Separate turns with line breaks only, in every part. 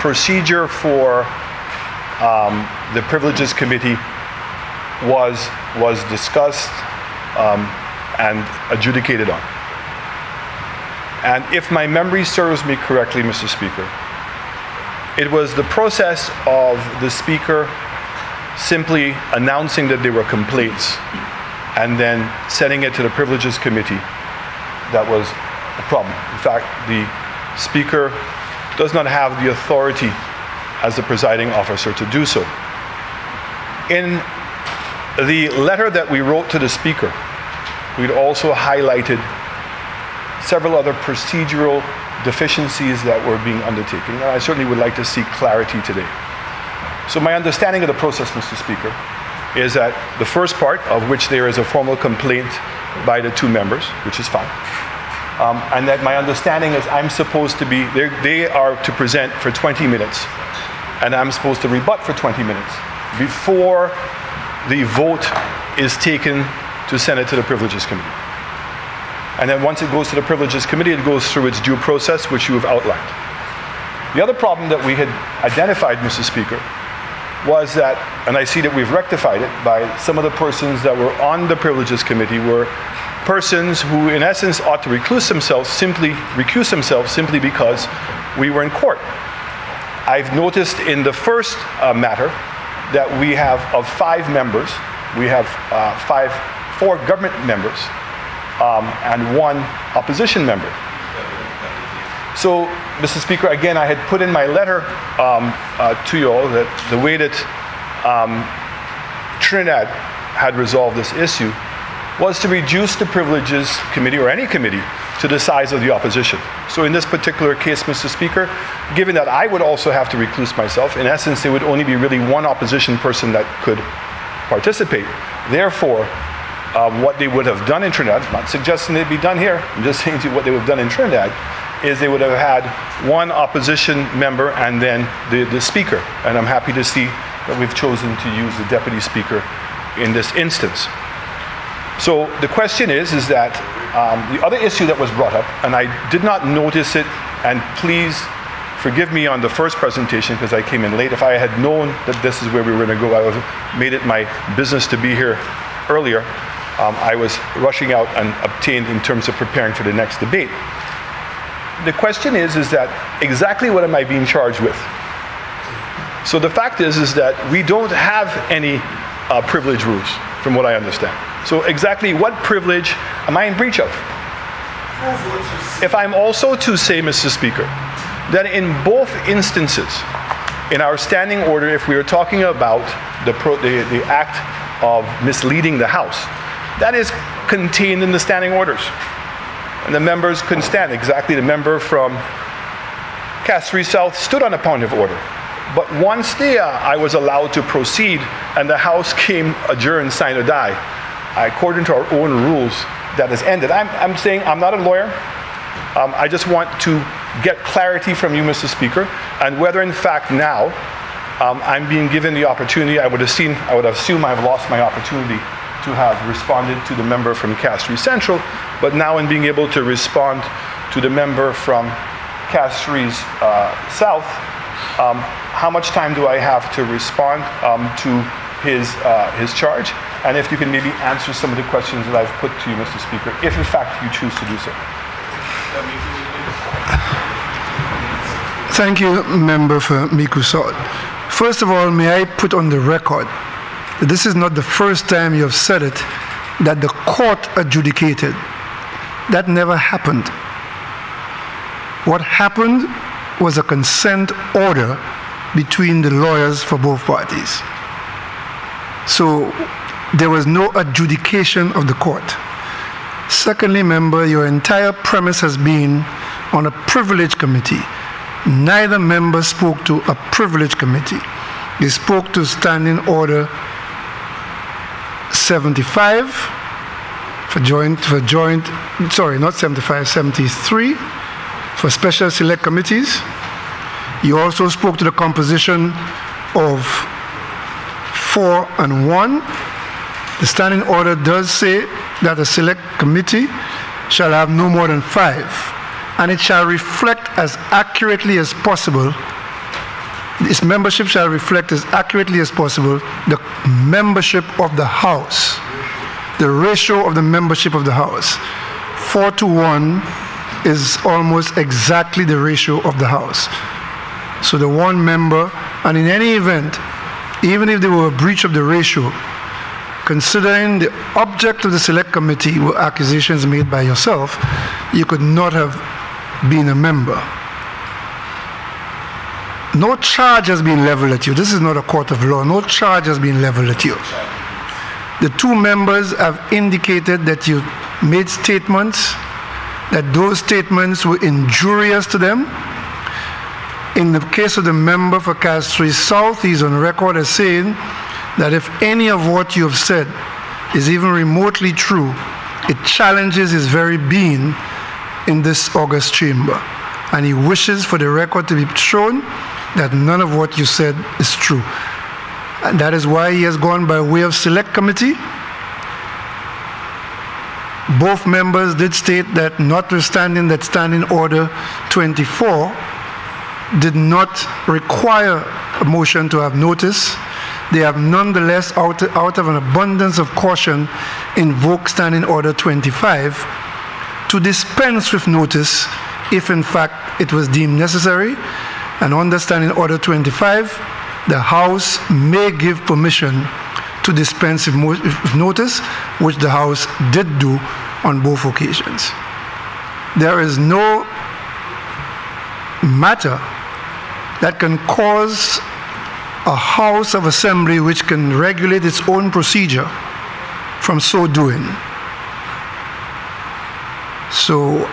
procedure for the Privileges Committee was discussed and adjudicated on. And if my memory serves me correctly, Mr. Speaker, it was the process of the Speaker simply announcing that there were complaints and then sending it to the Privileges Committee that was a problem. In fact, the Speaker does not have the authority as the presiding officer to do so. In the letter that we wrote to the Speaker, we'd also highlighted several other procedural deficiencies that were being undertaken, and I certainly would like to seek clarity today. So my understanding of the process, Mr. Speaker, is that the first part, of which there is a formal complaint by the two members, which is fine, and that my understanding is I'm supposed to be, they are to present for 20 minutes, and I'm supposed to rebut for 20 minutes before the vote is taken to send it to the Privileges Committee. And then once it goes to the Privileges Committee, it goes through its due process, which you have outlined. The other problem that we had identified, Mr. Speaker, was that, and I see that we've rectified it by some of the persons that were on the Privileges Committee were persons who in essence ought to recuse themselves simply because we were in court. I've noticed in the first matter that we have, of 5 members, we have 4 government members and 1 opposition member. So, Mr. Speaker, again, I had put in my letter to you all that the way that Trinidad had resolved this issue was to reduce the Privileges Committee, or any committee, to the size of the opposition. So in this particular case, Mr. Speaker, given that I would also have to recuse myself, in essence, there would only be really 1 opposition person that could participate. Therefore, what they would have done in Trinidad, I'm not suggesting it be done here, I'm just saying to you what they would have done in Trinidad, is they would have had 1 opposition member and then the Speaker. And I'm happy to see that we've chosen to use the Deputy Speaker in this instance. So the question is that the other issue that was brought up, and I did not notice it, and please forgive me on the first presentation because I came in late. If I had known that this is where we were going to go, I would have made it my business to be here earlier. I was rushing out and obtained in terms of preparing for the next debate. The question is that exactly what am I being charged with? So the fact is that we don't have any privilege rules, from what I understand. So exactly what privilege am I in breach of? If I'm also to say, Mr. Speaker, that in both instances, in our standing order, if we are talking about the act of misleading the House, that is contained in the standing orders. And the members couldn't stand. Exactly, the member from Castries South stood on a point of order. But once there, I was allowed to proceed, and the House came adjourned, sign or die. According to our own rules, that has ended. I'm saying I'm not a lawyer. I just want to get clarity from you, Mr. Speaker, and whether in fact now I'm being given the opportunity. I would assume I've lost my opportunity to have responded to the member from Castries Central, but now in being able to respond to the member from Castries South, how much time do I have to respond to his charge? And if you can maybe answer some of the questions that I've put to you, Mr. Speaker, if in fact you choose to do so.
Thank you, Member for Mikusot. First of all, may I put on the record that this is not the first time you have said it, that the court adjudicated. That never happened. What happened was a consent order between the lawyers for both parties. So there was no adjudication of the court. Secondly, member, your entire premise has been on a privilege committee. Neither member spoke to a privilege committee. They spoke to Standing Order 75 73 for special select committees. You also spoke to the composition of 4 and 1. The standing order does say that a select committee shall have no more than 5, and it shall reflect as accurately as possible This membership shall reflect as accurately as possible the membership of the House, the ratio of the membership of the House. 4-to-1 is almost exactly the ratio of the House. So the one member, and in any event, even if there were a breach of the ratio, considering the object of the select committee were accusations made by yourself, you could not have been a member. No charge has been leveled at you. This is not a court of law. No charge has been leveled at you. The two members have indicated that you made statements, that those statements were injurious to them. In the case of the member for Castries South, he's on record as saying that if any of what you have said is even remotely true, it challenges his very being in this august chamber. And he wishes for the record to be shown that none of what you said is true. And that is why he has gone by way of select committee. Both members did state that notwithstanding that standing order 24 did not require a motion to have notice, they have nonetheless, out of an abundance of caution, invoked standing order 25 to dispense with notice if in fact it was deemed necessary. And under standing order 25, the House may give permission to dispense with notice, which the House did do on both occasions. There is no matter that can cause a House of Assembly which can regulate its own procedure from so doing. So,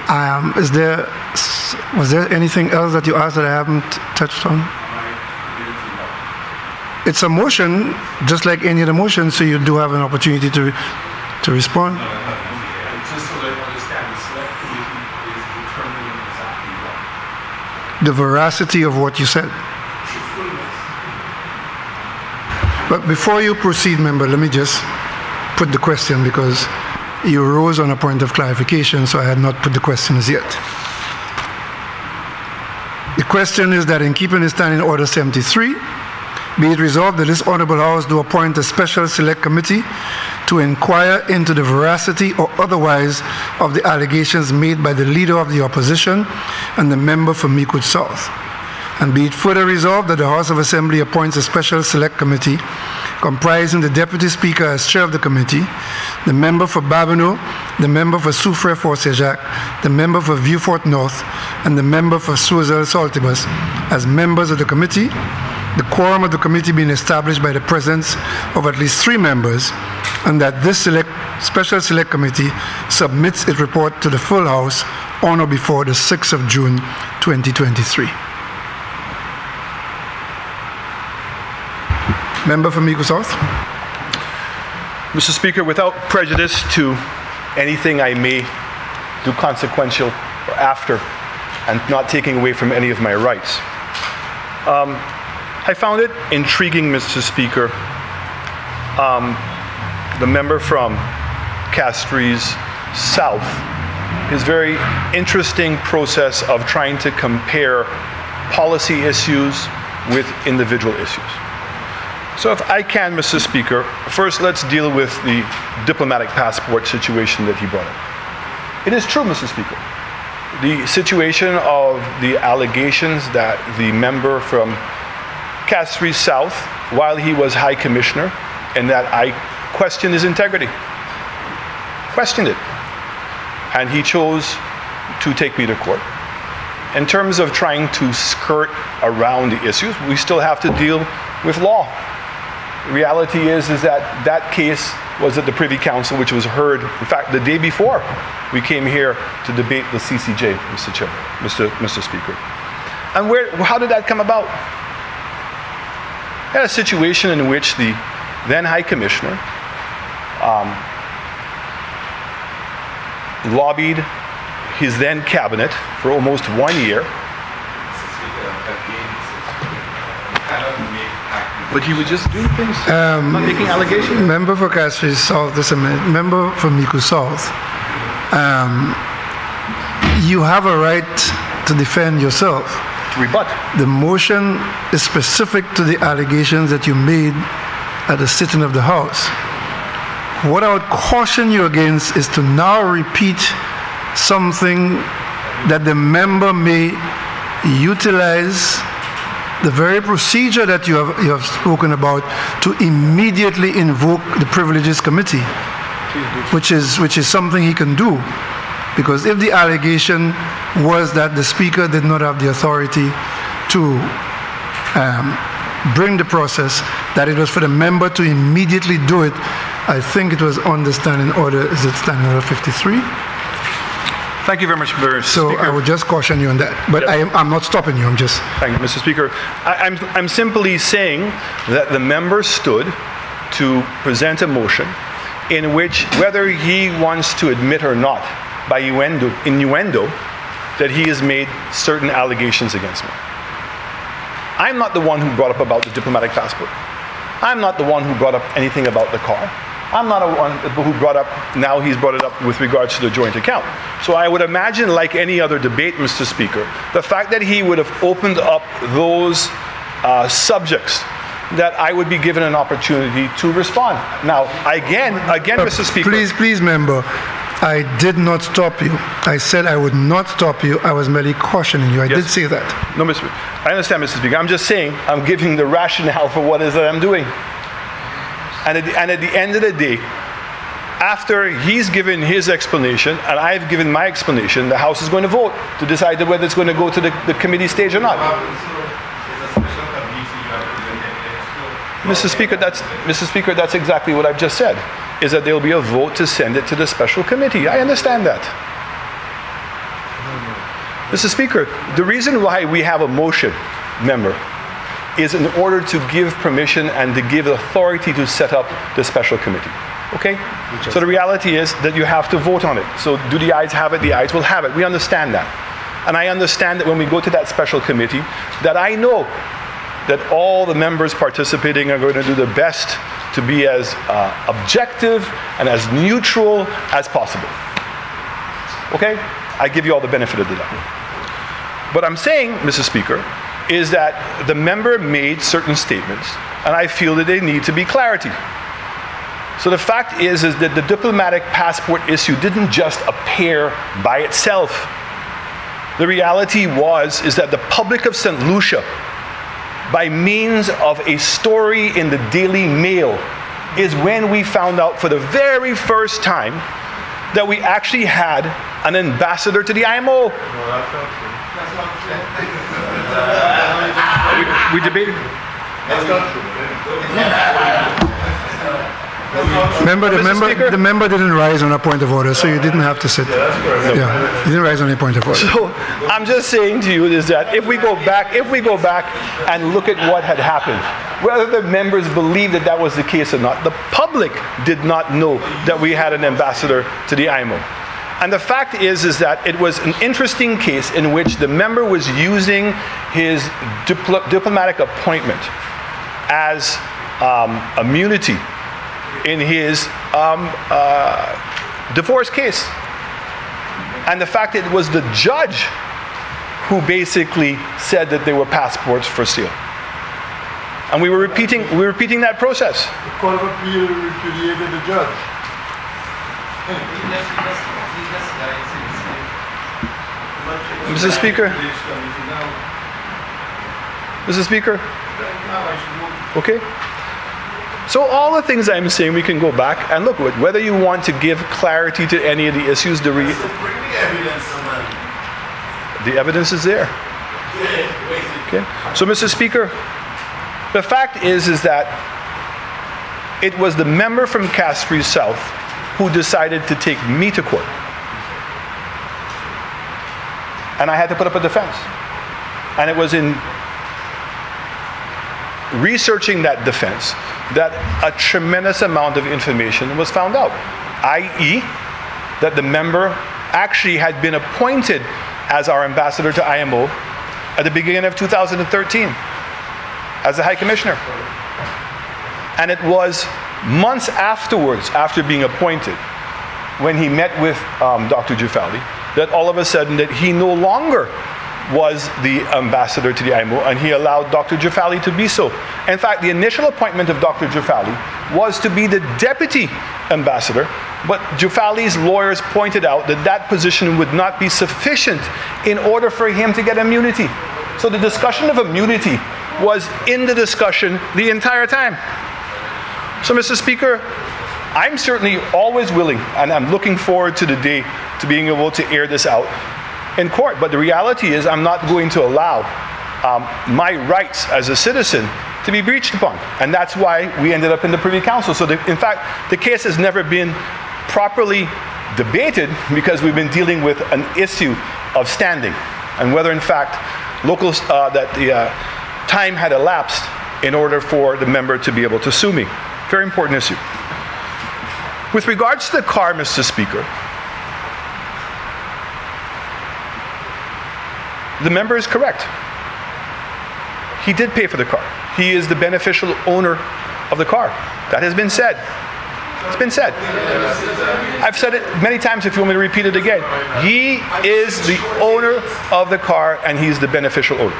was there anything else that you asked that I haven't touched on? It's a motion, just like any other motion, so you do have an opportunity to respond.
Just so that I understand, the select committee is determining exactly what?
The veracity of what you said. But before you proceed, member, let me just put the question, because you rose on a point of clarification, so I had not put the question as yet. The question is that in keeping the standing order 73, be it resolved that this honorable House do appoint a special select committee to inquire into the veracity or otherwise of the allegations made by the leader of the opposition and the member for Meekwood South. And be it further resolved that the House of Assembly appoints a special select committee comprising the Deputy Speaker as chair of the committee, the member for Babino, the member for Soufrière Fort Saint-Jacques, the member for Vieux-Fort North, and the member for Sourzel Saltibus as members of the committee, the quorum of the committee being established by the presence of at least 3 members, and that this special select committee submits its report to the full House on or before the 6th of June 2023. Member for Meekwood South.
Mr. Speaker, without prejudice to anything I may do consequential or after, and not taking away from any of my rights, I found it intriguing, Mr. Speaker, the member from Castries South, his very interesting process of trying to compare policy issues with individual issues. So if I can, Mr. Speaker, first let's deal with the diplomatic passport situation that he brought up. It is true, Mr. Speaker. The situation of the allegations that the member from Castries South, while he was High Commissioner, and that I questioned his integrity. Questioned it. And he chose to take me to court. In terms of trying to skirt around the issues, we still have to deal with law. The reality is that that case was at the Privy Council, which was heard, in fact, the day before we came here to debate the CCJ, Mr. Speaker. And how did that come about? We had a situation in which the then High Commissioner lobbied his then cabinet for almost 1 year. But he would just do things, not making allegations.
Member for Castries South, member for Meekwood South, you have a right to defend yourself.
to rebut.
The motion is specific to the allegations that you made at the sitting of the House. What I would caution you against is to now repeat something that the member may utilize the very procedure that you have spoken about to immediately invoke the Privileges Committee, which is something he can do. Because if the allegation was that the Speaker did not have the authority to bring the process, that it was for the member to immediately do it, I think it was under Standing Order, is it Standing Order 53?
Thank you very much, Mr.
So
Speaker.
I would just caution you on that. But
Yes.
I'm not stopping you, I'm just...
Thank you, Mr. Speaker. I'm simply saying that the member stood to present a motion in which, whether he wants to admit or not, by innuendo, that he has made certain allegations against me. I'm not the one who brought up about the diplomatic passport. I'm not the one who brought up anything about the car. I'm not the one who brought up, now he's brought it up with regards to the joint account. So I would imagine, like any other debate, Mr. Speaker, the fact that he would have opened up those subjects, that I would be given an opportunity to respond. Now, again, Mr. Speaker.
Please, member, I did not stop you. I said I would not stop you. I was merely cautioning you. I did say that.
No, Mr. I understand, Mr. Speaker. I'm just saying, I'm giving the rationale for what it is that I'm doing. And at the end of the day, after he's given his explanation and I've given my explanation, the House is going to vote to decide whether it's going to go to the committee stage or not. Mr. Speaker, that's exactly what I've just said, is that there will be a vote to send it to the special committee. I understand that. Mr. Speaker, the reason why we have a motion, member, is in order to give permission and to give authority to set up the special committee. Okay? So the reality is that you have to vote on it. So do the ayes have it? The ayes will have it. We understand that. And I understand that when we go to that special committee, that I know that all the members participating are going to do their best to be as objective and as neutral as possible. Okay? I give you all the benefit of the doubt. But I'm saying, Mr. Speaker, is that the member made certain statements, and I feel that they need to be clarity. So the fact is that the diplomatic passport issue didn't just appear by itself. The reality is that the public of St. Lucia, by means of a story in the Daily Mail, is when we found out for the very first time that we actually had an ambassador to the IMO.
No, that's not true. That's not true.
We debated.
That's not true.
The member didn't rise on a point of order, so you didn't have to sit.
Yeah, that's correct.
Yeah, you didn't rise on a point of order.
So I'm just saying to you is that if we go back and look at what had happened, whether the members believe that that was the case or not, the public did not know that we had an ambassador to the IMO. And the fact is that it was an interesting case in which the member was using his diplomatic appointment as immunity in his divorce case. And the fact that it was the judge who basically said that they were passports for sale. And we were repeating that process.
The Court of Appeal repudiated the judge.
Mr. Speaker? Okay. So all the things I'm saying, we can go back and look at whether you want to give clarity to any of the issues.
Bring the evidence, man.
The evidence is there. Okay. So, Mr. Speaker, the fact is that it was the member from Castres South who decided to take me to court. And I had to put up a defense. And it was in researching that defense that a tremendous amount of information was found out, i.e., that the member actually had been appointed as our ambassador to IMO at the beginning of 2013 as the High Commissioner. And it was months afterwards, after being appointed, when he met with Dr. Jafali, that all of a sudden that he no longer was the ambassador to the IMO, and he allowed Dr. Jafali to be so. In fact, the initial appointment of Dr. Jafali was to be the deputy ambassador, but Jafali's lawyers pointed out that that position would not be sufficient in order for him to get immunity. So the discussion of immunity was in the discussion the entire time. So, Mr. Speaker, I'm certainly always willing, and I'm looking forward to the day to being able to air this out in court. But the reality is I'm not going to allow my rights as a citizen to be breached upon. And that's why we ended up in the Privy Council. So in fact, the case has never been properly debated because we've been dealing with an issue of standing and whether in fact that the time had elapsed in order for the member to be able to sue me. Very important issue. With regards to the car, Mr. Speaker, the member is correct. He did pay for the car. He is the beneficial owner of the car. That has been said. It's been said. I've said it many times if you want me to repeat it again. He is the owner of the car and he's the beneficial owner.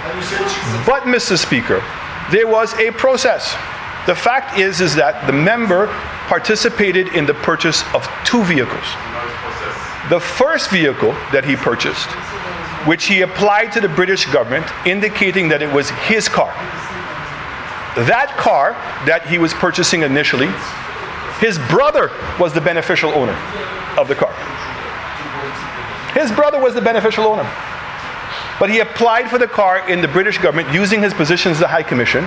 But, Mr. Speaker, there was a process. The fact is that the member participated in the purchase of 2 vehicles. The first vehicle that he purchased, which he applied to the British government, indicating that it was his car. That car that he was purchasing initially, his brother was the beneficial owner of the car. His brother was the beneficial owner. But he applied for the car in the British government using his position as the High Commission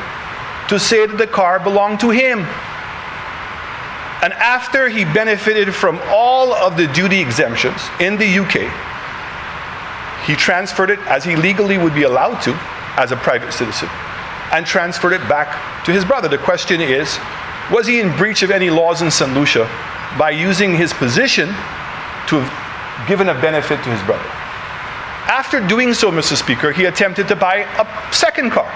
to say that the car belonged to him. And after he benefited from all of the duty exemptions in the UK, he transferred it, as he legally would be allowed to, as a private citizen, and transferred it back to his brother. The question is, was he in breach of any laws in St. Lucia by using his position to have given a benefit to his brother? After doing so, Mr. Speaker, he attempted to buy a second car.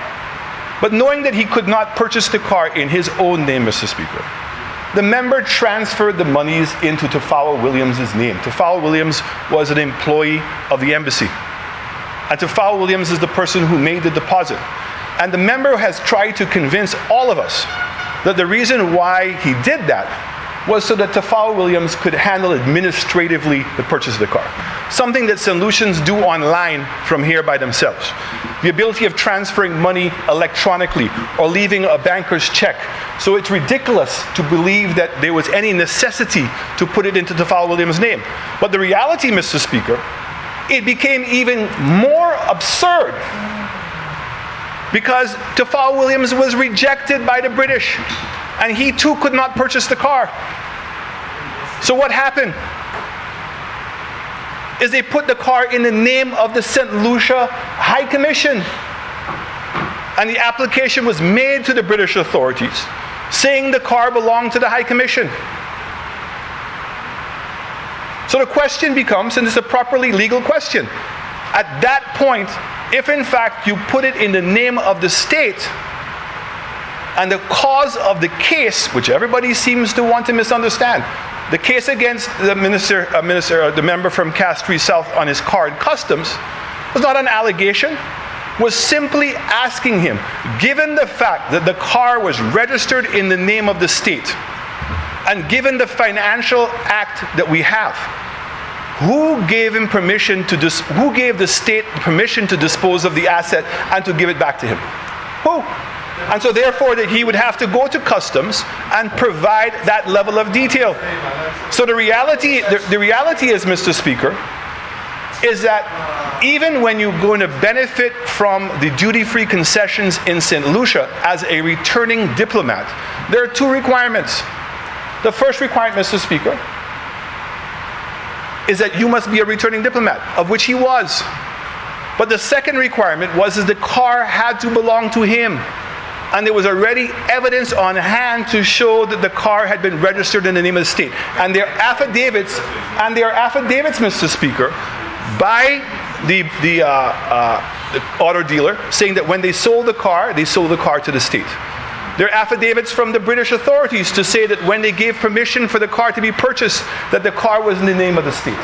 But knowing that he could not purchase the car in his own name, Mr. Speaker, the member transferred the monies into Tafawwa Williams' name. Tafawwa Williams was an employee of the embassy. And Tafawwa Williams is the person who made the deposit. And the member has tried to convince all of us that the reason why he did that was so that Tafawwa Williams could handle administratively the purchase of the car. Something that St. Lucians do online from here by themselves. The ability of transferring money electronically or leaving a banker's check. So it's ridiculous to believe that there was any necessity to put it into Tafawwa Williams' name. But the reality, Mr. Speaker, it became even more absurd because Tafawwa Williams was rejected by the British and he too could not purchase the car. So what happened is they put the car in the name of the St. Lucia High Commission. And the application was made to the British authorities saying the car belonged to the High Commission. So the question becomes, and it's a properly legal question, at that point, if in fact you put it in the name of the state, and the cause of the case, which everybody seems to want to misunderstand, the case against the the member from Castries South on his car in customs was not an allegation, was simply asking him, given the fact that the car was registered in the name of the state, and given the financial act that we have, who gave him permission to who gave the state permission to dispose of the asset and to give it back to him? Who? And so therefore that he would have to go to customs and provide that level of detail. So the reality is, Mr. Speaker, is that even when you're going to benefit from the duty-free concessions in St. Lucia as a returning diplomat, there are 2 requirements. The first requirement, Mr. Speaker, is that you must be a returning diplomat, of which he was. But the second requirement was that the car had to belong to him. And there was already evidence on hand to show that the car had been registered in the name of the state. And there are affidavits, Mr. Speaker, by the auto dealer saying that when they sold the car to the state. There are affidavits from the British authorities to say that when they gave permission for the car to be purchased, that the car was in the name of the state.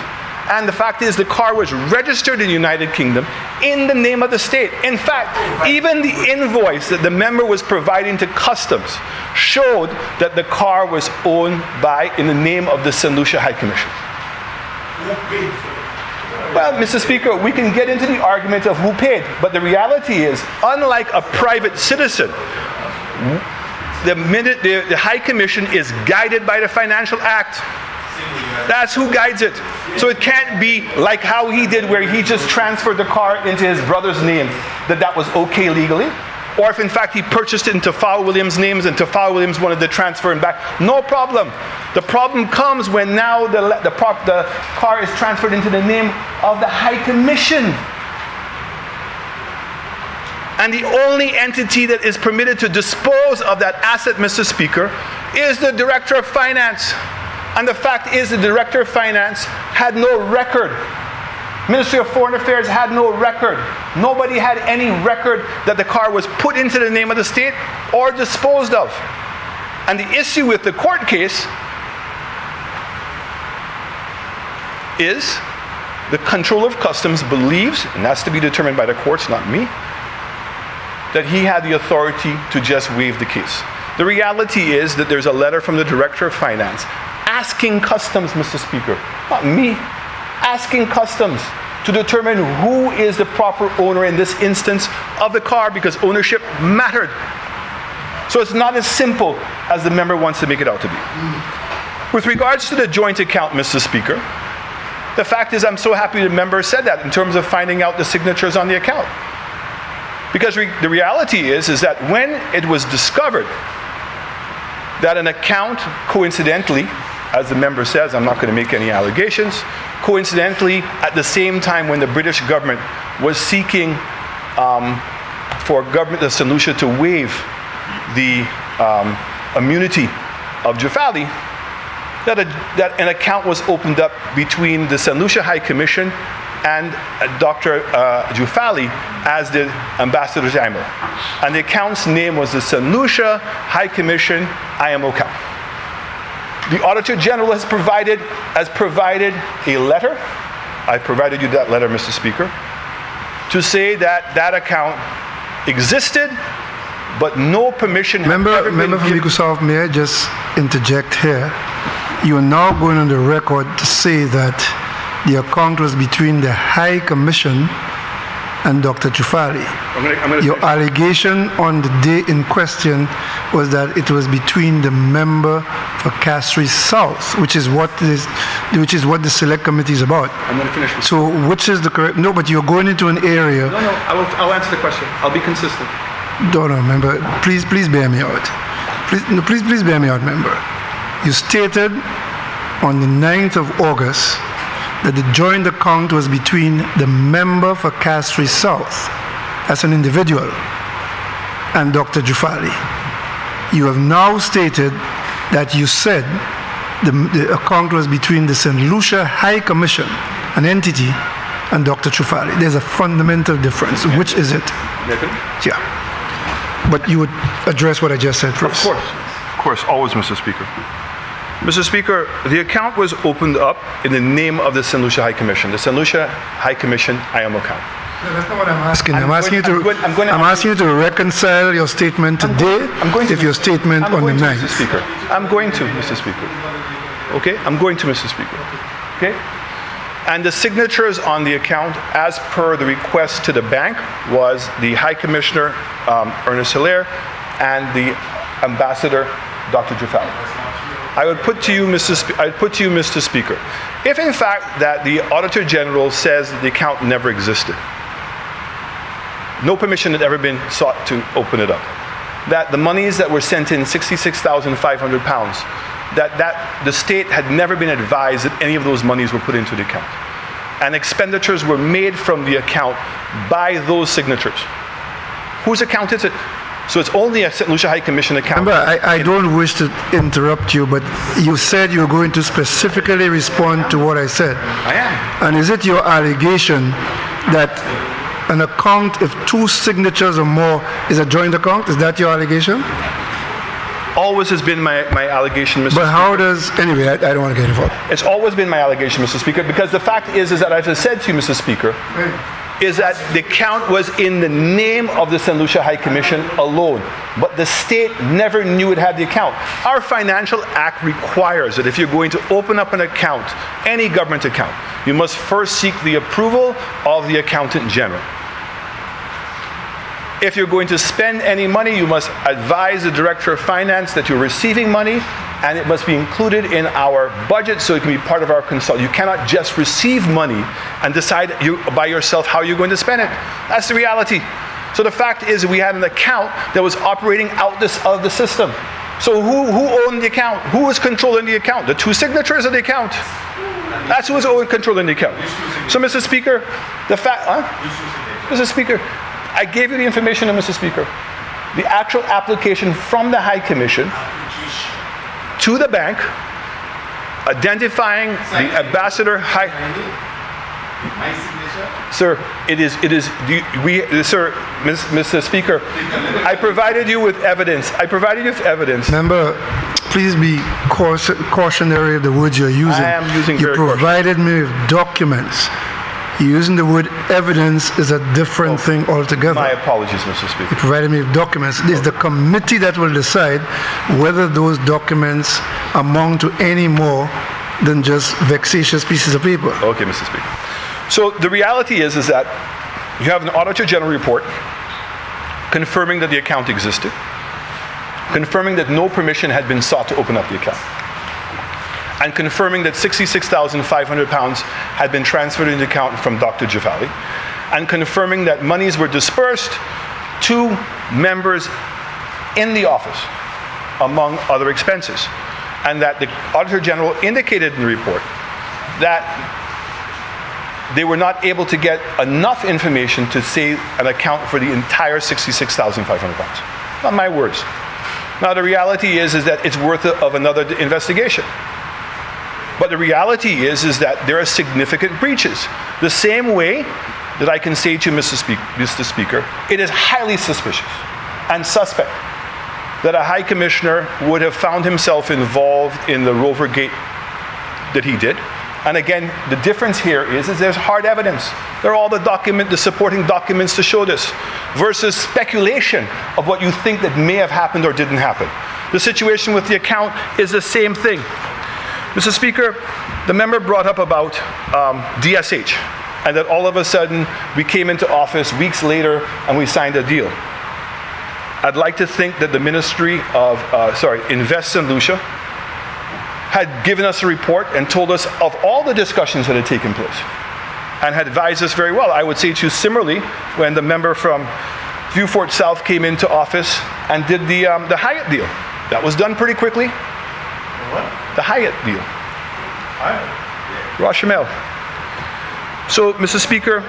And the fact is, the car was registered in the United Kingdom in the name of the state. In fact, even the invoice that the member was providing to customs showed that the car was owned in the name of the St. Lucia High Commission.
Who paid for it?
Well, Mr. Speaker, we can get into the argument of who paid, but the reality is, unlike a private citizen, the High Commission is guided by the Financial Act. That's who guides it. So it can't be like how he did, where he just transferred the car into his brother's name, that was okay legally. Or if in fact he purchased it into Tafal Williams' names and Tafal Williams wanted to transfer him back, no problem. The problem comes when now the car is transferred into the name of the High Commission. And the only entity that is permitted to dispose of that asset, Mr. Speaker, is the Director of Finance. And the fact is, the Director of Finance had no record. Ministry of Foreign Affairs had no record. Nobody had any record that the car was put into the name of the state or disposed of. And the issue with the court case is the Controller of Customs believes, and that's to be determined by the courts, not me, that he had the authority to just waive the case. The reality is that there's a letter from the Director of Finance asking Customs, Mr. Speaker, not me, asking Customs to determine who is the proper owner in this instance of the car, because ownership mattered. So it's not as simple as the member wants to make it out to be. With regards to the joint account, Mr. Speaker, the fact is, I'm so happy the member said that in terms of finding out the signatures on the account. Because the reality is that when it was discovered that an account, coincidentally, as the member says, I'm not going to make any allegations, coincidentally, at the same time when the British government was seeking for government of St. Lucia to waive the immunity of Jafali, that an account was opened up between the St. Lucia High Commission and Dr. Jufali as the Ambassador General. And the account's name was the St. Lucia High Commission IMO account. The Auditor General has provided a letter. I provided you that letter, Mr. Speaker, to say that that account existed, but no permission had ever been
Member from
given.
Microsoft, may I just interject here? You are now going on the record to say that the account was between the High Commission and Dr. Jufali. Your allegation on the day in question was that it was between the member for Castries South, which is what the select committee is about.
I'm going to finish.
So which is the correct? No, but you're going into an area.
No, I'll answer the question. I'll be consistent.
No, member. Please bear me out. Please bear me out, member. You stated on the 9th of August that the joint account was between the member for Castries South as an individual and Dr. Jufali. You have now stated that you said the account was between the St. Lucia High Commission, an entity, and Dr. Jufali. There's a fundamental difference. Which is it? Yeah. But you would address what I just said first.
Of course, always, Mr. Speaker. Mr. Speaker, the account was opened up in the name of the St. Lucia High Commission, the St. Lucia High Commission IMO account.
No, that's not what I'm asking. I'm asking you to reconcile your statement today with your statement on the 9th.
Mr. Speaker. I'm going to, Mr. Speaker. Okay? I'm going to, Mr. Speaker. Okay? And the signatures on the account, as per the request to the bank, was the High Commissioner, Ernest Hilaire, and the Ambassador, Dr. Jufali. I would put to you, Mr. Speaker, if in fact that the Auditor General says the account never existed, no permission had ever been sought to open it up, that the monies that were sent in, £66,500, that the state had never been advised that any of those monies were put into the account, and expenditures were made from the account by those signatures. Whose account is it? So it's only a St. Lucia High Commission account.
Remember, I don't wish to interrupt you, but you said you were going to specifically respond to what I said.
I am.
And is it your allegation that an account, if two signatures or more, is a joint account? Is that your allegation?
always has been my allegation, Mr.
But
Speaker.
how does, anyway, I don't want to get involved.
It's always been my allegation, Mr. Speaker, because the fact is that, as I said to you, Mr. Speaker, is that the account was in the name of the St. Lucia High Commission alone, but the state never knew it had the account. Our Financial Act requires that if you're going to open up an account, any government account, you must first seek the approval of the Accountant General. If you're going to spend any money, you must advise the Director of Finance that you're receiving money, and it must be included in our budget so it can be part of our consult. You cannot just receive money and decide by yourself how you're going to spend it. That's the reality. So the fact is we had an account that was operating out of the system. So who owned the account? Who was controlling the account? The two signatures of the account. That's who was controlling the account. So, Mr. Speaker, the fact... Mr. Speaker, I gave you the information, Mr. Speaker. The actual application from the High Commission to the bank, identifying the ambassador high.
My signature?
Sir, sir, Mr. Speaker, I provided you with evidence.
Member, please be cautionary of the words you're using.
I am using
You
very
provided me with documents. Using the word evidence is a different thing altogether.
My apologies, Mr.
You
Speaker.
provided me with documents. It is the committee that will decide whether those documents amount to any more than just vexatious pieces of paper.
Okay, Mr. Speaker. So the reality is that you have an Auditor General report confirming that the account existed, confirming that no permission had been sought to open up the account, and confirming that £66,500 had been transferred into the account from Dr. Jafali, and confirming that monies were dispersed to members in the office, among other expenses, and that the Auditor General indicated in the report that they were not able to get enough information to say an account for the entire £66,500. Not my words. Now the reality is that it's worth of another investigation. But the reality is that there are significant breaches. The same way that I can say to Mr. Speaker, it is highly suspicious and suspect that a High Commissioner would have found himself involved in the Rover Gate that he did. And again, the difference here is there's hard evidence. There are all the supporting documents to show this, versus speculation of what you think that may have happened or didn't happen. The situation with the account is the same thing. Mr. Speaker, the member brought up about DSH, and that all of a sudden we came into office weeks later and we signed a deal. I'd like to think that the Ministry of, Invest St. Lucia had given us a report and told us of all the discussions that had taken place and had advised us very well. I would say to you similarly, when the member from Vieux Fort South came into office and did the Hyatt deal. That was done pretty quickly.
What?
The Hyatt deal. Rochamel. So, Mr. Speaker,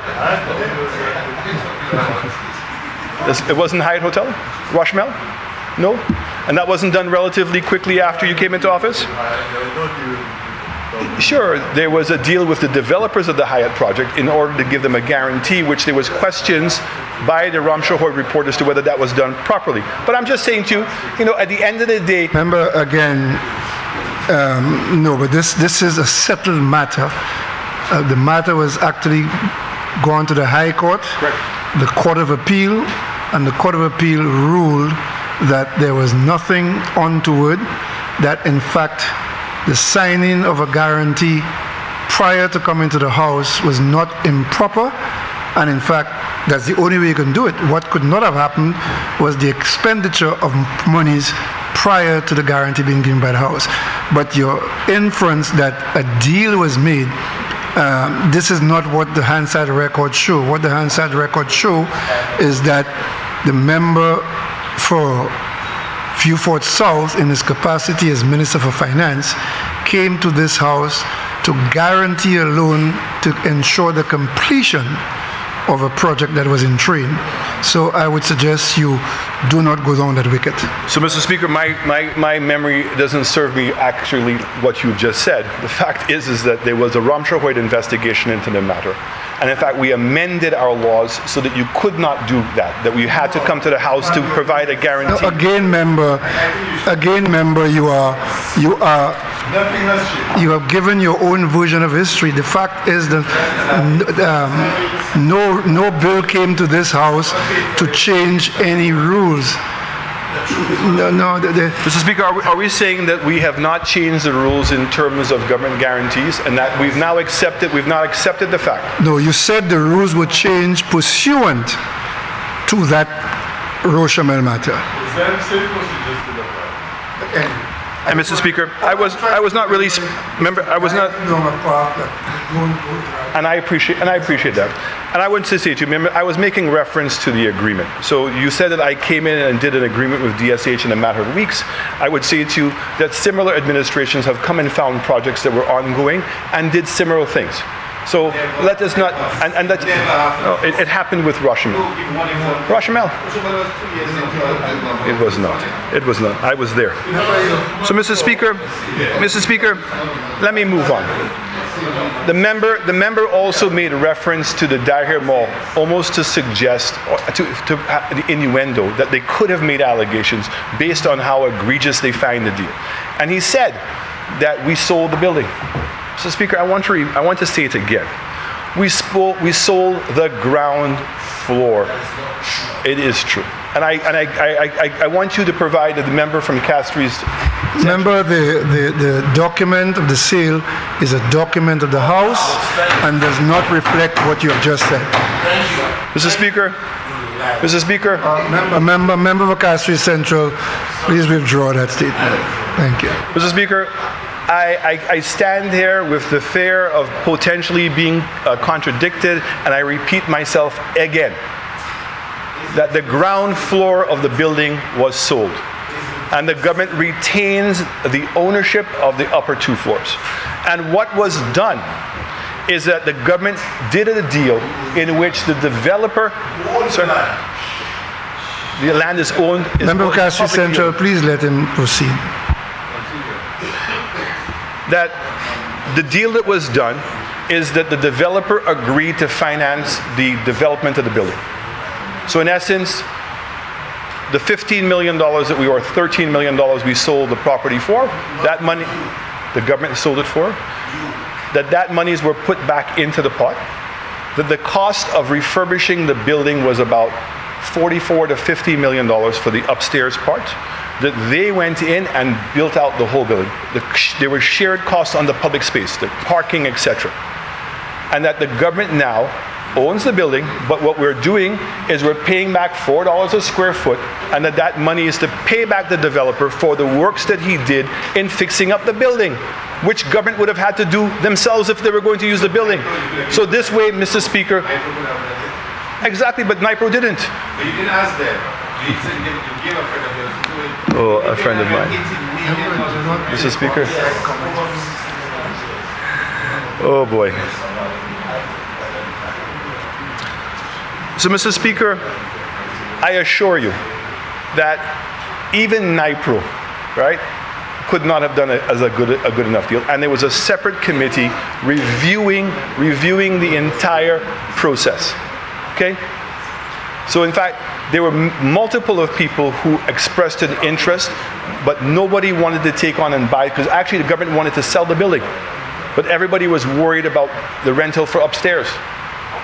it wasn't Hyatt Hotel? Rochamel? No? And that wasn't done relatively quickly after you came into office? Sure, there was a deal with the developers of the Hyatt project in order to give them a guarantee, which there was questions by the Ramshaw report as to whether that was done properly. But I'm just saying to you, at the end of the day...
Remember, again, no, but this is a settled matter. The matter was actually gone to the High Court,
Correct.
the Court of Appeal, and the Court of Appeal ruled that there was nothing untoward, that in fact the signing of a guarantee prior to coming to the House was not improper, and in fact that's the only way you can do it. What could not have happened was the expenditure of monies prior to the guarantee being given by the House. But your inference that a deal was made, this is not what the Hansard records show. What the Hansard records show is that the member for Vieux Fort South, in his capacity as Minister for Finance, came to this House to guarantee a loan to ensure the completion of a project that was in train. So I would suggest you do not go down that wicket.
So, Mr. Speaker, my memory doesn't serve me actually what you've just said. The fact is that there was a Ramshaw investigation into the matter. And in fact, we amended our laws so that you could not do that we had to come to the House to provide a guarantee.
Now, again, member, Again, member, you have given your own version of history. The fact is that no bill came to this house to change any rules.
Mr. Speaker, are we saying that we have not changed the rules in terms of government guarantees, and that we've not accepted the fact?
No, you said the rules would change pursuant to that Rochamel matter.
And Mr. Speaker, I was not really and I appreciate that. And I want to say to you, remember, I was making reference to the agreement. So you said that I came in and did an agreement with DSH in a matter of weeks. I would say to you that similar administrations have come and found projects that were ongoing and did similar things. So let us not, and that it happened with Rochamel. Rochamel. It was not. It was not. I was there. So, Mr. Speaker, let me move on. The member also made reference to the Daher Mall, almost to suggest, to the innuendo that they could have made allegations based on how egregious they find the deal. And he said that we sold the building. Mr. Speaker, I want to say it again. We sold the ground floor. It is true. And I want you to provide the member from Castries.
Remember, the document of the sale is a document of the house and does not reflect what you have just said.
Mr. Speaker.
Member of Castries Central, please withdraw that statement. Thank you.
Mr. Speaker, I stand here with the fear of potentially being contradicted, and I repeat myself again, that the ground floor of the building was sold, and the government retains the ownership of the upper two floors. And what was done is that the government did a deal in which the developer, the land is owned.
Member of Castries Central, please let him proceed.
That the deal that was done is that the developer agreed to finance the development of the building. So in essence, the $15 million that we, or $13 million we sold the property for, that money, the government sold it for, that monies were put back into the pot, that the cost of refurbishing the building was about $44 to $50 million for the upstairs part, that they went in and built out the whole building. There were shared costs on the public space, the parking, etc. And that the government now owns the building, but what we're doing is we're paying back $4 a square foot, and that money is to pay back the developer for the works that he did in fixing up the building, which government would have had to do themselves if they were going to use the building. So this way, Mr. Speaker, exactly, but NIPRO didn't.
But you didn't ask them. You said you gave a friend of yours to do it.
Oh, a friend of mine. Mr. Speaker. Oh boy. So, Mr. Speaker, I assure you that even NIPRO, right, could not have done it as a good enough deal. And there was a separate committee reviewing the entire process. Okay? So in fact, there were multiple of people who expressed an interest, but nobody wanted to take on and buy, because actually the government wanted to sell the building. But everybody was worried about the rental for upstairs.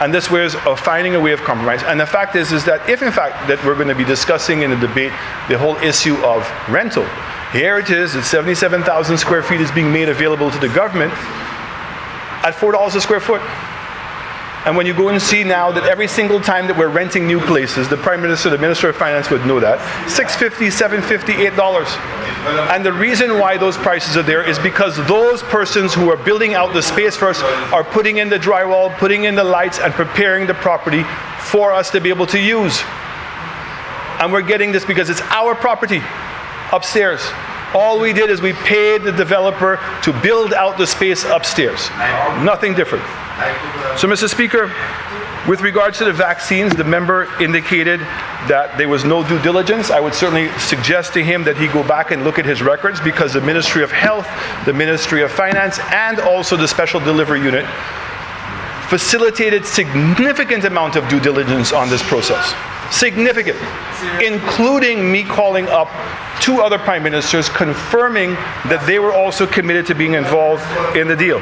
And this was finding a way of compromise. And the fact is that if in fact that we're going to be discussing in the debate the whole issue of rental, here it is, that 77,000 square feet is being made available to the government at $4 a square foot. And when you go and see now that every single time that we're renting new places, the Prime Minister, the Minister of Finance would know that, $6.50, $7.50, $8. And the reason why those prices are there is because those persons who are building out the space for us are putting in the drywall, putting in the lights, and preparing the property for us to be able to use. And we're getting this because it's our property upstairs. All we did is we paid the developer to build out the space upstairs. Nothing different. So, Mr. Speaker, with regards to the vaccines, the member indicated that there was no due diligence. I would certainly suggest to him that he go back and look at his records, because the Ministry of Health, the Ministry of Finance, and also the Special Delivery Unit facilitated significant amount of due diligence on this process. Significant. Including me calling up 2 other prime ministers confirming that they were also committed to being involved in the deal.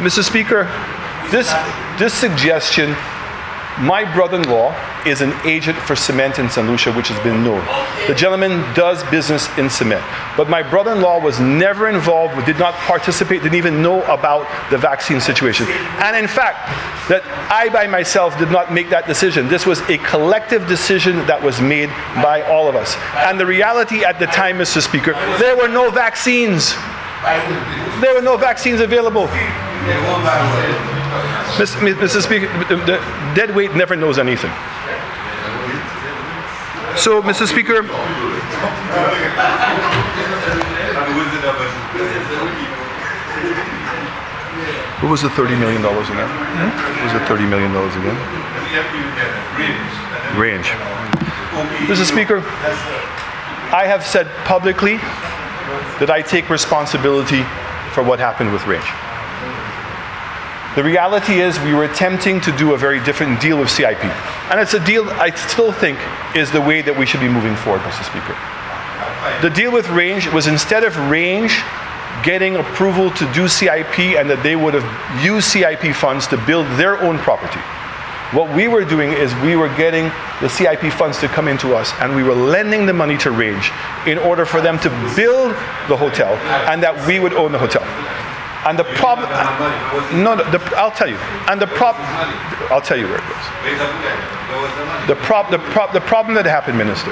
Mr. Speaker, this suggestion, my brother-in-law is an agent for cement in St. Lucia, which has been known. The gentleman does business in cement. But my brother-in-law was never involved, did not participate, didn't even know about the vaccine situation. And in fact, that I by myself did not make that decision. This was a collective decision that was made by all of us. And the reality at the time, Mr. Speaker, there were no vaccines. There were no vaccines available. Mr. Speaker, the dead weight never knows anything. So, Mr. Speaker, what was the $30 million again? What was the $30 million again? Range. Mr. Speaker, I have said publicly that I take responsibility for what happened with Range. The reality is we were attempting to do a very different deal with CIP. And it's a deal I still think is the way that we should be moving forward, Mr. Speaker. The deal with Range was instead of Range getting approval to do CIP and that they would have used CIP funds to build their own property. What we were doing is we were getting the CIP funds to come into us and we were lending the money to Range in order for them to build the hotel and that we would own the hotel. And the problem, I'll tell you. And the problem, I'll tell you where it goes. The problem that happened, Minister,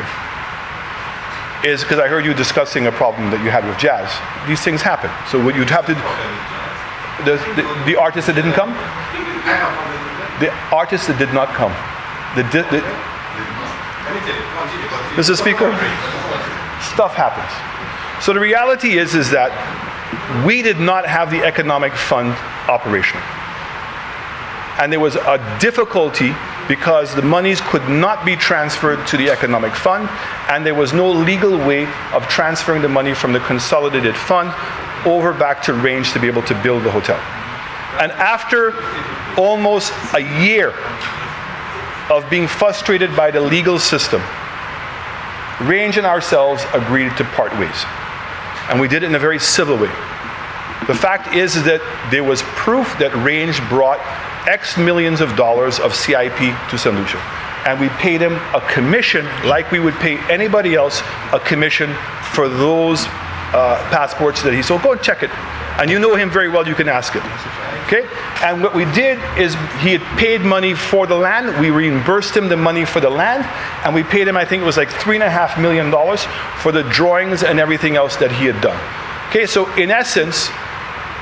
is because I heard you discussing a problem that you had with jazz. These things happen. So what you'd have to, the artist that didn't come, the artist that did not come, Mr. Speaker, stuff happens. So the reality is that we did not have the economic fund operational. And there was a difficulty because the monies could not be transferred to the economic fund and there was no legal way of transferring the money from the consolidated fund over back to Range to be able to build the hotel. And after almost a year of being frustrated by the legal system, Range and ourselves agreed to part ways. And we did it in a very civil way. The fact is that there was proof that Range brought X millions of dollars of CIP to St. Lucia. And we paid him a commission like we would pay anybody else a commission for those passports that he sold. Go and check it. And you know him very well, you can ask him. Okay? And what we did is he had paid money for the land. We reimbursed him the money for the land. And we paid him, I think it was like $3.5 million for the drawings and everything else that he had done. Okay, so in essence,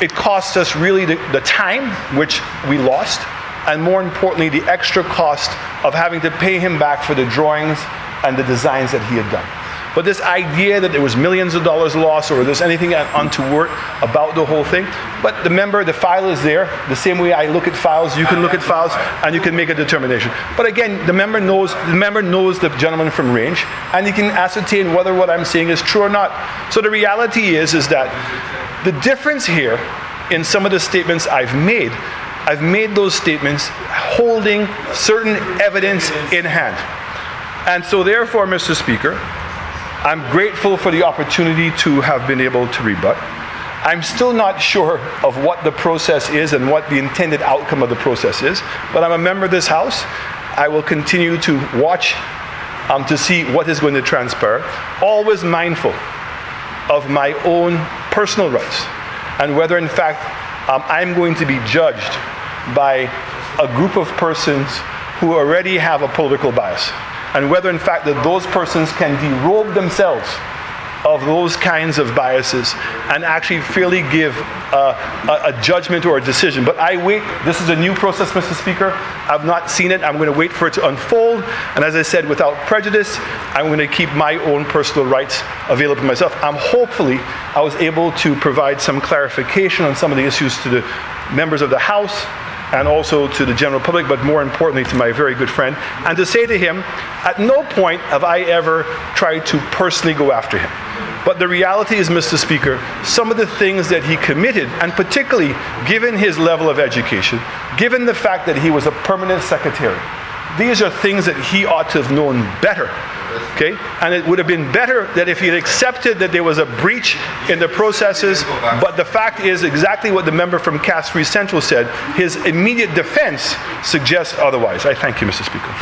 it cost us really the time, which we lost, and more importantly, the extra cost of having to pay him back for the drawings and the designs that he had done. But this idea that there was millions of dollars lost or there's anything untoward about the whole thing, but the file is there. The same way I look at files, you can look at files and you can make a determination. But again, the member knows the gentleman from Range and he can ascertain whether what I'm saying is true or not. So the reality is that the difference here in some of the statements I've made those statements holding certain evidence in hand. And so therefore, Mr. Speaker, I'm grateful for the opportunity to have been able to rebut. I'm still not sure of what the process is and what the intended outcome of the process is, but I'm a member of this House. I will continue to watch to see what is going to transpire, always mindful of my own personal rights and whether in fact I'm going to be judged by a group of persons who already have a political bias, and whether in fact that those persons can derobe themselves of those kinds of biases and actually fairly give a judgment or a decision. But I wait. This is a new process, Mr. Speaker. I've not seen it. I'm going to wait for it to unfold. And as I said, without prejudice, I'm going to keep my own personal rights available to myself. Hopefully, I was able to provide some clarification on some of the issues to the members of the House and also to the general public, but more importantly to my very good friend, and to say to him, at no point have I ever tried to personally go after him. But the reality is, Mr. Speaker, some of the things that he committed, and particularly given his level of education, given the fact that he was a permanent secretary, these are things that he ought to have known better. Okay? And it would have been better that if he had accepted that there was a breach in the processes, but the fact is exactly what the member from Cass-Free Central said. His immediate defense suggests otherwise. I thank you, Mr. Speaker.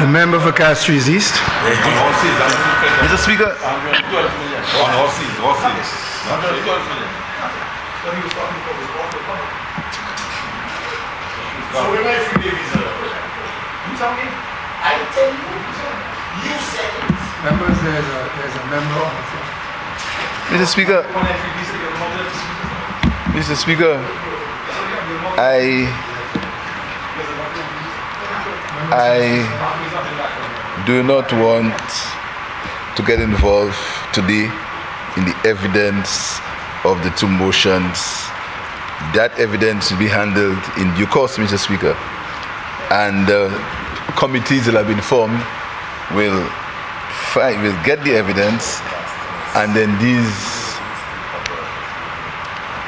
The member for Castries East.
Mr. Speaker.
So when I free the visa, you tell me? I tell you. You said it.
Members, there's a member on the floor.
Mr. Speaker. Mr. Speaker, I do not want to get involved today in the evidence of the two motions. That evidence will be handled in due course, Mr. Speaker. And committees that have been formed will get the evidence, and then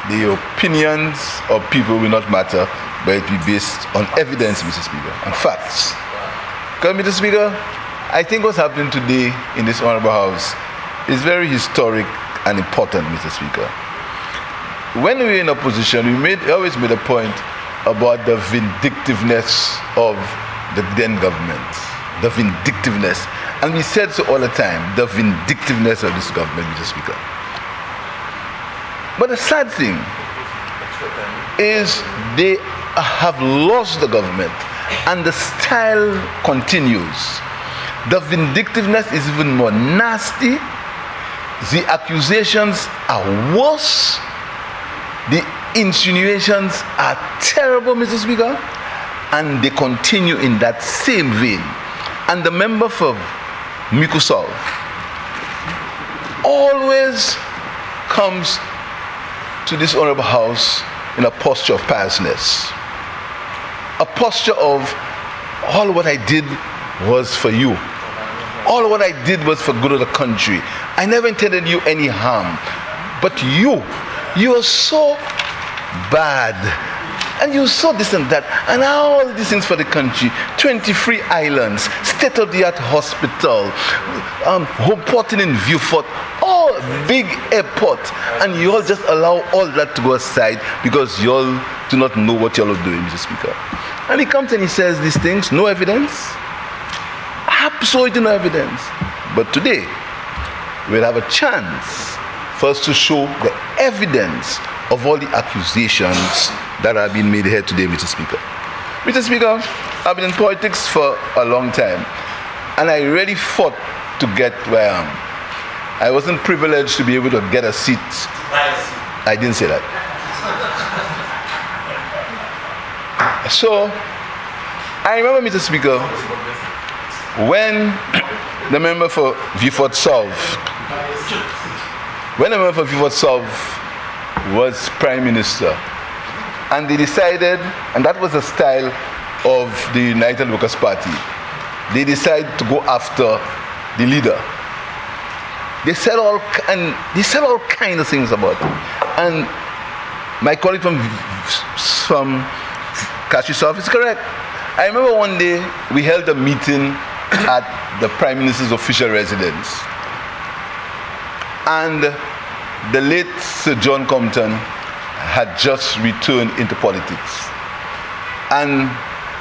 the opinions of people will not matter, but it will be based on evidence, Mr. Speaker, and facts. Because, Mr. Speaker, I think what's happening today in this Honorable House is very historic and important, Mr. Speaker. When we were in opposition, we always made a point about the vindictiveness of the then government. The vindictiveness. And we said so all the time, the vindictiveness of this government, Mr. Speaker. But the sad thing is they have lost the government, and the style continues. The vindictiveness is even more nasty. The accusations are worse. The insinuations are terrible, Mr. Speaker, and they continue in that same vein. And the member for Mikusov always comes to this Honorable House in a posture of piousness, a posture of all what I did was for you. All what I did was for good of the country. I never intended you any harm, but you are so bad, and you're so this and that, and all these things for the country. 23 islands, state-of-the-art hospital, porting in Viewfort, all big airport, and you all just allow all that to go aside because you all do not know what you all are doing, Mr. Speaker. And he comes and he says these things, no evidence, absolutely no evidence. But today, we'll have a chance for us to show the evidence of all the accusations that have been made here today, Mr. Speaker. Mr. Speaker, I've been in politics for a long time, and I really fought to get where I am. I wasn't privileged to be able to get a seat. I didn't say that. So, I remember, Mr. Speaker, when the member for Viewfort South, was Prime Minister, and they decided, and that was the style of the United Workers' Party, they decided to go after the leader. They said all kinds of things about him. And my colleague from Cash's office is correct. I remember one day we held a meeting at the Prime Minister's official residence, and the late Sir John Compton had just returned into politics, and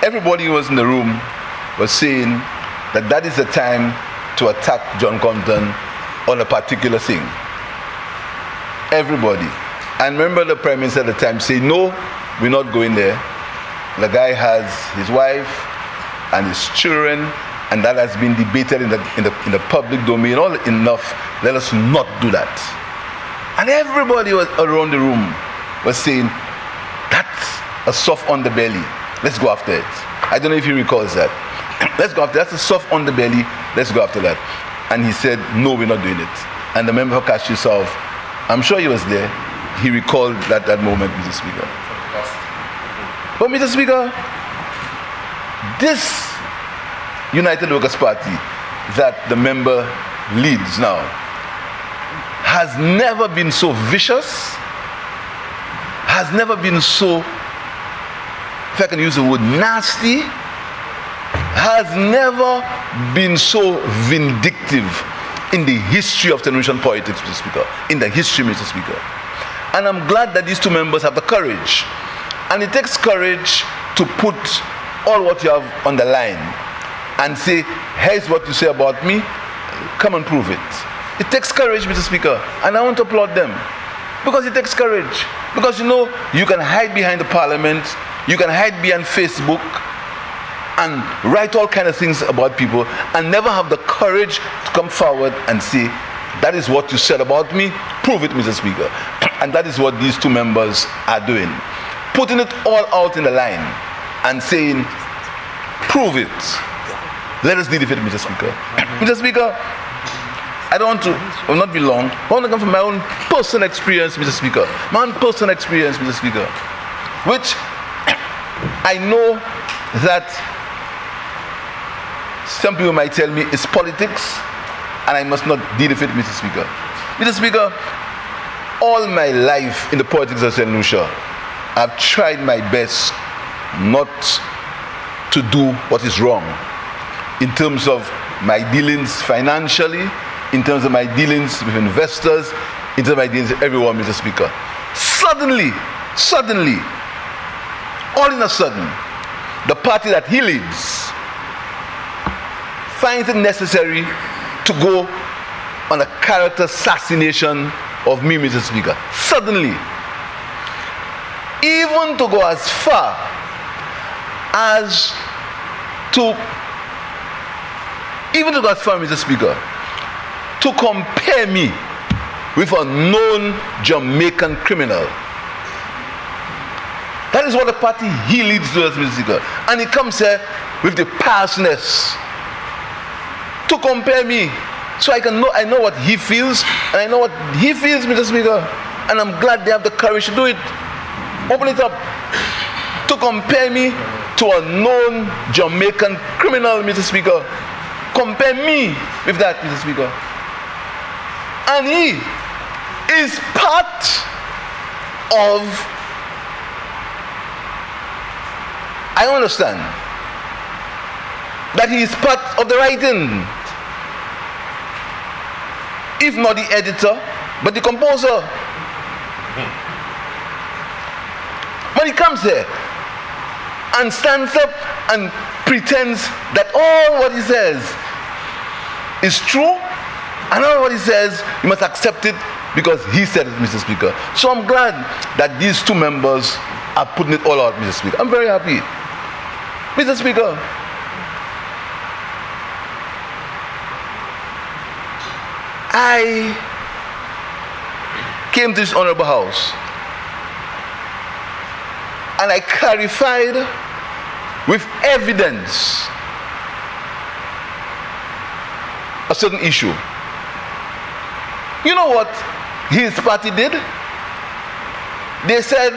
everybody who was in the room was saying that is the time to attack John Compton on a particular thing. Everybody. And remember the Prime Minister at the time saying, no, we're not going there. The guy has his wife and his children, and that has been debated in the public domain all enough. Let us not do that. And everybody was around the room was saying, that's a soft underbelly. Let's go after it. I don't know if he recalls that. Let's go after that. That's a soft underbelly. Let's go after that. And he said, no, we're not doing it. And the member of Cash South I'm sure he was there. He recalled that moment, Mr. Speaker. But Mr. Speaker, this United Workers' Party that the member leads now has never been so vicious, has never been so, if I can use the word, nasty, has never been so vindictive in the history of television politics, Mr. Speaker. In the history, Mr. Speaker. And I'm glad that these two members have the courage. And it takes courage to put all what you have on the line and say, here's what you say about me, come and prove it. It takes courage, Mr. Speaker, and I want to applaud them. Because it takes courage. Because you can hide behind the parliament, you can hide behind Facebook, and write all kinds of things about people, and never have the courage to come forward and say, that is what you said about me, prove it, Mr. Speaker. And that is what these two members are doing. Putting it all out in the line and saying, prove it. Let us deal with it, Mr. Speaker. Mr. Speaker, I don't want to, will not be long. I want to come from my own personal experience, Mr. Speaker. My own personal experience, Mr. Speaker. Which I know that some people might tell me it's politics and I must not deal with it, Mr. Speaker. Mr. Speaker, all my life in the politics of St. Lucia, I've tried my best not to do what is wrong in terms of my dealings financially, in terms of my dealings with investors, in terms of my dealings with everyone, Mr. Speaker. Suddenly, all in a sudden, the party that he leads finds it necessary to go on a character assassination of me, Mr. Speaker. Suddenly. Even to go as far as to, Mr. Speaker, to compare me with a known Jamaican criminal. That is what the party he leads to, Mr. Speaker. And he comes here with the parseness to compare me, so I know what he feels, and I know what he feels, Mr. Speaker. And I'm glad they have the courage to do it. Open it up. To compare me to a known Jamaican criminal, Mr. Speaker. Compare me with that, Mr. Speaker. And he is part of, I understand that he is part of the writing. If not the editor, but the composer. When he comes here and stands up and pretends that all what he says is true, and all what he says, you must accept it because he said it, Mr. Speaker. So I'm glad that these two members are putting it all out, Mr. Speaker. I'm very happy. Mr. Speaker, I came to this honorable house and I clarified with evidence a certain issue. You know what his party did? They said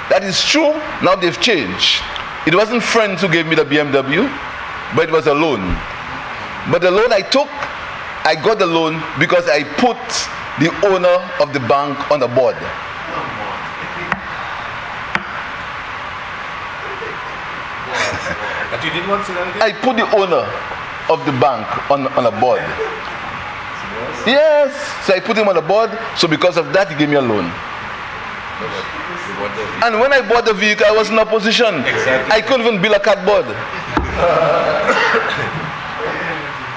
that is true, now they've changed. It wasn't friends who gave me the BMW, but it was a loan. But the loan I took, I got the loan because I put the owner of the bank on the board.
But you didn't want to say that again?
I put the owner of the bank on a board. Yes, so I put him on the board, so because of that he gave me a loan. And when I bought the vehicle, I was in opposition.
Exactly.
I couldn't even build a cardboard.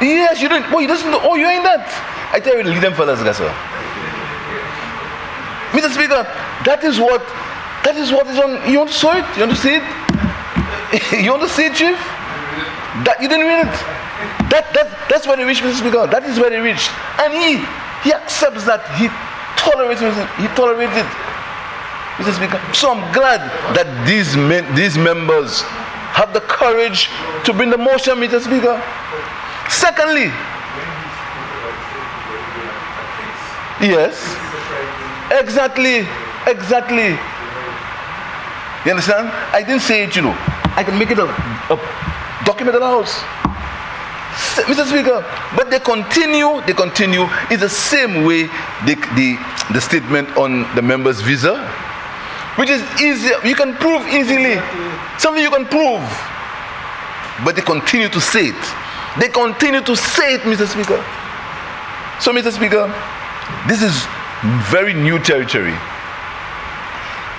Yes, you didn't. Oh, you doesn't know. Oh, you ain't that. I tell you, lead them fellas, guys. Mr. Speaker, that is what is on. You want to see it? You want to see it? You want to see it, Chief? That you didn't read it. That's where they reached, Mr. Speaker. That is where they reached, and he accepts that. He tolerates it. Mr. Speaker. So I'm glad that these members have the courage to bring the motion, Mr. Speaker. Secondly, Yes. Exactly. You understand? I didn't say it, I can make it a document of the House. Mr. Speaker, but they continue. It's the same way the statement on the member's visa, which is easy. You can prove easily. Something you can prove. But they continue to say it. Mr. Speaker. So, Mr. Speaker, this is very new territory.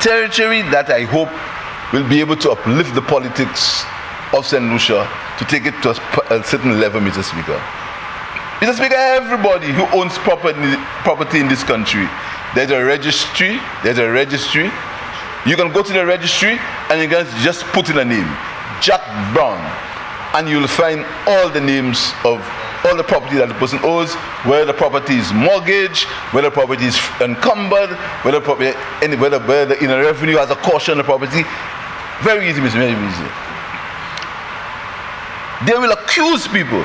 Territory that I hope will be able to uplift the politics of St. Lucia to take it to a certain level, Mr. Speaker. Mr. Speaker, everybody who owns property in this country, there's a registry. You can go to the registry and you can just put in a name, Jack Brown, and you'll find all the names of all the property that the person owes, whether the property is mortgaged, whether the property is encumbered, whether the inner revenue has a caution on the property. Very easy, Mr. Very easy. They will accuse people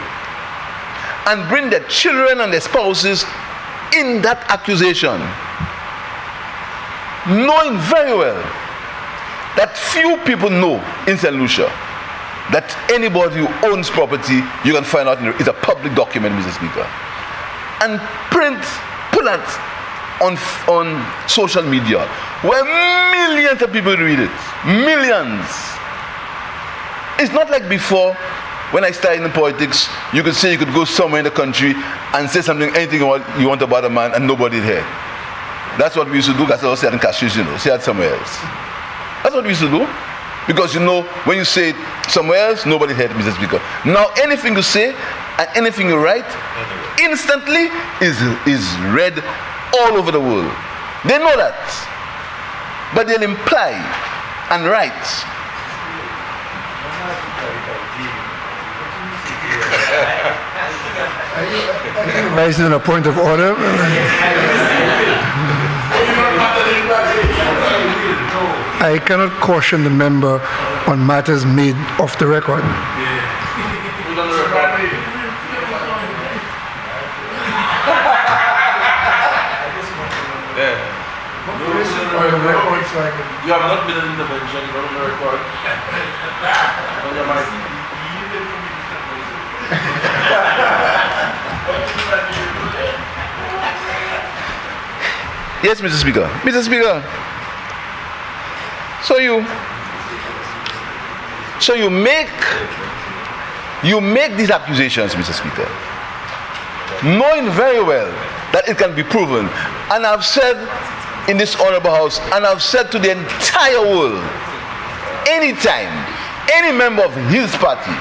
and bring their children and their spouses in that accusation, knowing very well that few people know in St. Lucia that anybody who owns property, you can find out it's a public document, Mr. Speaker, and put it on social media where millions of people read it. Millions. It's not like before. When I started in politics, you could go somewhere in the country and say anything you want about a man, and nobody heard. That's what we used to do. That's what I said in Cashews, say it somewhere else. That's what we used to do. Because when you say it somewhere else, nobody heard, Mr. Speaker. Now anything you say and anything you write instantly is read all over the world. They know that. But they'll imply and write.
Rising on a point of order. I cannot caution the member on matters made off the record.
You have not been an intervention, you don't know record. On your mic.
Yes, Mr. Speaker. Mr. Speaker. So you make these accusations, Mr. Speaker, knowing very well that it can be proven. And I've said in this honorable house, and I've said to the entire world, anytime any member of his party,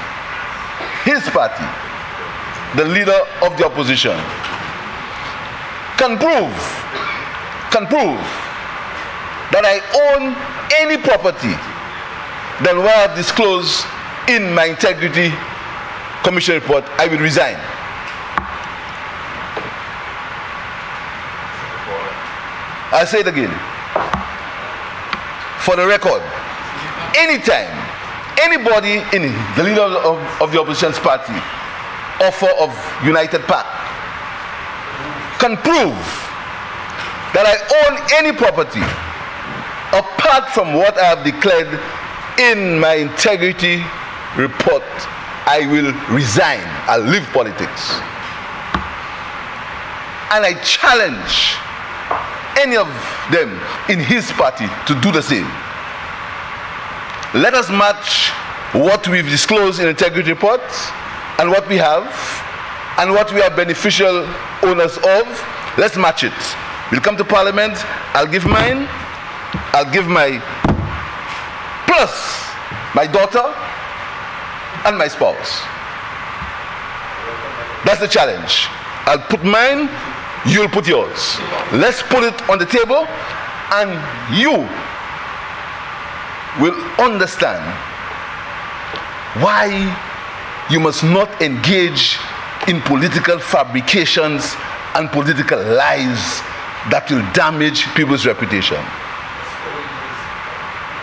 the leader of the opposition, can prove that I own any property than what I've disclosed in my integrity commission report, I will resign. I'll say it again. For the record, anytime anybody in the leader of the opposition's party, offer of United Pact, can prove that I own any property apart from what I have declared in my integrity report, I will resign. I'll leave politics. And I challenge any of them in his party to do the same. Let us match what we've disclosed in integrity reports and what we have and what we are beneficial owners of. Let's match it. We'll come to Parliament. I'll give mine. I'll give my plus my daughter and my spouse. That's the challenge. I'll put mine, you'll put yours. Let's put it on the table, and you will understand why you must not engage in political fabrications and political lies that will damage people's reputation.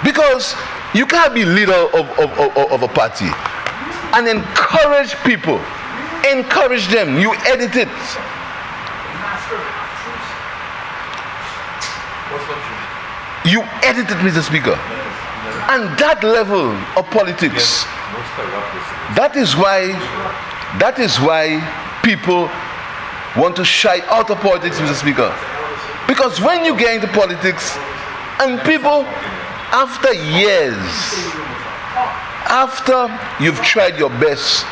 Because you can't be leader of a party and encourage people, encourage them, you edit it. You edit it, Mr. Speaker. And that level of politics, that is why people want to shy out of politics, Mr. Speaker. Because when you get into politics, and people, after years, after you've tried your best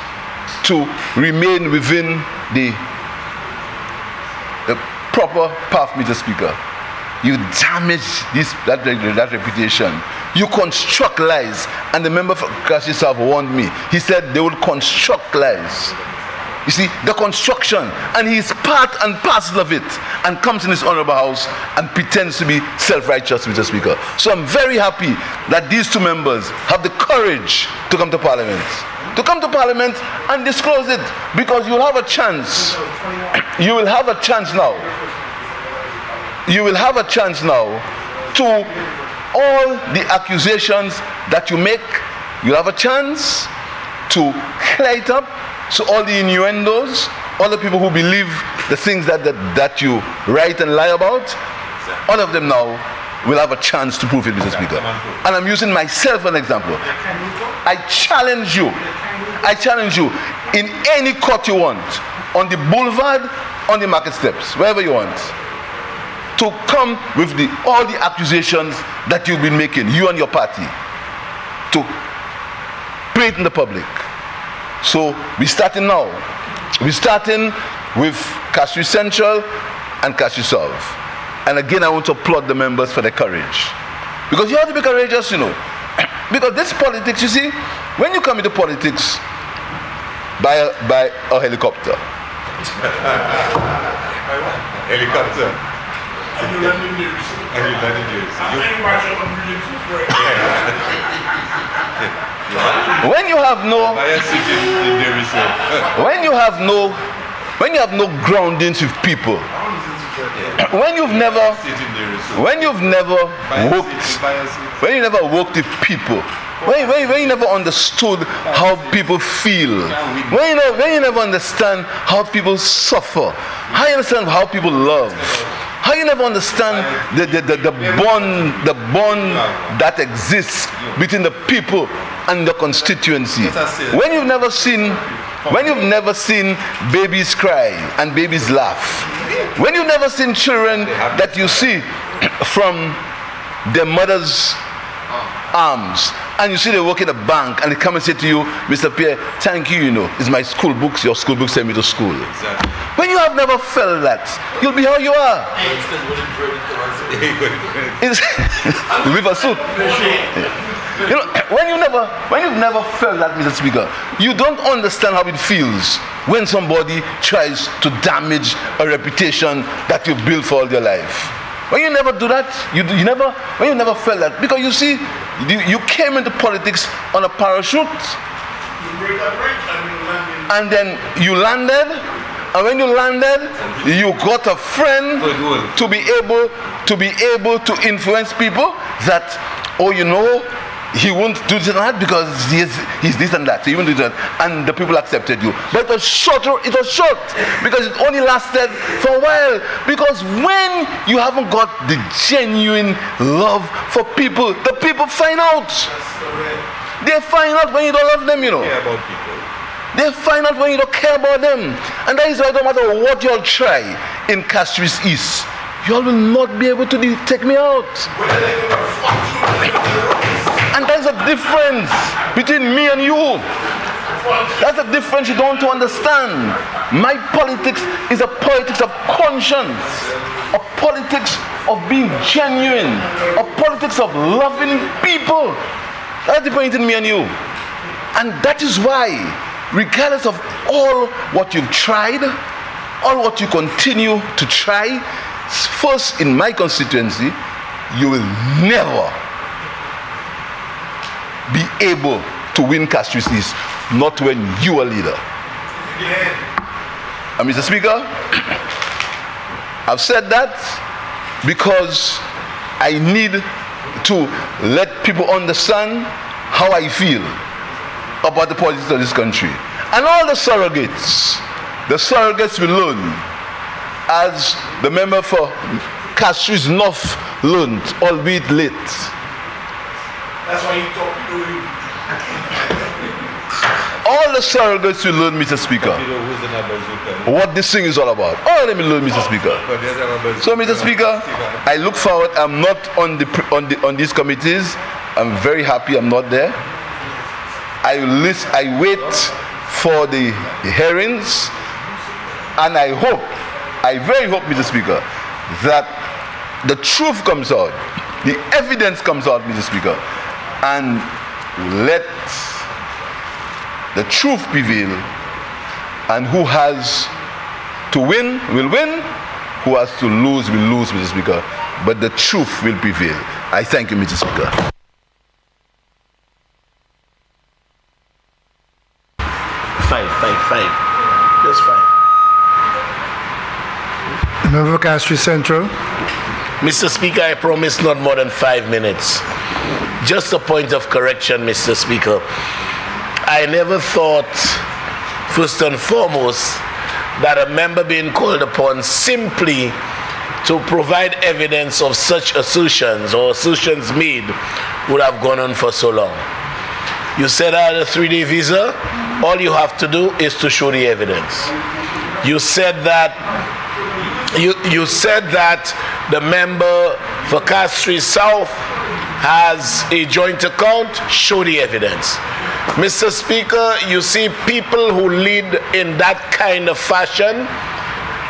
to remain within the proper path, Mr. Speaker, you damage that reputation. You construct lies. And the member for Cassius warned me. He said they will construct lies. You see, the construction, and he is part and parcel of it, and comes in this honorable house and pretends to be self-righteous, Mr. Speaker. So I'm very happy that these two members have the courage to come to Parliament. To come to Parliament and disclose it, because you'll have a chance. You will have a chance now. You will have a chance now to all the accusations that you make. You'll have a chance to clear it up. So all the innuendos, all the people who believe the things that you write and lie about, all of them now will have a chance to prove it, Mr. Speaker. And I'm using myself as an example. I challenge you in any court you want, on the boulevard, on the market steps, wherever you want, to come with all the accusations that you've been making, you and your party, to play it in the public. So we're starting now. We're starting with Cassius Central and Cassius South. And again, I want to applaud the members for their courage. Because you have to be courageous, you know. Because this politics, you see, when you come into politics by a helicopter.
Helicopter. And you landed news.
When you have no groundings with people, when you've never worked with people, when you never understood how people feel, when you never understand how people suffer, how you understand how people love, how you never understand the bond that exists between the people and the constituency. When you've never seen babies cry and babies laugh, when you've never seen children that you see from their mother's arms, and you see they work in a bank and they come and say to you, Mr. Pierre, thank you, you know, it's my school books, your school books send me to school. Exactly. When you have never felt that, you'll be how you are. With a suit. You know, when you've never felt that, Mr. Speaker, you don't understand how it feels when somebody tries to damage a reputation that you've built for all your life. When you never do that, when you never felt that, because you see, you came into politics on a parachute, and then you landed, and when you landed, you got a friend to be able to influence people that, oh, you know, he won't do this and that because he's this and that. So he won't do that, and the people accepted you. But it was short because it only lasted for a while. Because when you haven't got the genuine love for people, the people find out. They find out when you don't love them, you know. They find out when you don't care about them. And that is why no matter what you'll try in Cassius East, you all will not be able to take me out. And there's a difference between me and you. That's a difference you don't understand. My politics is a politics of conscience, a politics of being genuine, a politics of loving people. That's the difference between me and you. And that is why, regardless of all what you've tried, all what you continue to try, first in my constituency, you will never be able to win Cassius East, not when you are leader. And Mr. Speaker, I've said that because I need to let people understand how I feel about the politics of this country. And all the surrogates will learn, as the member for Castries North learned, albeit late.
That's why you talk to you.
All the surrogates will learn, Mr. Speaker, what this thing is all about. All of them will learn, Mr. Speaker. So, Mr. Speaker, I look forward. I'm not on these committees. I'm very happy I'm not there. I wait for the hearings, and I very hope, Mr. Speaker, that the truth comes out, the evidence comes out, Mr. Speaker, and let the truth prevail, and who has to win will win, who has to lose will lose, Mr. Speaker, but the truth will prevail. I thank you, Mr. Speaker.
Five. Just five.
Member for Castries Central.
Mr. Speaker, I promise not more than 5 minutes. Just a point of correction, Mr. Speaker. I never thought, first and foremost, that a member being called upon simply to provide evidence of such assertions or assertions made would have gone on for so long. You said I had a 3-day visa. All you have to do is to show the evidence. You said that you said that the member for Castries South has a joint account. Show the evidence. Mr. Speaker, you see, people who lead in that kind of fashion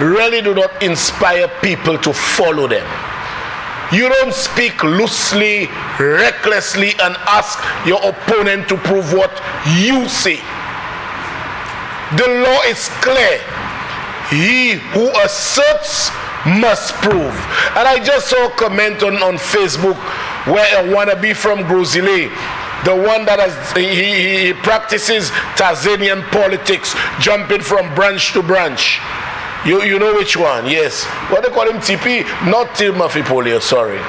really do not inspire people to follow them. You don't speak loosely, recklessly, and ask your opponent to prove what you say. The law is clear. He who asserts must prove. And I just saw a comment on Facebook where a wannabe from Grozile, the one that he practices Tanzanian politics, jumping from branch to branch. You know which one? Yes. What they call him, TP? Not Tim Mafipolio, sorry.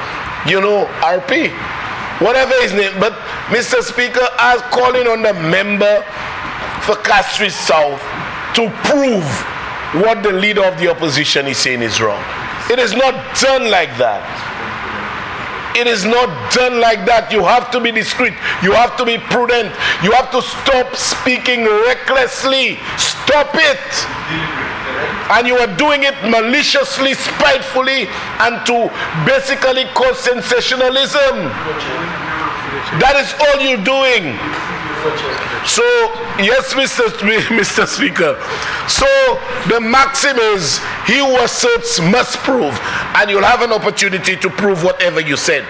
You know, RP. Whatever his name. But Mr. Speaker, I was calling on the member for Castries South to prove what the leader of the opposition is saying is wrong. It is not done like that. It is not done like that. You have to be discreet. You have to be prudent. You have to stop speaking recklessly. Stop it. And you are doing it maliciously, spitefully, and to basically cause sensationalism. That is all you're doing. So, yes, Mr. Speaker. So, the maxim is, he who asserts must prove, and you'll have an opportunity to prove whatever you said.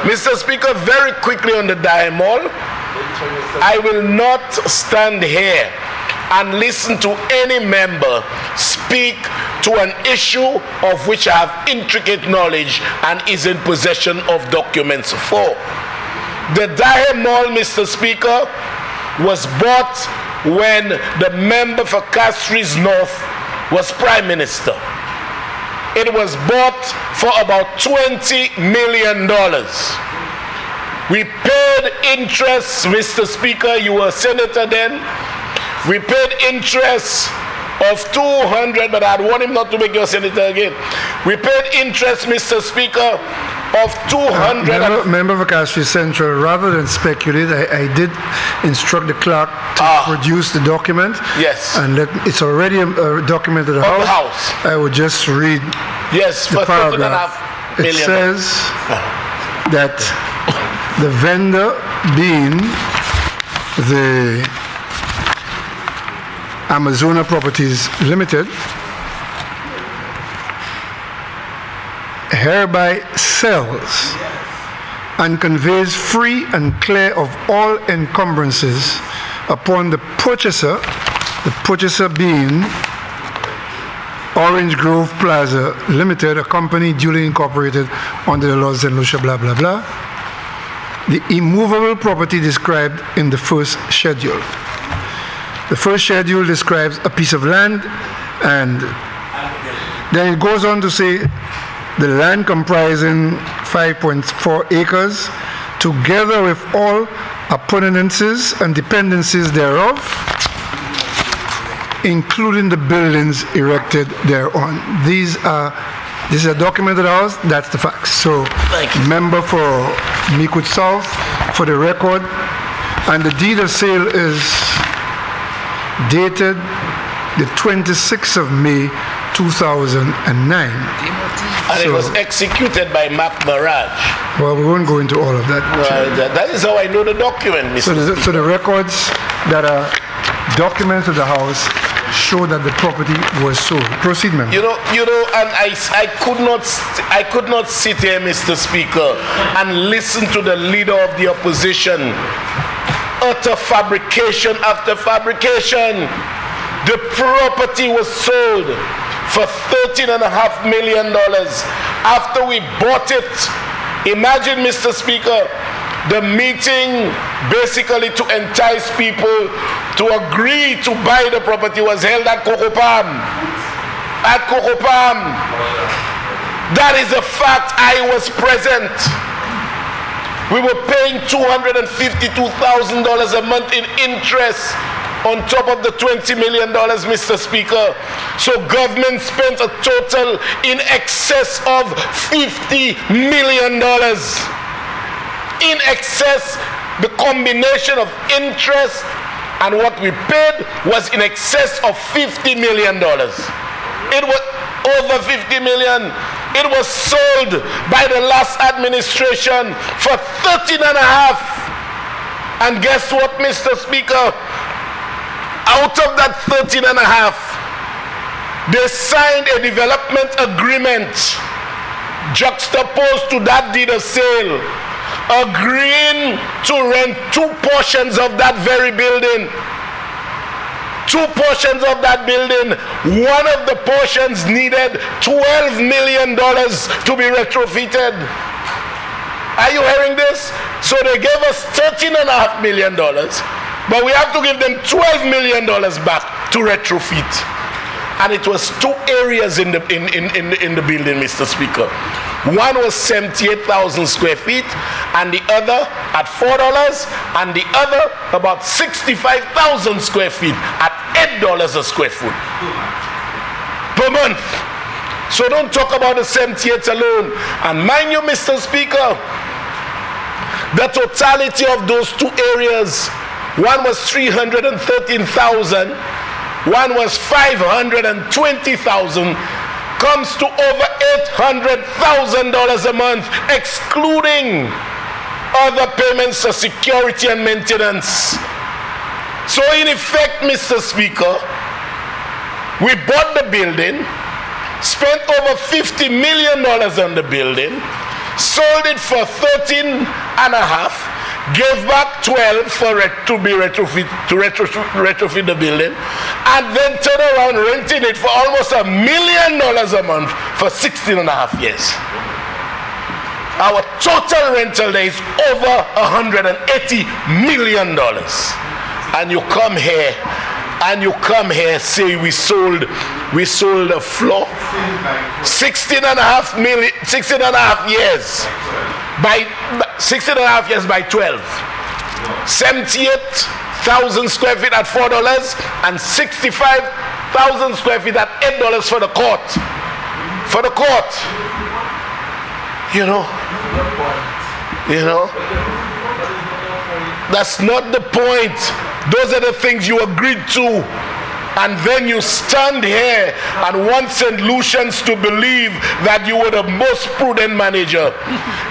Mr. Speaker, very quickly on the diamol, I will not stand here and listen to any member speak to an issue of which I have intricate knowledge and is in possession of documents for. The diamol, Mr. Speaker, was bought when the member for Castries North was Prime Minister. It was bought for about $20 million. We paid interest, Mr. Speaker, you were a senator then. We paid interest of 200, but I'd want him not to make you a senator again. We paid interest, Mr. Speaker, of 200.
Member for Castries Central, rather than speculate, I did instruct the clerk to produce the document.
Yes.
And it's already a document of the House. I would just read the paragraph. It says that the vendor being the Amazona Properties Limited hereby sells and conveys free and clear of all encumbrances upon the purchaser being Orange Grove Plaza Limited, a company duly incorporated under the laws of Lucia, blah, blah, blah, the immovable property described in the first schedule. The first schedule describes a piece of land, and then it goes on to say the land comprising 5.4 acres, together with all appurtenances and dependencies thereof, including the buildings erected thereon. These are This is a document of the House, that's the facts. So,
Thank you.
member for Meekwood South, for the record, and the deed of sale is dated the 26th of May, 2009.
And it was executed by Mac Maraj.
Well, we won't go into all of that.
That is how I know the document, Mr.
So the records that are documents of the House show that the property was sold. Proceed, member.
You know, and I could not sit here, Mr. Speaker, and listen to the leader of the opposition utter fabrication after fabrication. The property was sold for $13.5 million after we bought it. Imagine, Mr. Speaker, the meeting basically to entice people to agree to buy the property was held at Coco Palm. At Coco Palm. That is a fact. I was present. We were paying $252,000 a month in interest on top of the $20 million, Mr. Speaker. So government spent a total in excess of $50 million. In excess, the combination of interest and what we paid was in excess of $50 million. It was over $50 million. It was sold by the last administration for 13.5. And guess what, Mr. Speaker? Out of that 13.5, they signed a development agreement juxtaposed to that deed of sale, agreeing to rent 2 portions of that very building. 2 portions of that building. One of the portions needed $12 million to be retrofitted. Are you hearing this? So they gave us $13.5 million, but we have to give them $12 million back to retrofit. And it was 2 areas in the building, Mr. Speaker. One was 78,000 square feet, and the other at $4, and the other about 65,000 square feet at $8 a square foot per month. So don't talk about the 78 alone. And mind you, Mr. Speaker, the totality of those 2 areas, one was 313,000, one was 520,000, comes to over $800,000 a month, excluding other payments for security and maintenance. So in effect, Mr. Speaker, we bought the building, spent over $50 million on the building, sold it for 13.5, gave back 12 for to retrofit the building, and then turn around renting it for almost $1 million a month for 16.5 years. Our total rental there is over $180 million. And you come here, say we sold a floor, 16.5 years by 16.5 years by 12, 78,000 square feet at $4 and 65,000 square feet at $8 for the court. For the court, you know, that's not the point. Those are the things you agreed to. And then you stand here and want St. Lucians to believe that you were the most prudent manager.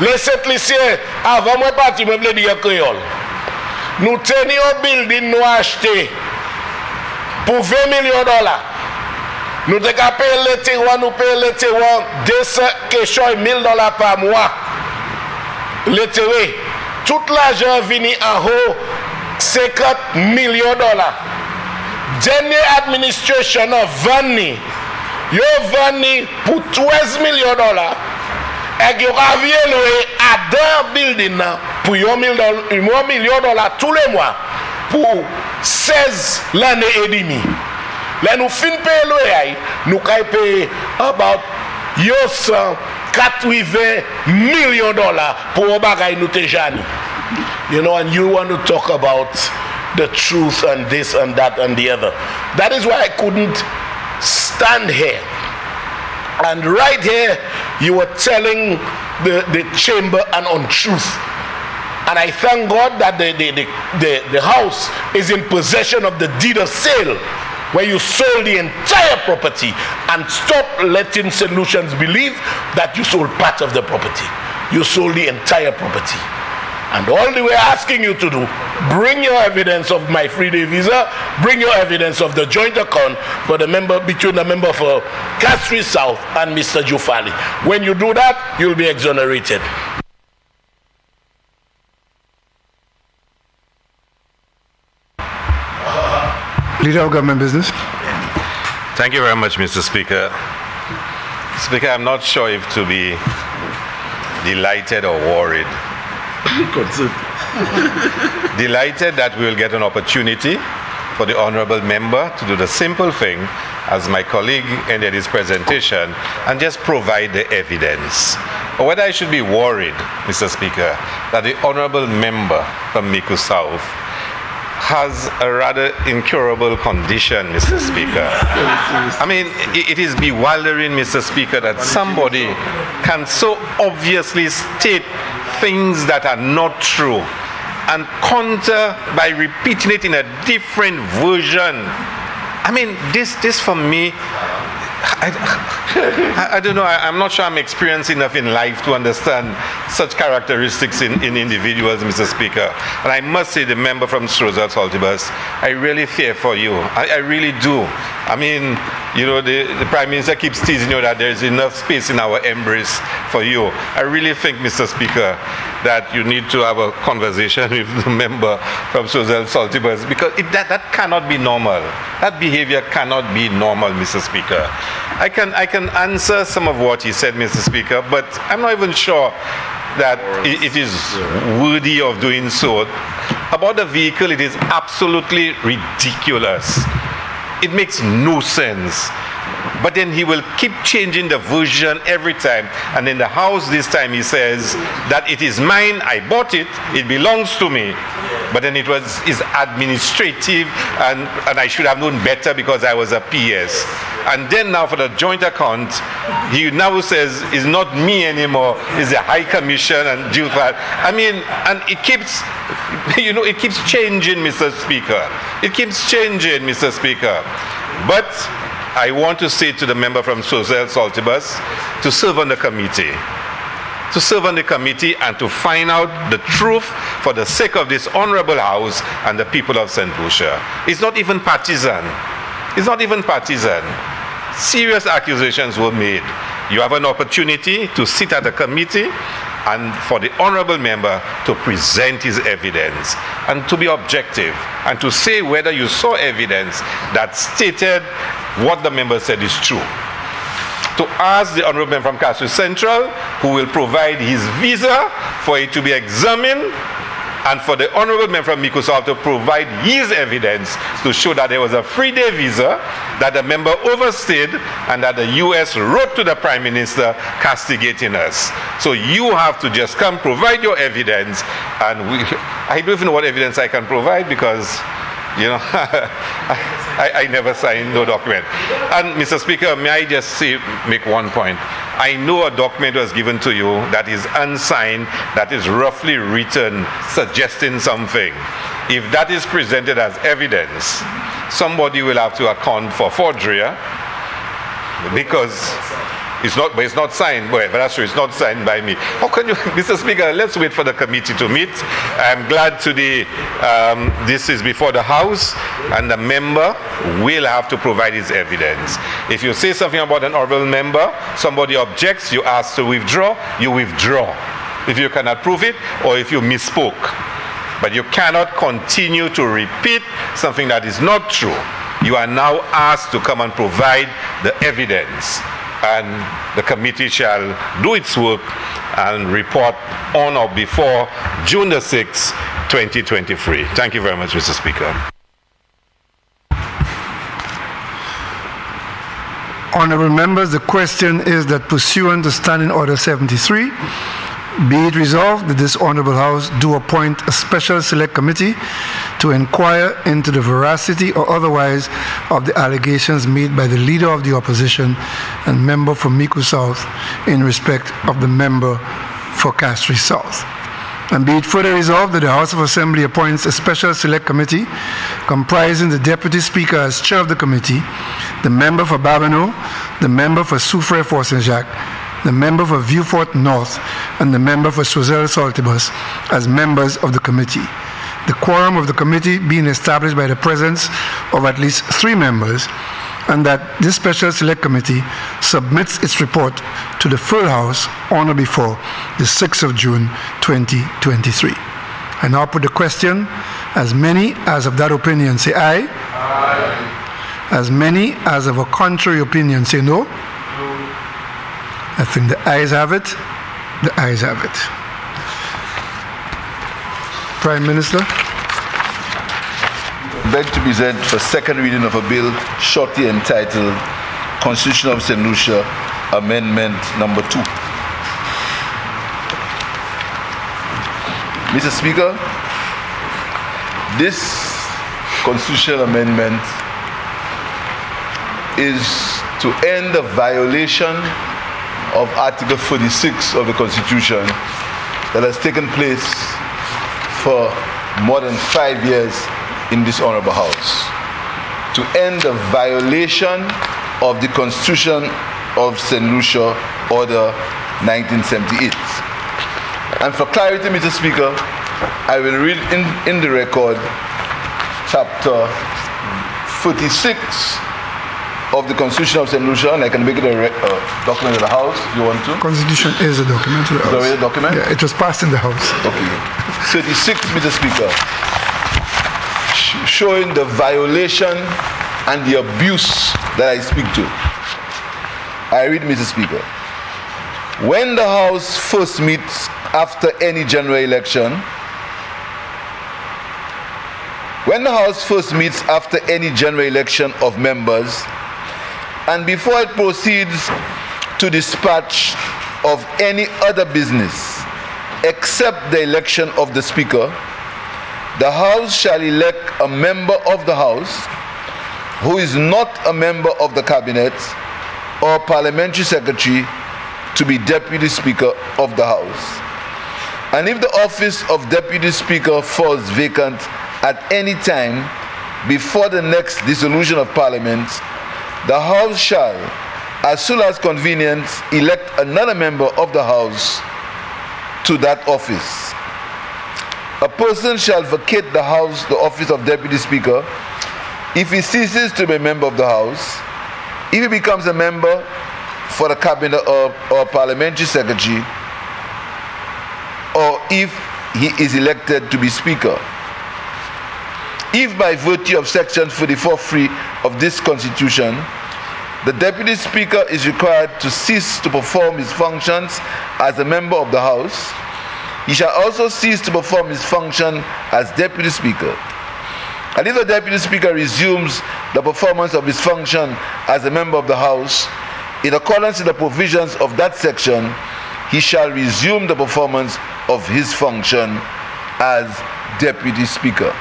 Laissez-le dire, avant moi parti, moi voulais dire créole. Nous tenions un building nous acheté pour $20 millions. Nous devons payer les terroirs, nous payons les terroirs 200 $1,000 par mois. Les terroirs. Tout l'argent venu en haut, $50 millions. Dernier administration of Vanni, yo Vanni pour $12 millions. Et yo ravier loué à deux building pour $1 million tous les mois pour 16 l'année et demie. Là nous fin payer loué, nous kay payer about $80 millions pour bagay nous te jani. You know, and you want to talk about the truth and this and that and the other. That is why I couldn't stand here And right here, you were telling the chamber an untruth. And I thank God that the house is in possession of the deed of sale, where you sold the entire property, and stop letting solutions believe that you sold part of the property. You sold the entire property. And all they were asking you to do, bring your evidence of my 3-day visa, bring your evidence of the joint account for the member, between the member for Castries South and Mr. Jufali. When you do that, you'll be exonerated.
Leader of Government Business.
Thank you very much, Mr. Speaker. Speaker, I'm not sure if to be delighted or worried. Delighted that we will get an opportunity for the honorable member to do the simple thing as my colleague ended his presentation and just provide the evidence. But whether I should be worried, Mr. Speaker, that the honorable member from Miku South has a rather incurable condition, Mr. Speaker. I mean, it is bewildering, Mr. Speaker, that somebody can so obviously state things that are not true and counter by repeating it in a different version. I mean, this for me, I don't know, I'm not sure I'm experienced enough in life to understand such characteristics in individuals, Mr. Speaker. And I must say, the member from Procedural Saltibus, I really fear for you. I really do. I mean, you know, the Prime Minister keeps teasing you that there is enough space in our embrace for you. I really think, Mr. Speaker, that you need to have a conversation with the member from Procedural Saltibus, because that cannot be normal. That behavior cannot be normal, Mr. Speaker. I can answer some of what he said, Mr. Speaker, but I'm not even sure that it is worthy of doing so. About the vehicle, it is absolutely ridiculous. It makes no sense. But then he will keep changing the version every time. And in the house this time he says that it is mine, I bought it, it belongs to me. But then it is administrative and I should have known better because I was a PS. And then now for the joint account, he now says it's not me anymore, it's the High Commission and due that. I mean, and it keeps, you know, it keeps changing, Mr. Speaker. It keeps changing, Mr. Speaker. But I want to say to the member from Procedural Saltibus to serve on the committee. To serve on the committee and to find out the truth for the sake of this honorable house and the people of St. Lucia. It's not even partisan. It's not even partisan. Serious accusations were made. You have an opportunity to sit at the committee and for the honorable member to present his evidence and to be objective and to say whether you saw evidence that stated what the member said is true. To ask the honorable member from Castries Central, who will provide his visa for it to be examined, and for the honorable member from Miku South to provide his evidence to show that there was a 3-day visa, that the member overstayed, and that the US wrote to the Prime Minister castigating us. So you have to just come provide your evidence, and I don't even know what evidence I can provide because, you know, I never signed no document. And Mr. Speaker, may I just make one point? I know a document was given to you that is unsigned, that is roughly written, suggesting something. If that is presented as evidence, somebody will have to account for forgery, because it's not signed. But that's true, it's not signed by me. How can you, Mr. Speaker, let's wait for the committee to meet. I'm glad today this is before the House, and the member will have to provide his evidence. If you say something about an honorable member, somebody objects, you ask to withdraw, you withdraw. If you cannot prove it, or if you misspoke. But you cannot continue to repeat something that is not true. You are now asked to come and provide the evidence. And the committee shall do its work and report on or before June the 6th, 2023. Thank you very much, Mr. Speaker.
Honorable members, the question is that pursuant to Standing Order 73, be it resolved that this Honorable House do appoint a special select committee to inquire into the veracity or otherwise of the allegations made by the Leader of the Opposition, and member for Mico South in respect of the member for Castries South. And be it further resolved that the House of Assembly appoints a special select committee comprising the Deputy Speaker as chair of the committee, the member for Babonneau, the member for Soufrière Fort Saint-Jacques, the member for Vieux-Fort North, and the member for Choiseul-Saltibus as members of the committee. The quorum of the committee being established by the presence of at least 3 members, and that this special select committee submits its report to the full House on or before the 6th of June 2023. I now put the question. As many as of that opinion say aye. Aye. As many as of a contrary opinion say no. No. I think the ayes have it. The ayes have it. Prime Minister.
Beg to present for second reading of a bill shortly entitled Constitution of St. Lucia, Amendment Number 2. Mr. Speaker, this constitutional amendment is to end the violation of Article 46 of the Constitution that has taken place for more than 5 years in this honorable House, to end the violation of the Constitution of St. Lucia, Order 1978. And for clarity, Mr. Speaker, I will read in the record chapter 46 of the Constitution of St. Lucia, and I can make it a document of the House if you want to.
Constitution is a document of the House.
Is it a document?
Yeah, it was passed in the House.
Okay. 36, Mr. Speaker, showing the violation and the abuse that I speak to. I read, Mr. Speaker. When the House first meets after any general election, of members, and before it proceeds to dispatch of any other business except the election of the Speaker, the House shall elect a member of the House who is not a member of the Cabinet or Parliamentary Secretary to be Deputy Speaker of the House. And if the office of Deputy Speaker falls vacant at any time before the next dissolution of Parliament, the House shall, as soon as convenient, elect another member of the House to that office. A person shall vacate the office of Deputy Speaker if he ceases to be a member of the House, if he becomes a member for the Cabinet or Parliamentary Secretary, or if he is elected to be Speaker. If by virtue of Section 44(3) of this Constitution, the Deputy Speaker is required to cease to perform his functions as a member of the House, he shall also cease to perform his function as Deputy Speaker. And if the Deputy Speaker resumes the performance of his function as a member of the House, in accordance with the provisions of that section, he shall resume the performance of his function as Deputy Speaker.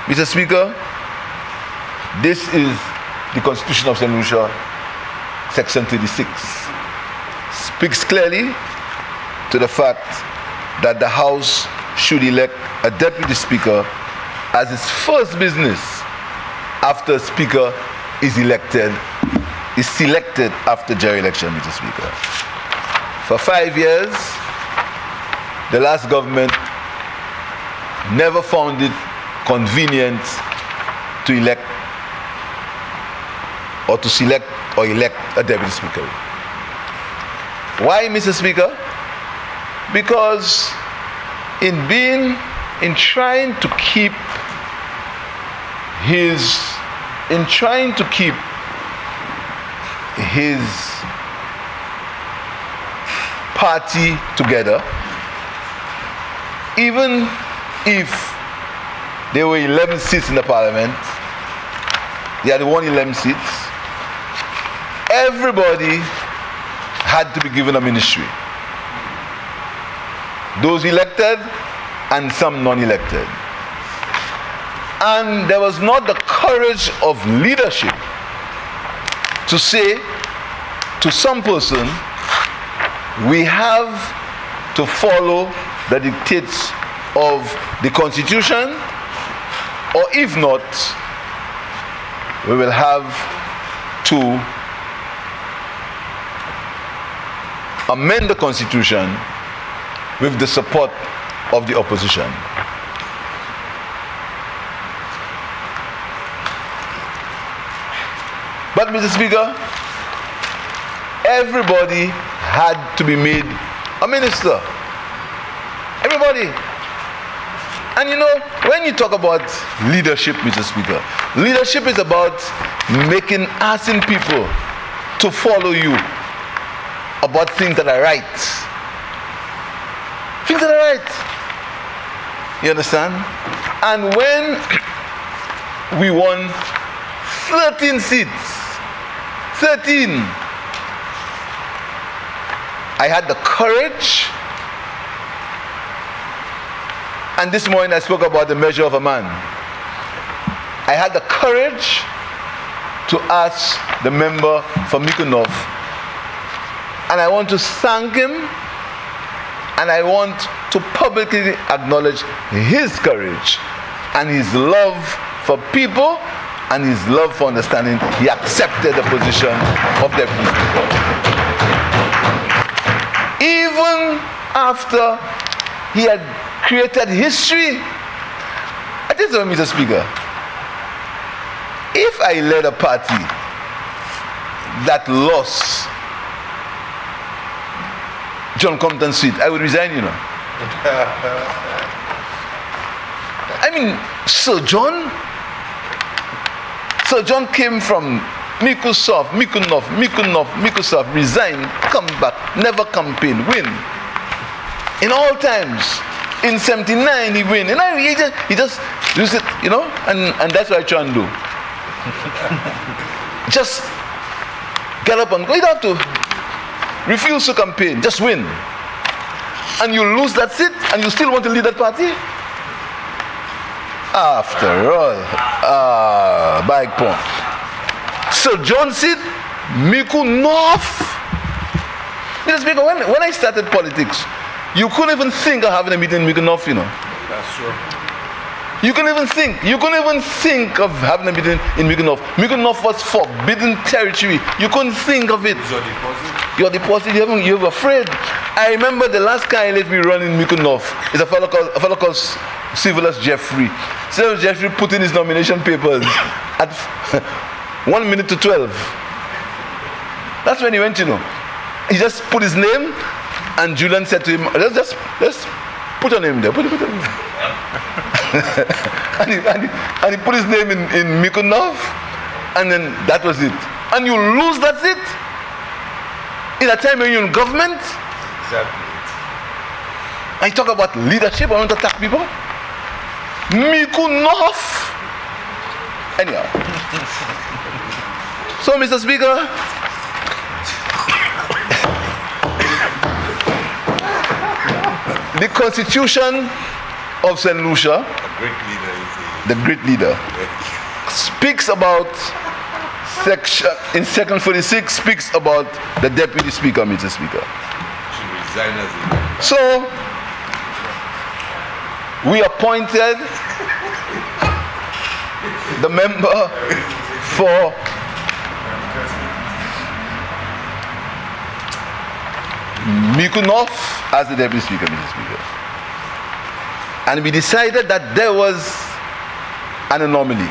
Mr. Speaker, this is the Constitution of St. Lucia, Section 36. Speaks clearly to the fact that the House should elect a Deputy Speaker as its first business after a Speaker is selected after general election, Mr. Speaker. For 5 years, the last government never found it convenient to elect or to select or elect a Deputy Speaker. Why, Mr. Speaker? Because in trying to keep his party together, even if there were 11 seats in the Parliament, he had won 11 seats, everybody had to be given a ministry. Those elected and some non-elected. And there was not the courage of leadership to say to some person, we have to follow the dictates of the Constitution, or if not, we will have to amend the Constitution with the support of the opposition. But Mr. Speaker, everybody had to be made a minister. Everybody. And you know, when you talk about leadership, Mr. Speaker, leadership is about asking people to follow you about things that are right. Things that are right. You understand? And when we won 13 seats, 13, I had the courage, and this morning I spoke about the measure of a man. I had the courage to ask the member for Mykonos, and I want to thank him, and I want to publicly acknowledge his courage and his love for people and his love for understanding. He accepted the position of deputy speaker. Even after he had created history, I just told Mr. Speaker, if I led a party that lost John Compton's seat, I would resign, you know. I mean, Sir John came from Mykonos, resign, come back, never campaign, win. In all times, in 79 he win. And he just use it, you know, and that's what I try and do. Just get up and go. You don't have to refuse to campaign, just win. And you lose that seat and you still want to lead that party? After all, bag point. So John said, Mykonos. Mr. Speaker, when I started politics, you couldn't even think of having a meeting in Mykonos, you know.
That's true.
You couldn't even think of having a meeting in Mykonos. Mykonos was forbidden territory. You couldn't think of it. Your deposit, you were afraid. I remember the last candidate we run in Mykonos is a fellow called Civilus Jeffrey. Civilus Jeffrey put in his nomination papers at 1 minute to 12. That's when he went, you know. He just put his name, and Julian said to him, let's put your name there. Put your name. and he put his name in Mykonos, and then that was it. And you lose that seat in a time when you're in government.
Exactly.
I talk about leadership. I want to attack people. Mykonos. Anyhow. So, Mr. Speaker, the Constitution of St. Lucia, the great leader, speaks about in section 46 speaks about the deputy speaker, Mr. Speaker. So we appointed the member for Mykonos as the deputy speaker, Mr. Speaker. And we decided that there was an anomaly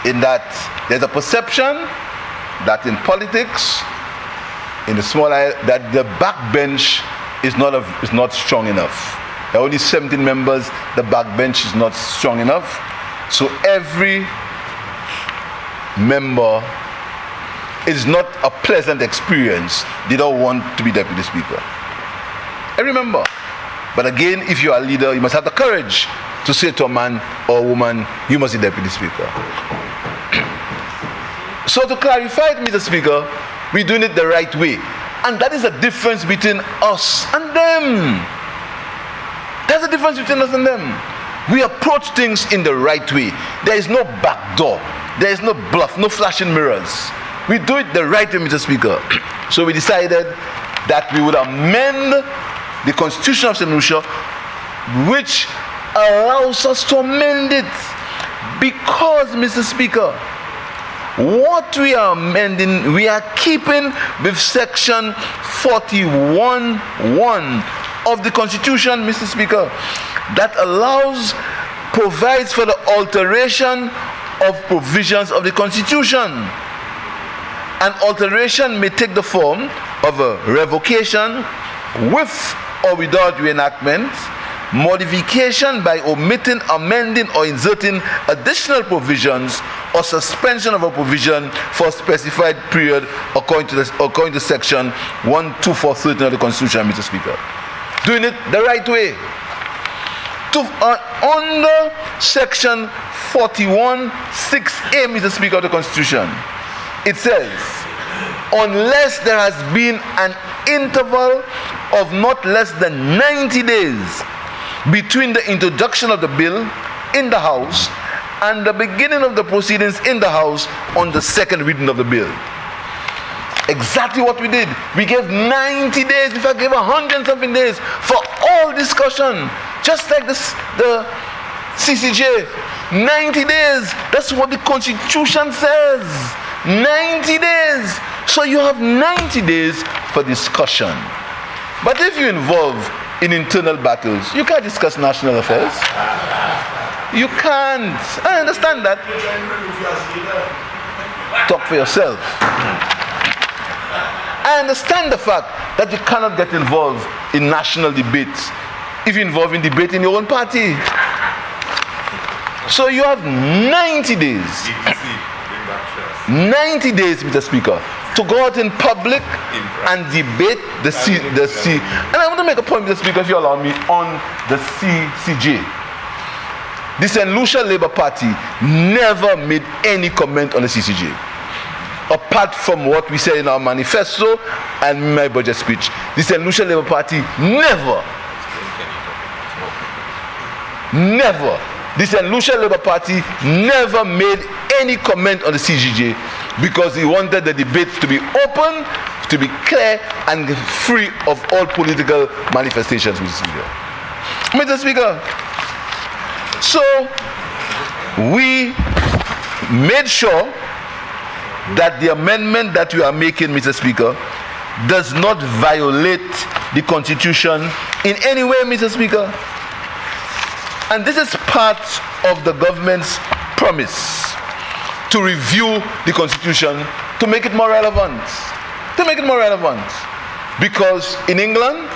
in that there's a perception that in politics, in the small island, that the backbench is not strong enough. There are only 17 members, the backbench is not strong enough. So every member is not a pleasant experience. They don't want to be deputy speaker. Every member. But again, if you are a leader, you must have the courage to say to a man or a woman, you must be deputy speaker. So to clarify it, Mr. Speaker, we're doing it the right way. And that is the difference between us and them. That's the difference between us and them. We approach things in the right way. There is no back door. There is no bluff, no flashing mirrors. We do it the right way, Mr. Speaker. So we decided that we would amend the Constitution of St. Lucia, which allows us to amend it. Because, Mr. Speaker, what we are amending, we are keeping with section 41(1) of the Constitution, Mr. Speaker, that provides for the alteration of provisions of the Constitution. An alteration may take the form of a revocation with or without reenactment, modification by omitting, amending, or inserting additional provisions, or suspension of a provision for a specified period according to section 12413 of the Constitution, Mr. Speaker. Doing it the right way. Under section 41(6)(a), Mr. Speaker, of the Constitution, it says, unless there has been an interval of not less than 90 days between the introduction of the bill in the House and the beginning of the proceedings in the House on the second reading of the bill. Exactly what we did. We gave 90 days, in fact, gave 100 and something days for all discussion, just like the CCJ. 90 days. That's what the Constitution says. 90 days. So you have 90 days for discussion. But if you involve in internal battles, you can't discuss national affairs. You can't. I understand that. Talk for yourself. I understand the fact that you cannot get involved in national debates if you're involved in debate in your own party. So you have 90 days. 90 days, Mr. Speaker, to go out in public and debate the C. And I want to make a point, Mr. Speaker, if you allow me, on the CCJ. The St. Lucia Labour Party never made any comment on the CCJ, apart from what we said in our manifesto and my budget speech. The St. Lucia Labour Party never, the St. Lucia Labour Party never made any comment on the CCJ because he wanted the debate to be open, to be clear, and free of all political manifestations, Mr. Speaker. Mr. Speaker, so we made sure that the amendment that we are making, Mr. Speaker, does not violate the Constitution in any way, Mr. Speaker. And this is part of the government's promise to review the Constitution to make it more relevant. To make it more relevant. Because in England,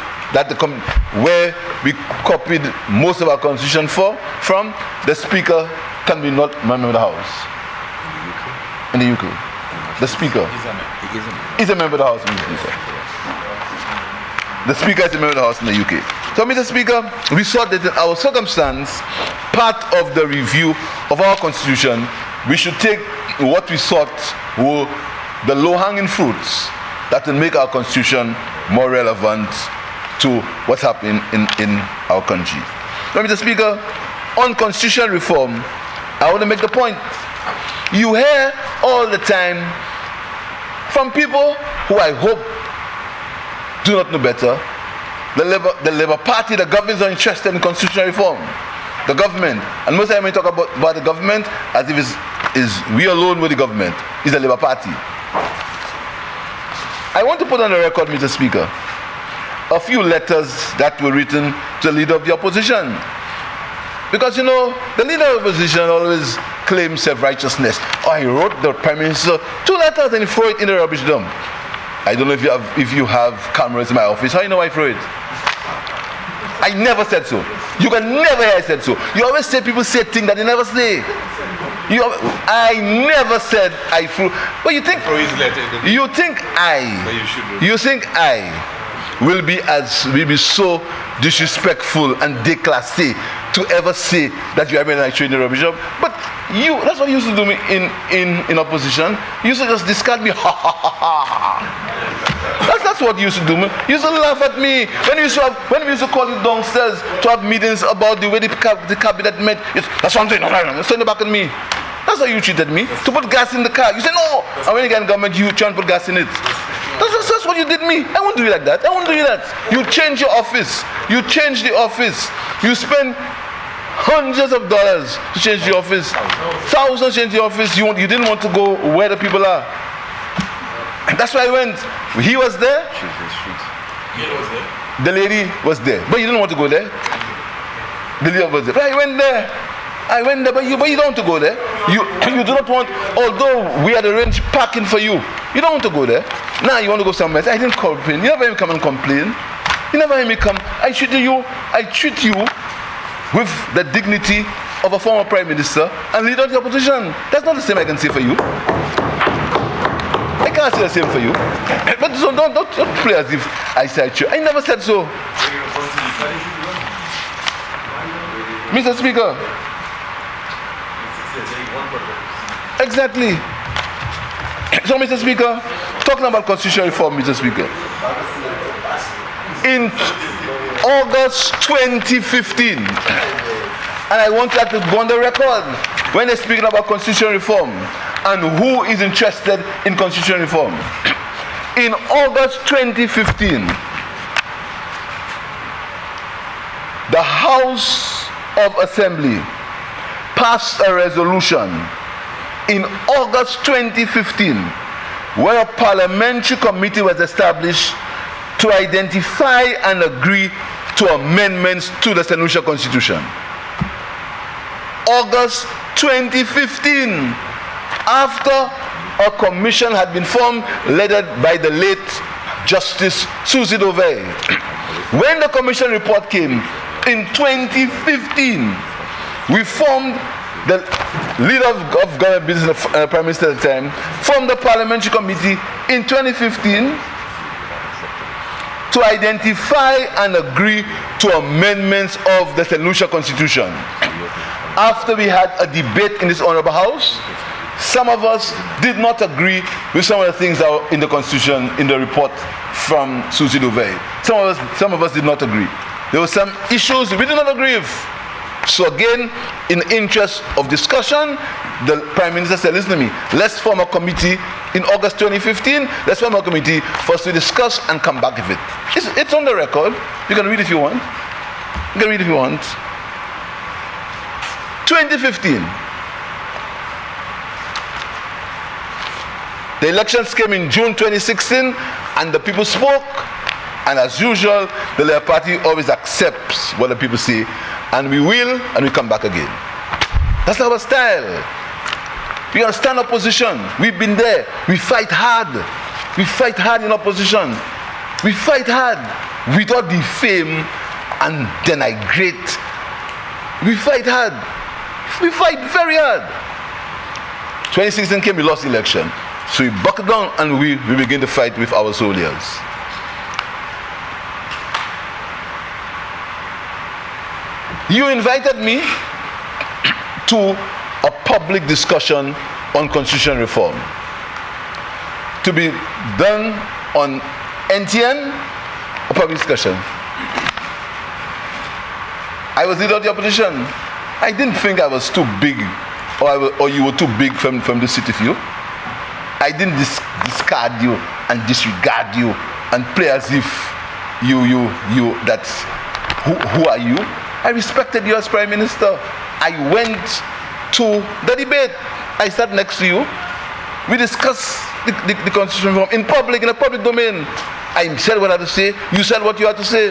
where we copied most of our Constitution from, the Speaker can be not a member of the House. In the UK. The Speaker is a member of the House, Mr. Speaker. The Speaker is a member of the House in the UK. So, Mr. Speaker, we saw that in our circumstance, part of the review of our Constitution, we should take what we sought were the low-hanging fruits that will make our Constitution more relevant to what's happening in our country. So, Mr. Speaker, on constitutional reform, I want to make the point. You hear all the time from people who I hope do not know better. The Labour Party, the government is not interested in constitutional reform. The government, and most of the time we talk about the government as if we alone with the government, is the Labour Party. I want to put on the record, Mr. Speaker, a few letters that were written to the leader of the opposition. Because, the leader of the opposition always claims self-righteousness. I wrote the Prime Minister 2 letters and he threw it in the rubbish dump. I don't know if you have cameras in my office. How do you know I threw it? I never said so. You can never hear I said so. You always say people say things that they never say. I never said I threw. But you think I will be so disrespectful and déclassé to ever say that you are in a training rubbish job. But that's what you used to do me in opposition. You used to just discard me. That's That's what you used to do. You used to laugh at me. When we used to call you downstairs to have meetings about the way the cabinet met, that's something. No. Stand back at me. That's how you treated me. To put gas in the car. You say no. And when you get in government, you try and put gas in it. That's what you did me. I won't do you like that. I won't do you that. You change your office. You change the office. You spend hundreds of dollars to change the office. Thousands to change the office. You didn't want to go where the people are. That's why I went. He was there. The lady was there. But you didn't want to go there. The lady was there. But I went there, but you don't want to go there. You do not want, although we had arranged parking for you, you don't want to go there. Now you want to go somewhere else. I didn't complain. You never hear me come and complain. You never hear me come. I treat you with the dignity of a former prime minister and leader of the opposition. That's not the same I can say for you. I can't say the same for you. But so don't play as if I said you. I never said so. Mr. Speaker. Exactly. So, Mr. Speaker, talking about constitutional reform, Mr. Speaker. In August 2015, and I want that to go on the record, when they're speaking about constitutional reform and who is interested in constitutional reform. In August 2015, the House of Assembly passed a resolution in August 2015 where a parliamentary committee was established to identify and agree to amendments to the St. Lucia Constitution. August 2015, after a commission had been formed led by the late Justice Susie Dovey. When the commission report came in 2015, we formed, the leader of government business, Prime Minister at the time, formed the parliamentary committee in 2015 to identify and agree to amendments of the St. Lucia Constitution. After we had a debate in this honorable house, some of us did not agree with some of the things that were in the Constitution, in the report from Susie Dovey. Some of us did not agree. There were some issues we did not agree with. So again, in the interest of discussion, the Prime Minister said, listen to me, let's form a committee in August 2015, let's form a committee for us to discuss and come back with it. It's on the record. You can read if you want. You can read if you want. 2015. The elections came in June 2016 and the people spoke, and as usual, the Labour Party always accepts what the people say, and we will, and we come back again. That's our style. We understand opposition. We've been there. We fight hard. We fight hard in opposition. We fight hard without defame and denigrate. We fight hard. We fight very hard. 2016 came, we lost the election. So we buckled down and we begin to fight with our soldiers. You invited me to a public discussion on constitutional reform to be done on NTN, a public discussion. I was leader of the opposition. I didn't think I was too big, or you were too big from the city view. I didn't discard you and disregard you and play as if that's who are you? I respected you as Prime Minister. I went to the debate. I sat next to you. We discussed the constitutional reform in public, in a public domain. I said what I had to say. You said what you had to say.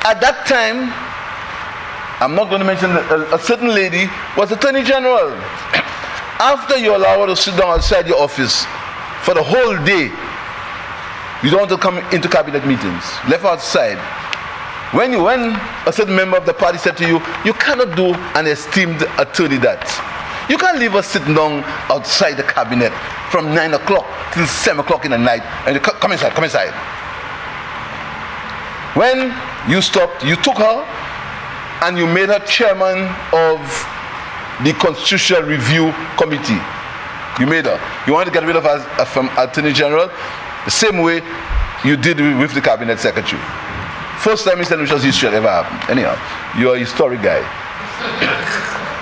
At that time, I'm not going to mention a certain lady was Attorney General. After you allow her to sit down outside your office for the whole day, you don't want to come into cabinet meetings. Left outside. When a certain member of the party said to you, you cannot do an esteemed attorney that. You can't leave us sitting down outside the cabinet from 9 o'clock till 7 o'clock in the night and you come inside. When you stopped, you took her and you made her chairman of the Constitutional Review Committee. You made her. You wanted to get rid of her from Attorney General. The same way you did with the cabinet secretary. First time in St. Lucia's history ever happened. Anyhow, you're a historic guy.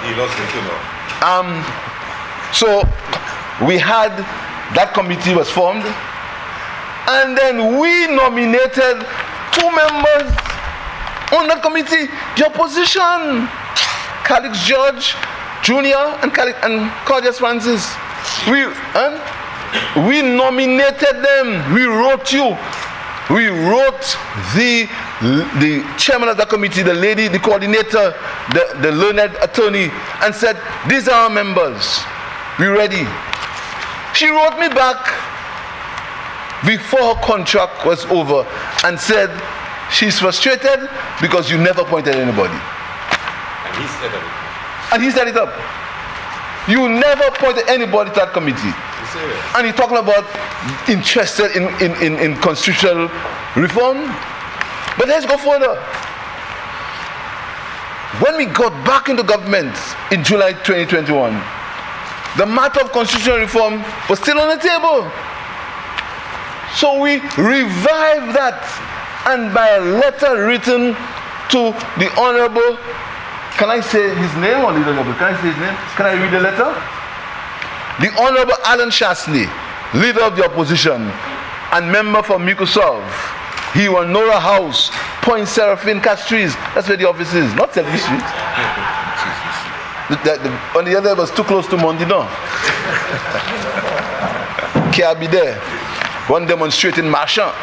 He lost it,
So we had, that committee was formed, and then we nominated 2 members on that committee, the opposition, Calix George Jr. and Claudius Francis. We nominated them. We wrote the chairman of the committee, the lady, the coordinator, the learned attorney, and said, these are our members. We're ready. She wrote me back before her contract was over and said she's frustrated because you never appointed anybody. And he set it up. You never appointed anybody to that committee. And you're talking about interested in constitutional reform. But let's go further. When we got back into government in July 2021, the matter of constitutional reform was still on the table. So we revived that, and by a letter written to the Honorable, can I say his name or the Honorable? Can I say his name? Can I read the letter? The Honorable Alan Shasley, leader of the opposition and member for Microsoft. He was Nora House, Point Seraphine Castries. That's where the office is, not Selby Street. On the other, it was too close to Mondino. Can't be there. One demonstrating Marchand.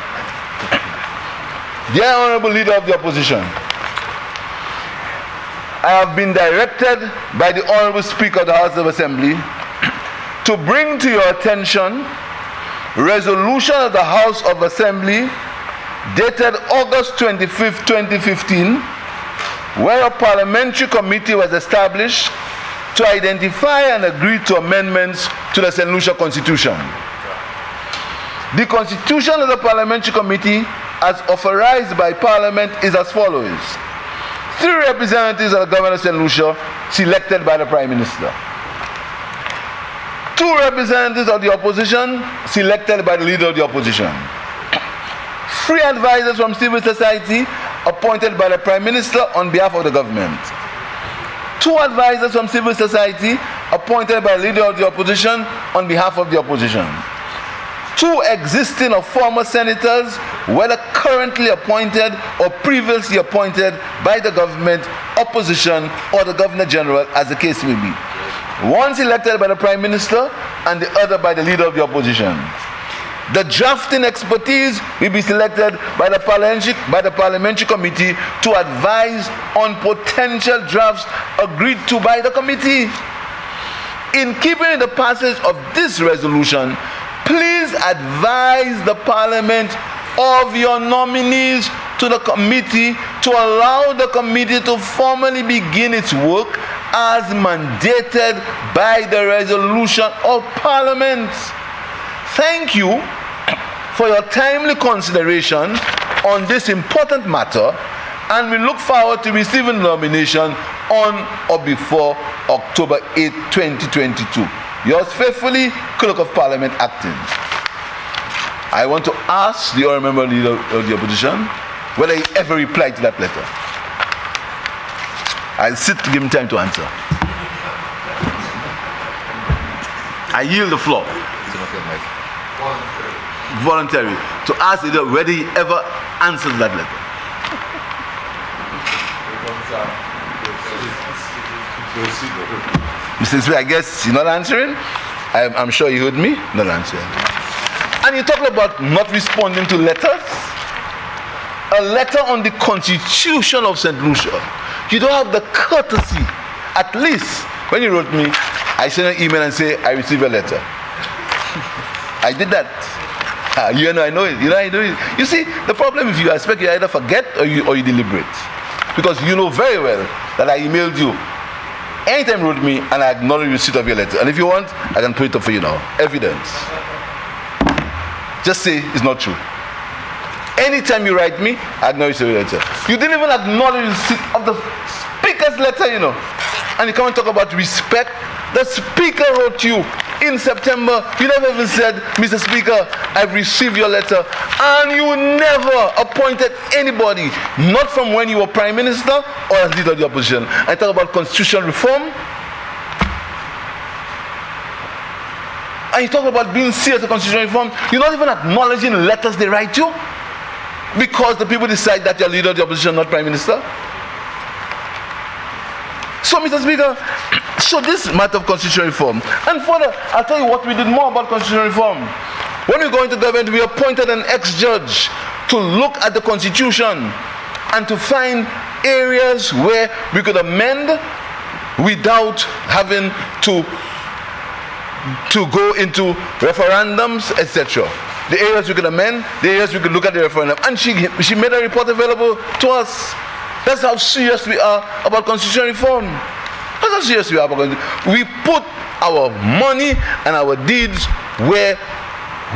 Dear Honorable Leader of the Opposition, I have been directed by the Honorable Speaker of the House of Assembly to bring to your attention resolution of the House of Assembly dated August 25, 2015, where a parliamentary committee was established to identify and agree to amendments to the St. Lucia Constitution. The constitution of the parliamentary committee, as authorized by Parliament, is as follows: 3 representatives of the government of St. Lucia selected by the Prime Minister. 2 representatives of the opposition selected by the leader of the opposition. 3 advisors from civil society appointed by the Prime Minister on behalf of the government. 2 advisors from civil society appointed by the leader of the opposition on behalf of the opposition. 2 existing or former senators, whether currently appointed or previously appointed by the government, opposition, or the Governor General, as the case may be. 1 selected by the Prime Minister and the other by the leader of the opposition. The drafting expertise will be selected by the parliamentary committee to advise on potential drafts agreed to by the committee. In keeping with the passage of this resolution, please advise the Parliament of your nominees to the committee to allow the committee to formally begin its work as mandated by the resolution of Parliament. Thank you for your timely consideration on this important matter, and we look forward to receiving the nomination on or before October 8, 2022. Yours faithfully, Clerk of Parliament acting. I want to ask the Honourable Leader of the Opposition whether he ever replied to that letter. I'll sit to give him time to answer. I yield the floor. Voluntary. To ask whether he ever answered that letter. Mr. Speaker, I guess you're not answering. I'm sure you heard me. Not answering. And you talk about not responding to letters. A letter on the Constitution of St. Lucia. You don't have the courtesy. At least when you wrote me, I sent an email and say I received a letter. I did that. You know, I know it. You know, I know it. You see, the problem is you expect you either forget or you deliberate, because you know very well that I emailed you. Anytime you wrote me, and I acknowledge the receipt of your letter. And if you want, I can put it up for you now. Evidence. Just say it's not true. Anytime you write me, I acknowledge your letter. You didn't even acknowledge the receipt of the Speaker's letter, you know. and you come and talk about respect. The Speaker wrote to you in September. You never even said, Mr. Speaker, I've received your letter. And you never appointed anybody, not from when you were Prime Minister or as leader of the opposition. I talk about constitutional reform. And you talk about being serious about constitutional reform. You're not even acknowledging letters they write you because the people decide that you're leader of the opposition, not Prime Minister. So, Mr. Speaker, so this matter of constitutional reform. And further, I'll tell you what we did more about constitutional reform. When we go into government, we appointed an ex-judge to look at the Constitution and to find areas where we could amend without having to go into referendums, etc. The areas we could amend, the areas we could look at the referendum. And she made a report available to us. That's how serious we are about constitutional reform. That's how serious we are about constitutional. We put our money and our deeds where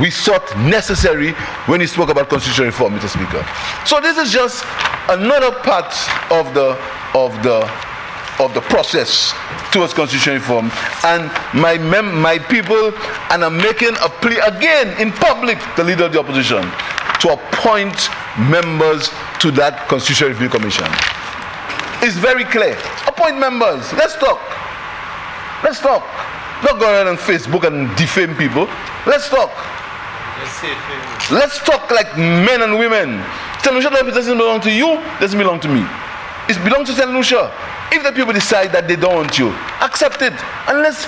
we thought necessary when he spoke about constitutional reform, Mr. Speaker. So this is just another part of the process towards constitutional reform. And my people, and I'm making a plea again in public, the leader of the opposition, to appoint members to that Constitutional Review Commission. It's very clear. Appoint members. Let's talk. Let's talk. Not go around on Facebook and defame people. Let's talk. Let's talk like men and women. St. Lucia doesn't belong to you, doesn't belong to me. It belongs to St. Lucia. If the people decide that they don't want you, accept it. And let's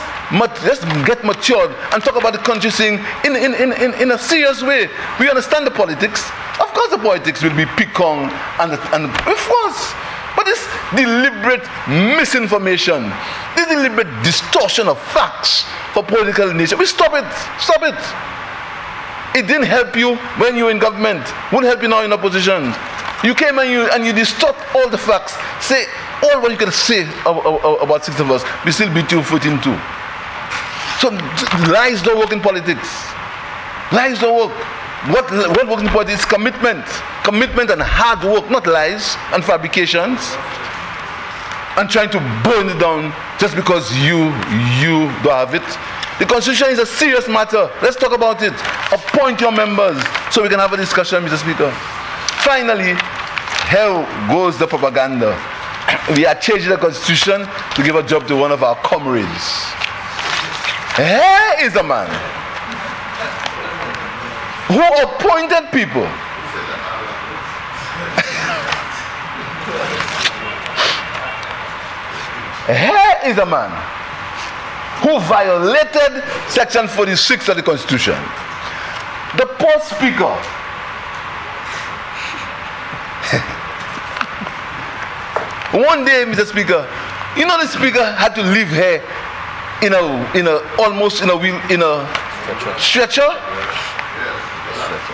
get matured and talk about the country thing in a serious way. We understand the politics. Of course the politics will be picong and of course. But this deliberate misinformation, this deliberate distortion of facts for political nature, we stop it. Stop it. It didn't help you when you were in government. Won't help you now in opposition. You came and you distort all the facts. Say all what you can say about 6 of us. We still beat you 14-2. So lies don't work in politics. Lies don't work. What works in politics is commitment. Commitment and hard work, not lies and fabrications. And trying to burn it down just because you don't have it. The Constitution is a serious matter. Let's talk about it. Appoint your members so we can have a discussion, Mr. Speaker. Finally, here goes the propaganda. We are changing the Constitution to give a job to one of our comrades. Here is a man who appointed people here is a man who violated Section 46 of the Constitution. The poor Speaker one day, Mr. Speaker, you know the Speaker had to leave here almost in a stretcher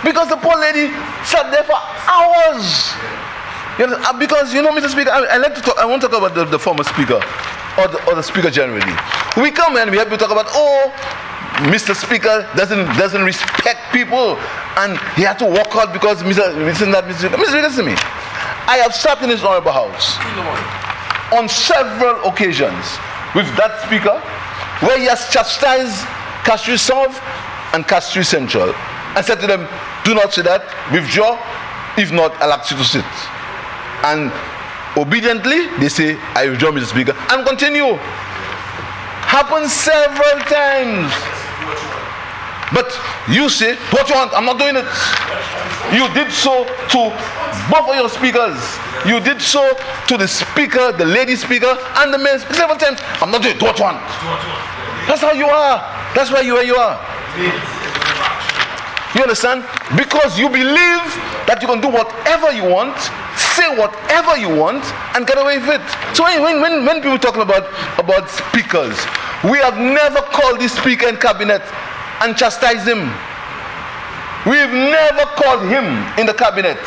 because the poor lady sat there for hours. Because Mr. Speaker, I like to talk. I want to talk about the former Speaker or the Speaker generally. We come and we have to talk about Mr. Speaker doesn't respect people and he had to walk out because Mr. Speaker, listen to me. I have sat in this honorable house on several occasions with that Speaker where he has chastised Castries South and Castries Central and said to them, do not say that, withdraw, if not, I'll ask you to sit. And obediently, they say, I withdraw, Mr. Speaker, and continue. Happens several times. But you say, what you want? I'm not doing it. You did so to both of your speakers. You did so to the Speaker, the lady Speaker, and the men several times. I'm not doing it. What you want? That's how you are. That's why you are. You are. You understand? Because you believe that you can do whatever you want, say whatever you want, and get away with it. So when people talk about speakers, we have never called this Speaker in cabinet and chastised him. We've never called him in the cabinet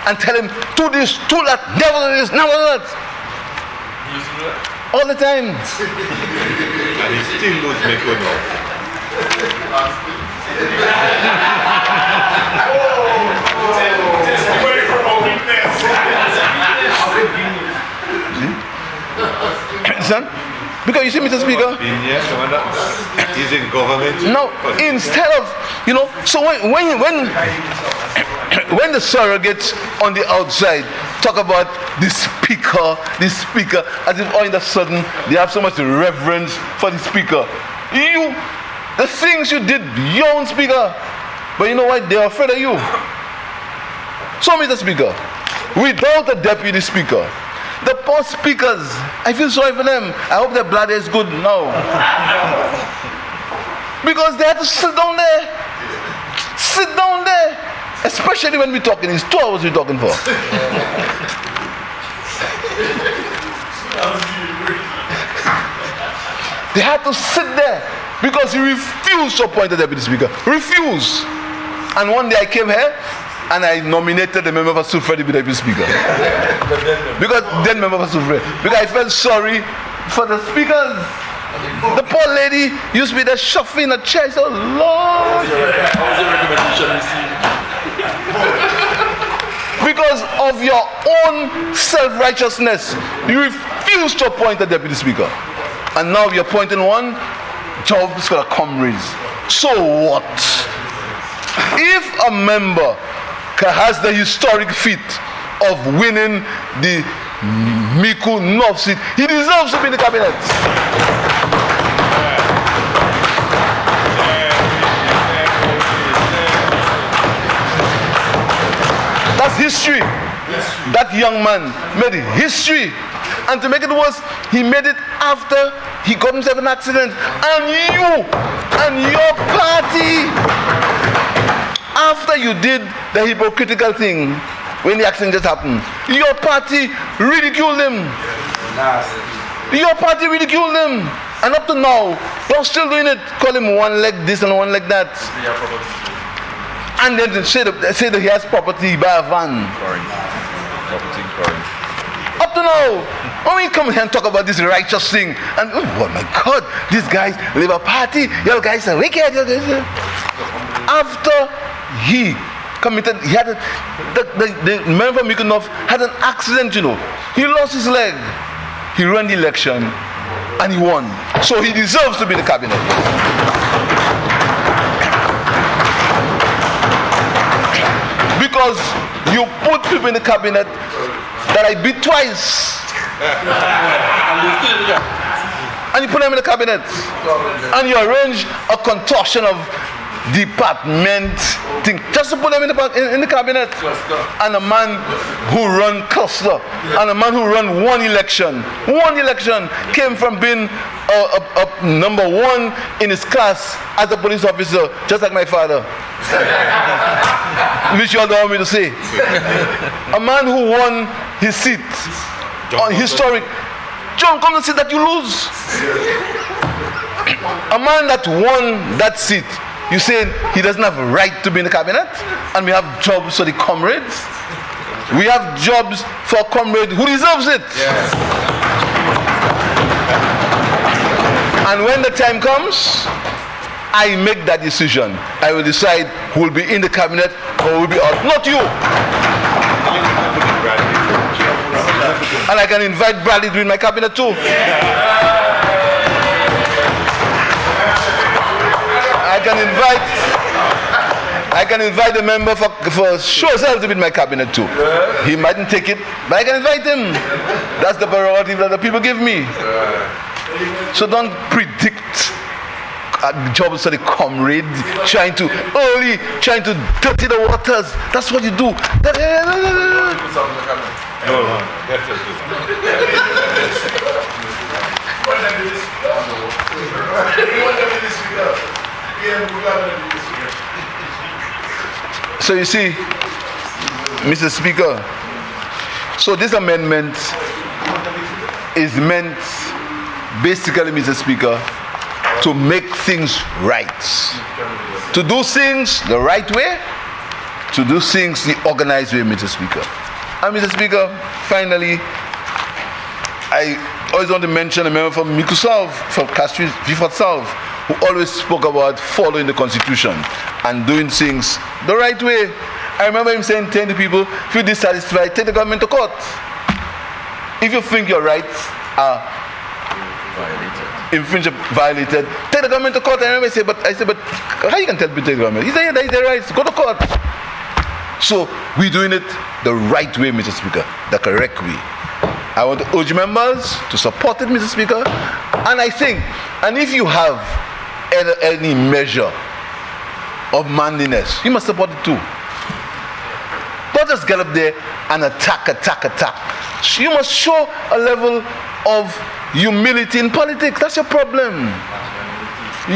and tell him, do this, do that, never do this, never do that. All the time.
And he still knows make you
Son? Because you see, Mr. Speaker,
He's in government.
now instead of, so when the surrogates on the outside talk about the speaker, as if all of a sudden they have so much reverence for the speaker. The things you did, your own speaker, but you know what? They're afraid of you. So, Mr. Speaker, without a deputy speaker, the poor speakers, I feel sorry for them. I hope their blood is good now. Because they have to sit down there. Sit down there. Especially when we're talking. It's 2 hours we're talking for. They had to sit there because he refused to appoint a deputy speaker. Refuse. And one day I came here and I nominated the member for Sufre to be deputy speaker. Because I felt sorry for the speakers. The poor lady used to be there shuffling a chair. So, Lord. Because of your own self-righteousness, you refuse to appoint a deputy speaker. And now you're appointing one, job is for the comrades. So what? If a member has the historic feat of winning the Miku North seat, he deserves to be in the cabinet. That's history. That young man made history. And to make it worse, he made it after he got himself in an accident. And you and your party, after you did the hypocritical thing, when the accident just happened, your party ridiculed him. Your party ridiculed him. And up to now, you're still doing it. Call him one leg this and one leg that. And then say that he has property by a van. Up to now, when we come here and talk about this righteous thing, and oh my God, these guys live a party, your guys are wicked. After he committed, he had the member of Mikunov had an accident, He lost his leg. He ran the election and he won. So he deserves to be in the cabinet. Because you put people in the cabinet that I beat twice. And you put them in the cabinet. And you arrange a contortion of department thing just to put them in the cabinet. And a man who run cluster, and a man who run one election came from being a number one in his class as a police officer, just like my father. Which you all don't want me to say. A man who won his seat on historic. John, come and see that you lose. A man that won that seat, you say he doesn't have a right to be in the cabinet, and we have jobs for the comrades. We have jobs for a comrade who deserves it. Yes. And when the time comes, I make that decision. I will decide who will be in the cabinet or who will be out. Not you. And I can invite Bradley to be in my cabinet too. I can invite a member for sure self to be in my cabinet too. He mightn't take it, but I can invite him. That's the prerogative that the people give me. So don't predict jobs for the comrade, trying to dirty the waters. That's what you do. So you see, Mr. Speaker, so this amendment is meant basically, Mr. Speaker, to make things right. To do things the right way, to do things the organized way, Mr. Speaker. And Mr. Speaker, finally, I always want to mention a member from Miku South, from Castries, Vifat South, who always spoke about following the Constitution and doing things the right way. I remember him saying to people, if you're dissatisfied, take the government to court. If you think your rights are violated, take the government to court. I remember I said, but how you can tell people to take the government? He said, yeah, that is their rights. Go to court. So we're doing it the right way, Mr. Speaker, the correct way. I want to urge members to support it, Mr. Speaker. And I think, and if you have any measure of manliness, you must support it too. Don't just get up there and attack. You must show a level of humility in politics. That's your problem.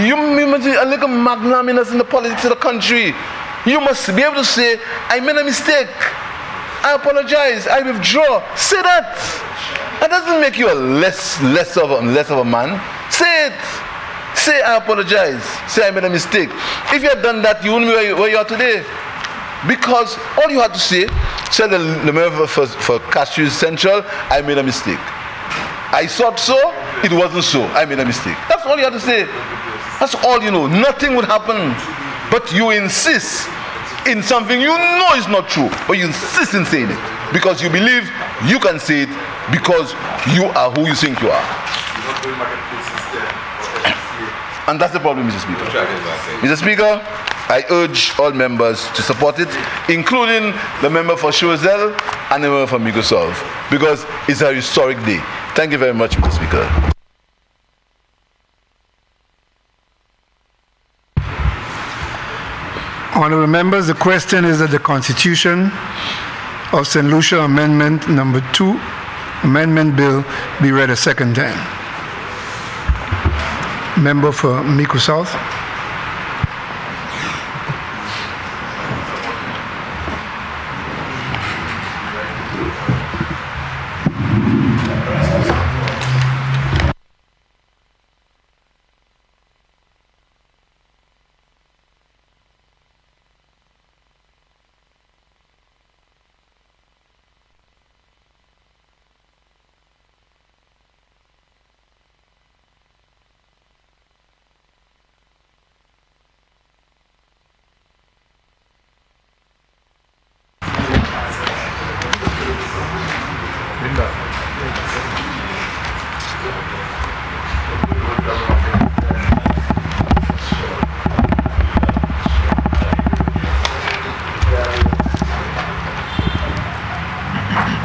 You must be a little magnanimous in the politics of the country. You must be able to say, I made a mistake. I apologize. I withdraw. Say that. That doesn't make you a less of a man. Say it. Say I apologize. Say I made a mistake. If you had done that, you wouldn't be where you are today. Because all you had to say the member for Castries Central, I made a mistake. I thought so, it wasn't so. I made a mistake. That's all you had to say. That's all you know. Nothing would happen. But you insist in something you know is not true, but you insist in saying it because you believe you can say it because you are who you think you are. And that's the problem, Mr. Speaker. Mr. Speaker, I urge all members to support it, including the member for Choiseul and the member for Microsoft, because it's a historic day. Thank you very much, Mr. Speaker.
Honourable members, the question is that the Constitution of St. Lucia Amendment Number 2, Amendment Bill, be read a second time. Member for Mico South.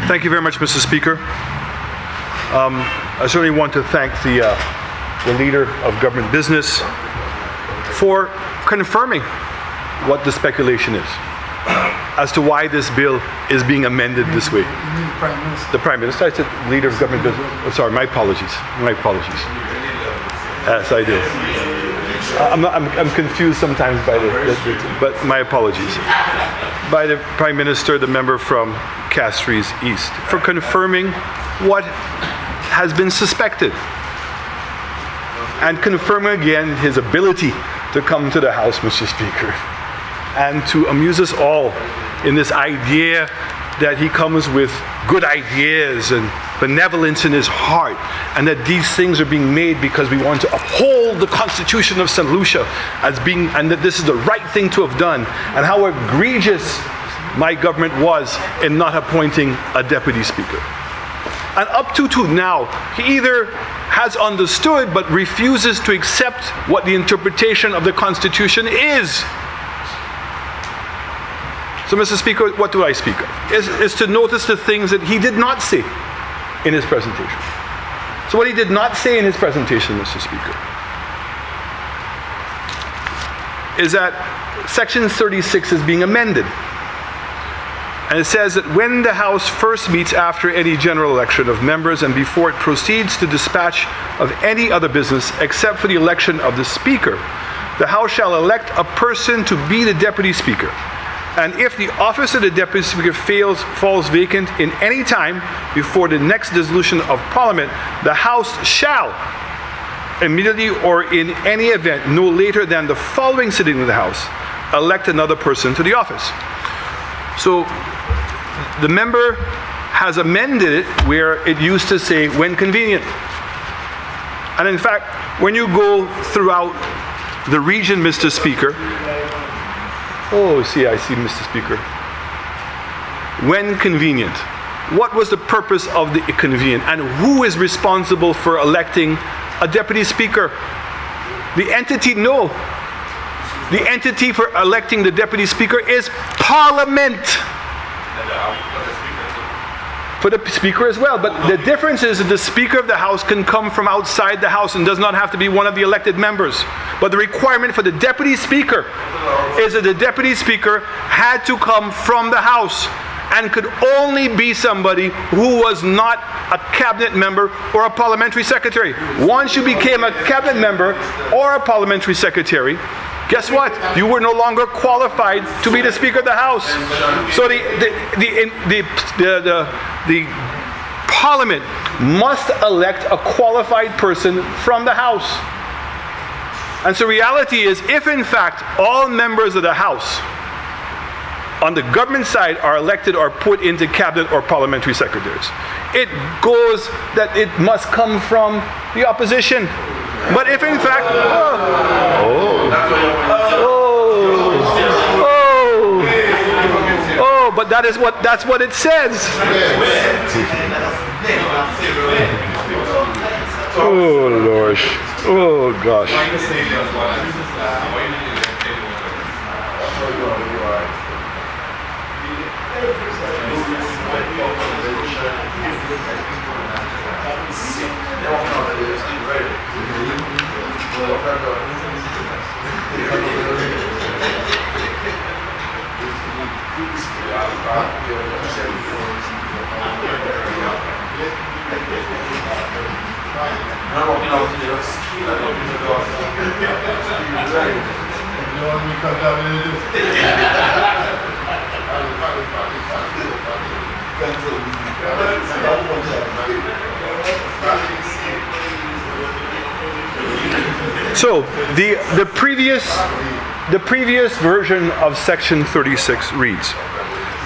Thank you very much, Mr. Speaker. I certainly want to thank the leader of government business for confirming what the speculation is as to why this bill is being amended this way. The Prime Minister, I said leader of government business. Oh, sorry, my apologies. Yes, I do. I'm confused sometimes by but my apologies. By the Prime Minister, the member from Castries East, for confirming what has been suspected and confirming again his ability to come to the House, Mr. Speaker, and to amuse us all in this idea that he comes with good ideas and benevolence in his heart, and that these things are being made because we want to uphold the Constitution of St. Lucia as being, and that this is the right thing to have done, and how egregious my government was in not appointing a deputy speaker. And up to now, he either has understood but refuses to accept what the interpretation of the Constitution is. So, Mr. Speaker, what do I speak of? Is to notice the things that he did not say in his presentation. So what he did not say in his presentation, Mr. Speaker, is that Section 36 is being amended. And it says that when the House first meets after any general election of members and before it proceeds to dispatch of any other business except for the election of the Speaker, the House shall elect a person to be the Deputy Speaker. And if the office of the Deputy Speaker falls vacant in any time before the next dissolution of Parliament, the House shall immediately or in any event no later than the following sitting of the House elect another person to the office. So the member has amended it where it used to say when convenient. And in fact, when you go throughout the region, Mr. Speaker, I see, Mr. Speaker. When convenient. What was the purpose of the convenient? And who is responsible for electing a deputy speaker. The entity, no. The entity for electing the deputy speaker is Parliament. For the speaker as well. But the difference is that the Speaker of the House can come from outside the House and does not have to be one of the elected members. But the requirement for the Deputy Speaker is that the Deputy Speaker had to come from the House and could only be somebody who was not a cabinet member or a parliamentary secretary. Once you became a cabinet member or a parliamentary secretary, guess what? You were no longer qualified to be the Speaker of the House. So the Parliament must elect a qualified person from the House. And so reality is, if in fact all members of the House on the government side are elected or put into cabinet or parliamentary secretaries, it goes that it must come from the opposition. But if in fact, but that's what it says. Oh Lord. Oh gosh. So the previous version of Section 36 reads,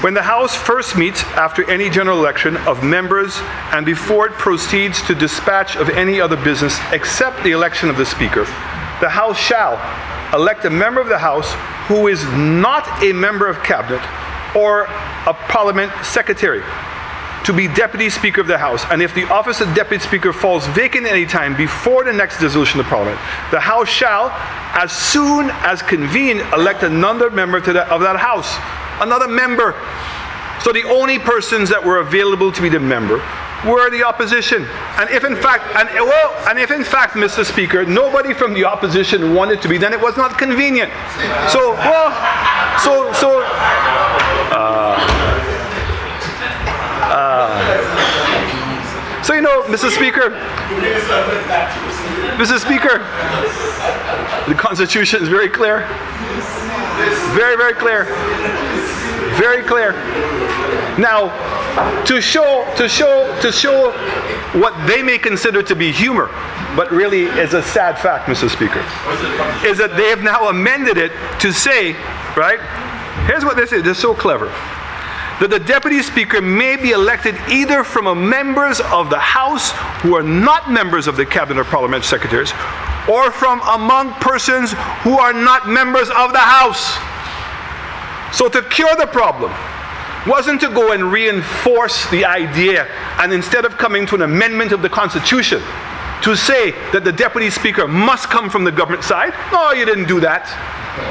when the House first meets after any general election of members and before it proceeds to dispatch of any other business except the election of the Speaker, the House shall elect a member of the House who is not a member of Cabinet or a Parliament Secretary to be Deputy Speaker of the House, and if the office of Deputy Speaker falls vacant at any time before the next dissolution of Parliament, the House shall, as soon as convenient, elect another member of that House. Another member. So the only persons that were available to be the member were the opposition. And if in fact, Mr. Speaker, nobody from the opposition wanted to be, then it was not convenient. So you know, Mr. Speaker, the Constitution is very clear. Very, very clear. Very clear. Now, to show what they may consider to be humor, but really is a sad fact, Mr. Speaker, is that they have now amended it to say, right? Here's what they say. They're so clever. That the Deputy Speaker may be elected either from members of the House who are not members of the Cabinet or Parliament Secretaries, or from among persons who are not members of the House. So to cure the problem wasn't to go and reinforce the idea, and instead of coming to an amendment of the Constitution, to say that the Deputy Speaker must come from the government side. No, you didn't do that.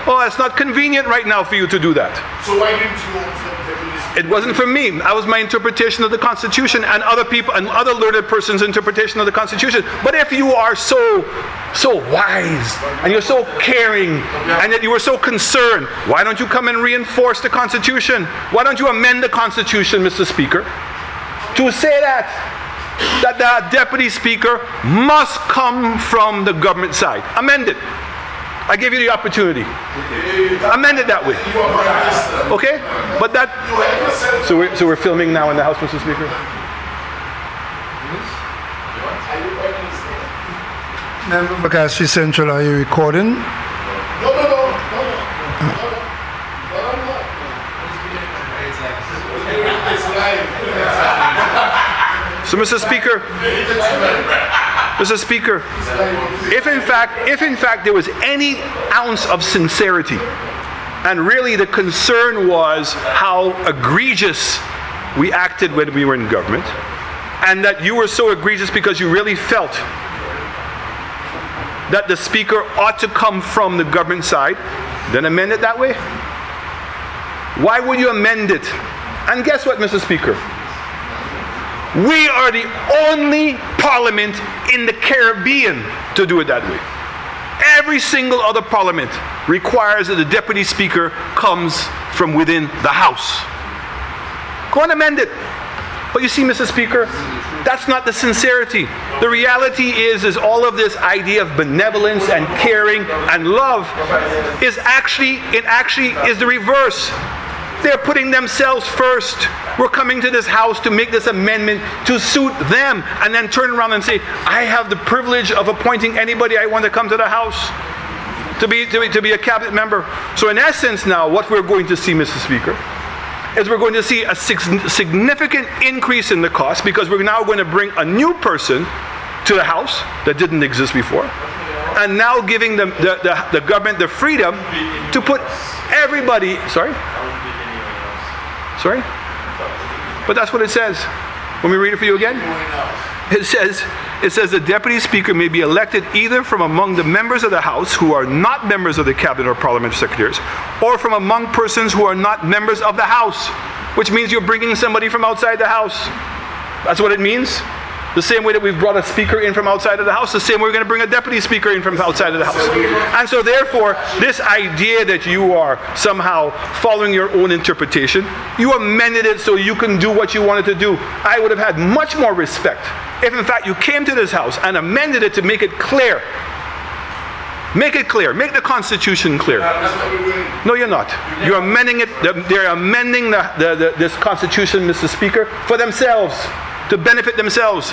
Oh, it's not convenient right now for you to do that.
So why didn't you vote for the Deputy Speaker?
It wasn't from me. That was my interpretation of the Constitution and other people and other learned persons' interpretation of the Constitution. But if you are so wise and you're so caring and that you were so concerned, why don't you come and reinforce the Constitution? Why don't you amend the Constitution, Mr. Speaker, to say that the Deputy Speaker must come from the government side? Amend it. I gave you the opportunity. Amend it that way. Okay? But that... So we're filming now in the House, Mr. Speaker?
Member of Castry Central, are you recording?
No.
So, Mr. Speaker, if in fact there was any ounce of sincerity, and really the concern was how egregious we acted when we were in government, and that you were so egregious because you really felt that the Speaker ought to come from the government side, then amend it that way. Why would you amend it? And guess what, Mr. Speaker? We are the only parliament in the Caribbean to do it that way. Every single other parliament requires that the deputy speaker comes from within the House. Go and amend it. But you see, Mr. Speaker, that's not the sincerity. The reality is all of this idea of benevolence and caring and love is actually is the reverse. They're putting themselves first. We're coming to this House to make this amendment to suit them and then turn around and say, I have the privilege of appointing anybody I want to come to the House to be a cabinet member. So in essence now, what we're going to see, Mr. Speaker, is we're going to see a significant increase in the cost because we're now going to bring a new person to the House that didn't exist before, and now giving them the government the freedom to put everybody, sorry? But that's what it says. Let me read it for you again. It says the deputy speaker may be elected either from among the members of the House who are not members of the cabinet or parliamentary secretaries, or from among persons who are not members of the House, which means you're bringing somebody from outside the House. That's what it means. The same way that we've brought a speaker in from outside of the House, the same way we're going to bring a deputy speaker in from outside of the House. And so therefore, this idea that you are somehow following your own interpretation, you amended it so you can do what you wanted to do. I would have had much more respect if in fact you came to this House and amended it to make it clear. Make it clear. Make the Constitution clear. No, you're not. You're amending it. They're amending this Constitution, Mr. Speaker, for themselves, to benefit themselves.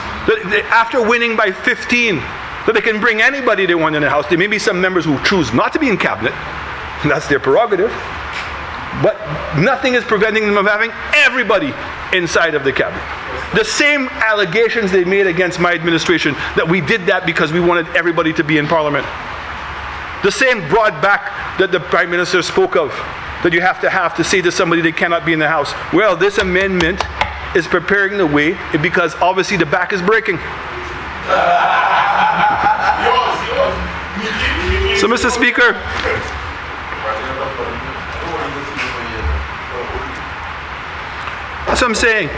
After winning by 15, that they can bring anybody they want in the House. There may be some members who choose not to be in cabinet. That's their prerogative. But nothing is preventing them from having everybody inside of the cabinet. The same allegations they made against my administration, that we did that because we wanted everybody to be in Parliament. The same brought back that the Prime Minister spoke of, that you have to say to somebody they cannot be in the House. Well, this amendment is preparing the way because obviously the back is breaking. So, Mr. Speaker, that's what I'm saying.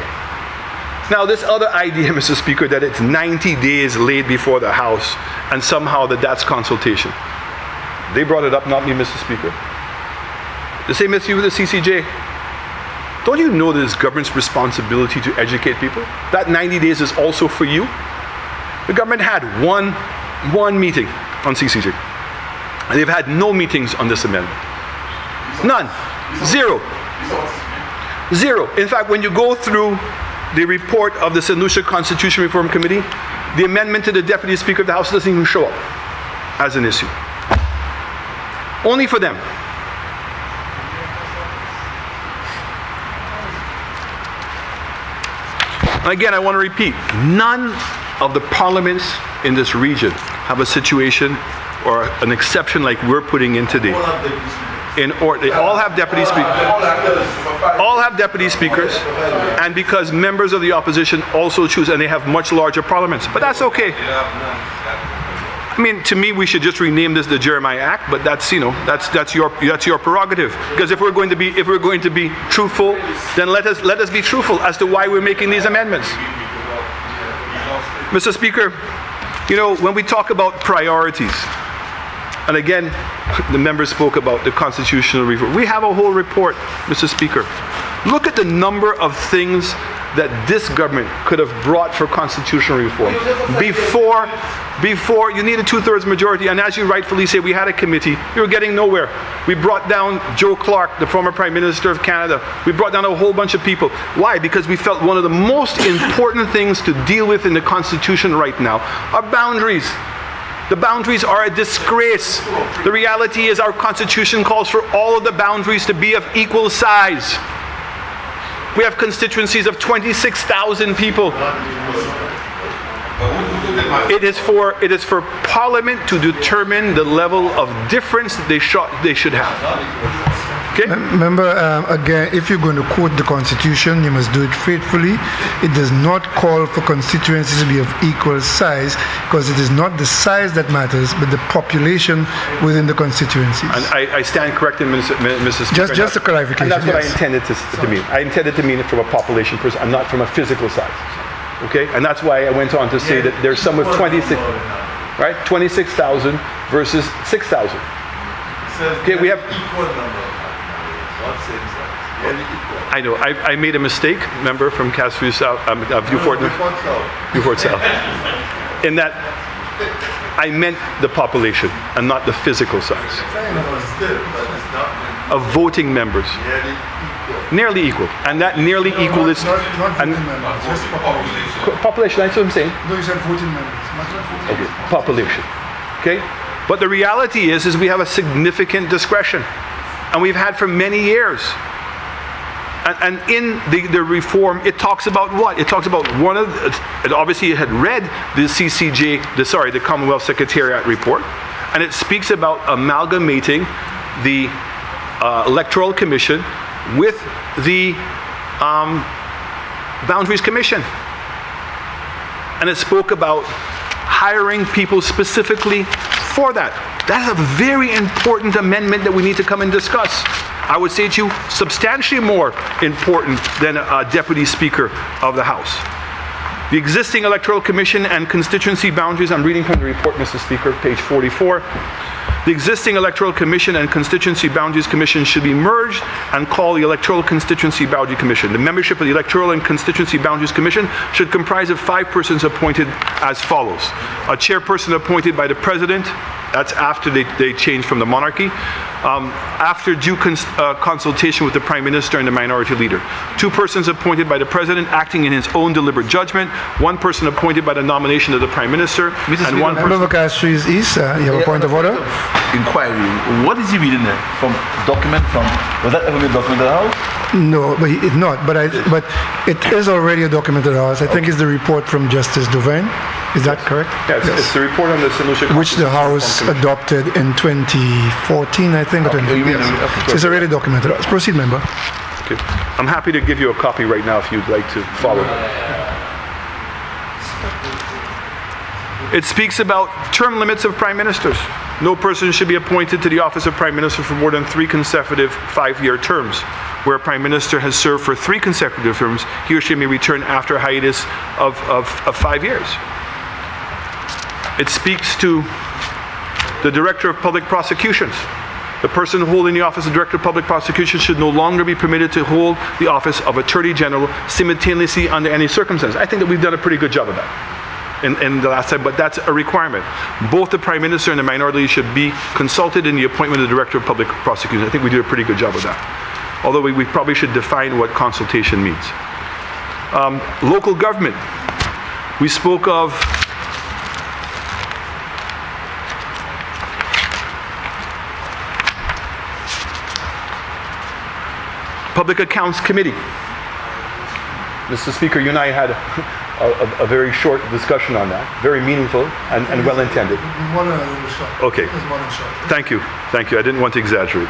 Now, this other idea, Mr. Speaker, that it's 90 days laid before the House and somehow that's consultation. They brought it up, not me, Mr. Speaker. The same issue with the CCJ. Don't you know that it's government's responsibility to educate people? That 90 days is also for you. The government had one meeting on CCJ. And they've had no meetings on this amendment. None. Zero. In fact, when you go through the report of the St. Lucia Constitution Reform Committee, the amendment to the Deputy Speaker of the House doesn't even show up as an issue. Only for them. Again, I want to repeat, none of the parliaments in this region have a situation or an exception like we're putting in today. They all have deputy speakers. All have deputy speakers, and because members of the opposition also choose, and they have much larger parliaments. But that's okay. I mean, to me, we should just rename this the Jeremiah Act. But that's your prerogative. Because if we're going to be truthful, then let us be truthful as to why we're making these amendments. Mr. Speaker, when we talk about priorities, and again, the members spoke about the constitutional reform. We have a whole report, Mr. Speaker. Look at the number of things that this government could have brought for constitutional reform. Before you need a 2/3 majority, and as you rightfully say, we had a committee. We were getting nowhere. We brought down Joe Clark, the former Prime Minister of Canada. We brought down a whole bunch of people. Why? Because we felt one of the most important things to deal with in the Constitution right now are boundaries. The boundaries are a disgrace. The reality is our Constitution calls for all of the boundaries to be of equal size. We have constituencies of 26,000 people. It is for Parliament to determine the level of difference that they should have. Okay?
Remember, again, if you're going to quote the Constitution, you must do it faithfully. It does not call for constituencies to be of equal size, because it is not the size that matters, but the population within the constituencies.
And I stand corrected, Mrs. Speaker.
Just a clarification.
And that's what I
yes.
intended to mean. I intended to mean it from a population perspective, and not from a physical size. Okay? And that's why I went on to say that there's some with 26, right? 26,000 versus 6,000. Okay, we have.
Equal number of not same size. Nearly equal.
I know. I made a mistake, member from Castview South, Viewfort South, in that I meant the population and not the physical size of voting members. Nearly equal. And that nearly equal is
Not
and
voting members, just population.
population. That's what I'm saying.
No, you said voting members. Not voting
Okay, population. Okay? But the reality is we have a significant discretion. And we've had for many years. And in the reform, it talks about what? It talks about one of, it obviously had read the CCJ, the Commonwealth Secretariat report, and it speaks about amalgamating the Electoral Commission with the Boundaries Commission. And it spoke about hiring people specifically for that. That's a very important amendment that we need to come and discuss. I would say to you, substantially more important than a deputy speaker of the House. The existing Electoral Commission and constituency boundaries, I'm reading from the report, Mr. Speaker, page 44. The existing Electoral Commission and Constituency Boundaries Commission should be merged and called the Electoral Constituency Boundary Commission. The membership of the Electoral and Constituency Boundaries Commission should comprise of 5 persons appointed as follows. A chairperson appointed by the President, that's after they changed from the monarchy, after due consultation with the Prime Minister and the Minority Leader. 2 persons appointed by the President acting in his own deliberate judgment, 1 person appointed by the nomination of the Prime Minister, and 1 person...
Member Castries East, you have a point of order?
Inquiry. What is he reading there? From document from? Was that ever been documented at all?
No, but it's not. But it is already a documented house. I think it's the report from Justice Duvin. Is that correct?
Yes, it's the report on the St. Lucia
Which the House adopted in 2014, I think. Or 20, yes. So it's already documented. Proceed, member.
Okay. I'm happy to give you a copy right now if you'd like to follow. It speaks about term limits of prime ministers. No person should be appointed to the office of prime minister for more than 3 consecutive 5-year terms. Where a prime minister has served for 3 consecutive terms, he or she may return after a hiatus of 5 years. It speaks to the Director of Public Prosecutions. The person holding the office of Director of Public Prosecution should no longer be permitted to hold the office of Attorney General simultaneously under any circumstance. I think that we've done a pretty good job of that in the last time, but that's a requirement. Both the Prime Minister and the Minority Leader should be consulted in the appointment of the Director of Public Prosecution. I think we did a pretty good job of that. Although we probably should define what consultation means. Local government. We spoke of Public Accounts Committee. Mr. Speaker, you and I had a very short discussion on that, very meaningful and well-intended. Okay. Thank you. Thank you. I didn't want to exaggerate.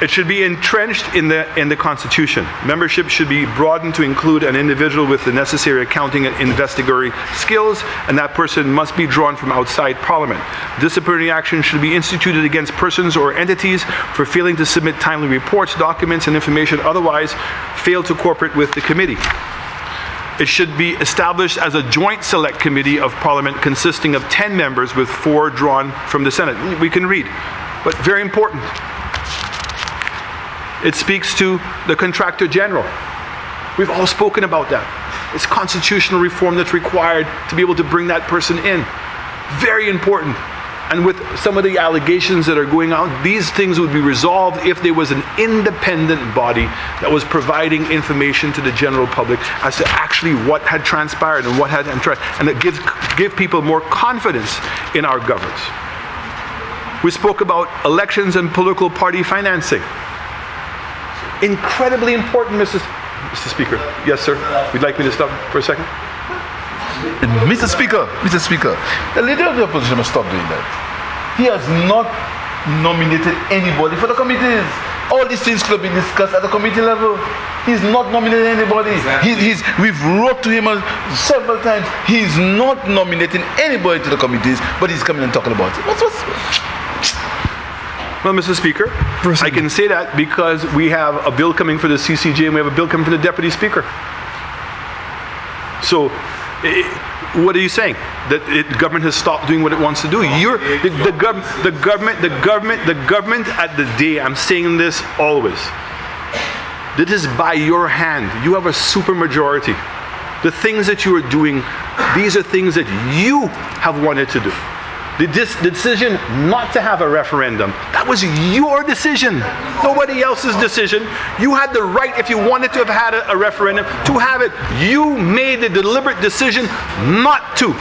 It should be entrenched in the Constitution. Membership should be broadened to include an individual with the necessary accounting and investigatory skills, and that person must be drawn from outside Parliament. Disciplinary action should be instituted against persons or entities for failing to submit timely reports, documents, and information, otherwise fail to cooperate with the committee. It should be established as a joint select committee of Parliament consisting of 10 members with 4 drawn from the Senate. We can read, but very important. It speaks to the Contractor General. We've all spoken about that. It's constitutional reform that's required to be able to bring that person in. Very important. And with some of the allegations that are going on, these things would be resolved if there was an independent body that was providing information to the general public as to actually what had transpired and what had and it give people more confidence in our governance. We spoke about elections and political party financing. Incredibly important, Mr. Speaker. Yes, sir. Would you like me to stop for a second?
Mr. Speaker, the leader of the opposition must stop doing that. He has not nominated anybody for the committees. All these things could be discussed at the committee level. He's not nominating anybody. We've wrote to him several times. He's not nominating anybody to the committees, but he's coming and talking about it.
Well, Mr. Speaker, I can say that because we have a bill coming for the CCJ and we have a bill coming for the Deputy Speaker. So, what are you saying? That the government has stopped doing what it wants to do? The government at the day, I'm saying this always, this is by your hand. You have a supermajority. The things that you are doing, these are things that you have wanted to do. The decision not to have a referendum, that was your decision, nobody else's decision. You had the right, if you wanted to have had a referendum, to have it. You made the deliberate decision not to.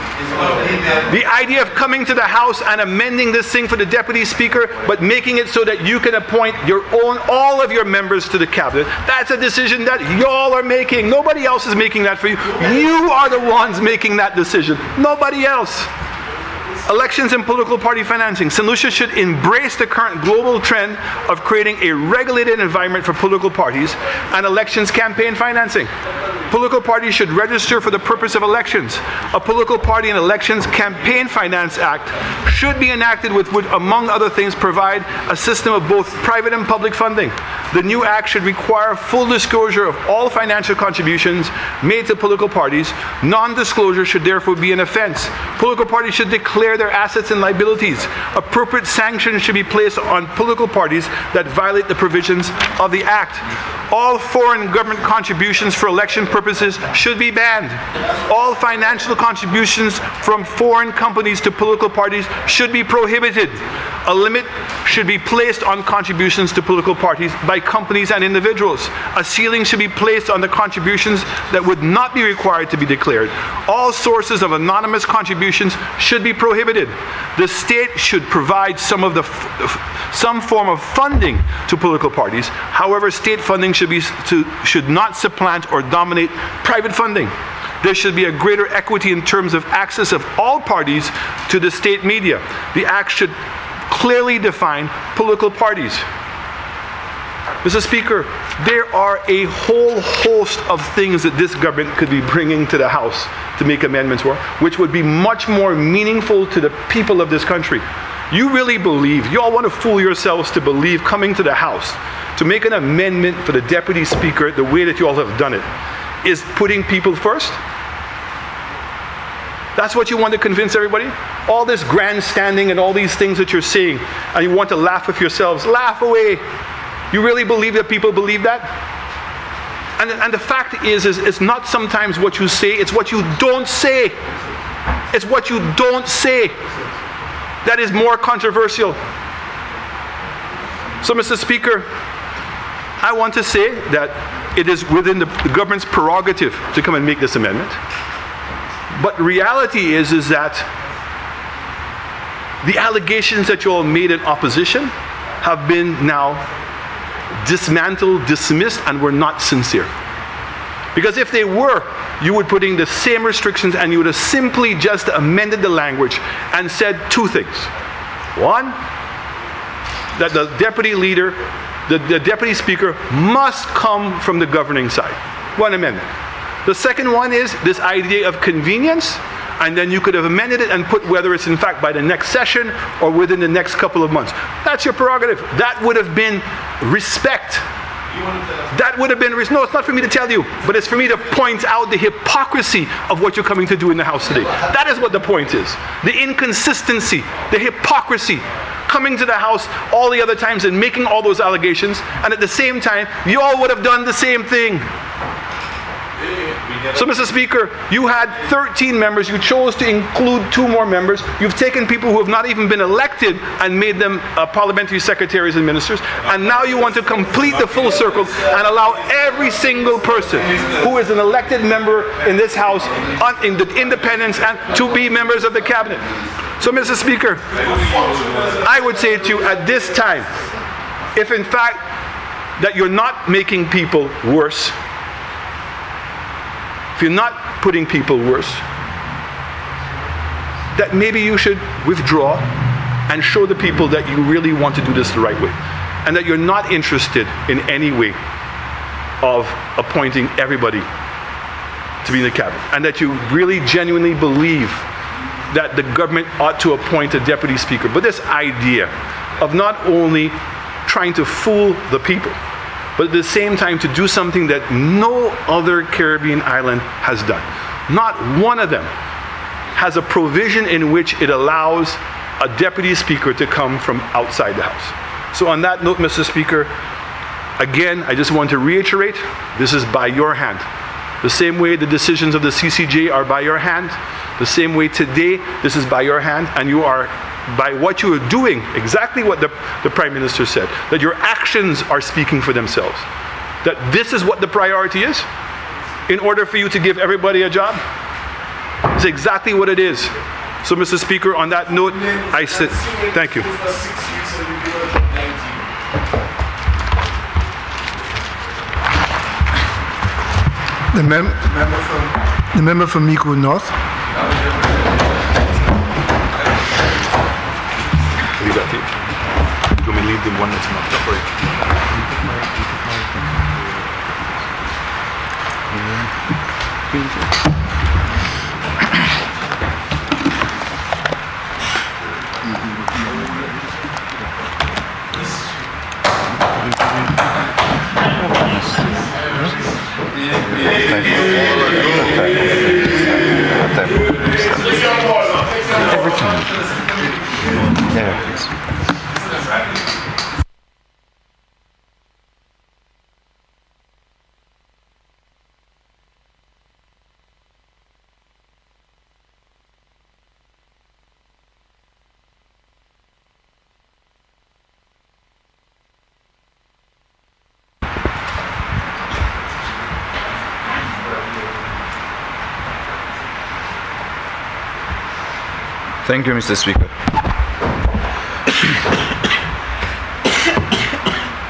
The idea of coming to the House and amending this thing for the Deputy Speaker, but making it so that you can appoint all of your members to the Cabinet, that's a decision that y'all are making. Nobody else is making that for you. You are the ones making that decision, nobody else. Elections and political party financing. St. Lucia should embrace the current global trend of creating a regulated environment for political parties and elections campaign financing. Political parties should register for the purpose of elections. A political party and elections campaign finance act should be enacted which would, among other things, provide a system of both private and public funding. The new act should require full disclosure of all financial contributions made to political parties. Non-disclosure should therefore be an offense. Political parties should declare their assets and liabilities. Appropriate sanctions should be placed on political parties that violate the provisions of the Act. All foreign government contributions for election purposes should be banned. All financial contributions from foreign companies to political parties should be prohibited. A limit should be placed on contributions to political parties by companies and individuals. A ceiling should be placed on the contributions that would not be required to be declared. All sources of anonymous contributions should be prohibited. The state should provide some form of funding to political parties. However, state funding should not supplant or dominate private funding. There should be a greater equity in terms of access of all parties to the state media. The Act should clearly define political parties. Mr. Speaker, there are a whole host of things that this government could be bringing to the House to make amendments for, which would be much more meaningful to the people of this country. You really believe, you all want to fool yourselves to believe coming to the House to make an amendment for the Deputy Speaker the way that you all have done it is putting people first? That's what you want to convince everybody? All this grandstanding and all these things that you're saying, and you want to laugh with yourselves. Laugh away. You really believe that people believe that? And the fact is it's not sometimes what you say, it's what you don't say. It's what you don't say that is more controversial. So, Mr. Speaker, I want to say that it is within the government's prerogative to come and make this amendment. But reality is that the allegations that you all made in opposition have been now dismantled, dismissed, and were not sincere. Because if they were, you would put in the same restrictions and you would have simply just amended the language and said two things. One, that the deputy leader, the deputy speaker must come from the governing side. One amendment. The second one is this idea of convenience, and then you could have amended it and put whether it's in fact by the next session or within the next couple of months. That's your prerogative. That would have been respect. That would have been, no, it's not for me to tell you, but it's for me to point out the hypocrisy of what you're coming to do in the House today. That is what the point is. The inconsistency, the hypocrisy, coming to the House all the other times and making all those allegations, and at the same time, you all would have done the same thing. So, Mr. Speaker, you had 13 members. You chose to include 2 more members. You've taken people who have not even been elected and made them parliamentary secretaries and ministers. And now you want to complete the full circle and allow every single person who is an elected member in this House, in the independents, and to be members of the cabinet. So, Mr. Speaker, I would say to you at this time, if in fact that you're not making people worse, if you're not putting people worse, that maybe you should withdraw and show the people that you really want to do this the right way. and that you're not interested in any way of appointing everybody to be in the cabinet, and that you really genuinely believe that the government ought to appoint a deputy speaker. But this idea of not only trying to fool the people, but at the same time to do something that no other Caribbean island has done. Not one of them has a provision in which it allows a deputy speaker to come from outside the House. So on that note, Mr. Speaker, again, I just want to reiterate, this is by your hand. The same way the decisions of the CCJ are by your hand, the same way today, this is by your hand, and you are, by what you are doing, exactly what the Prime Minister said, that your actions are speaking for themselves. That this is what the priority is, in order for you to give everybody a job. It's exactly what it is. So, Mr. Speaker, on that note, I sit. Thank you.
The member from Mico North.
Leave that here. You may leave the one that's not separate.
Thank you, Mr. Speaker.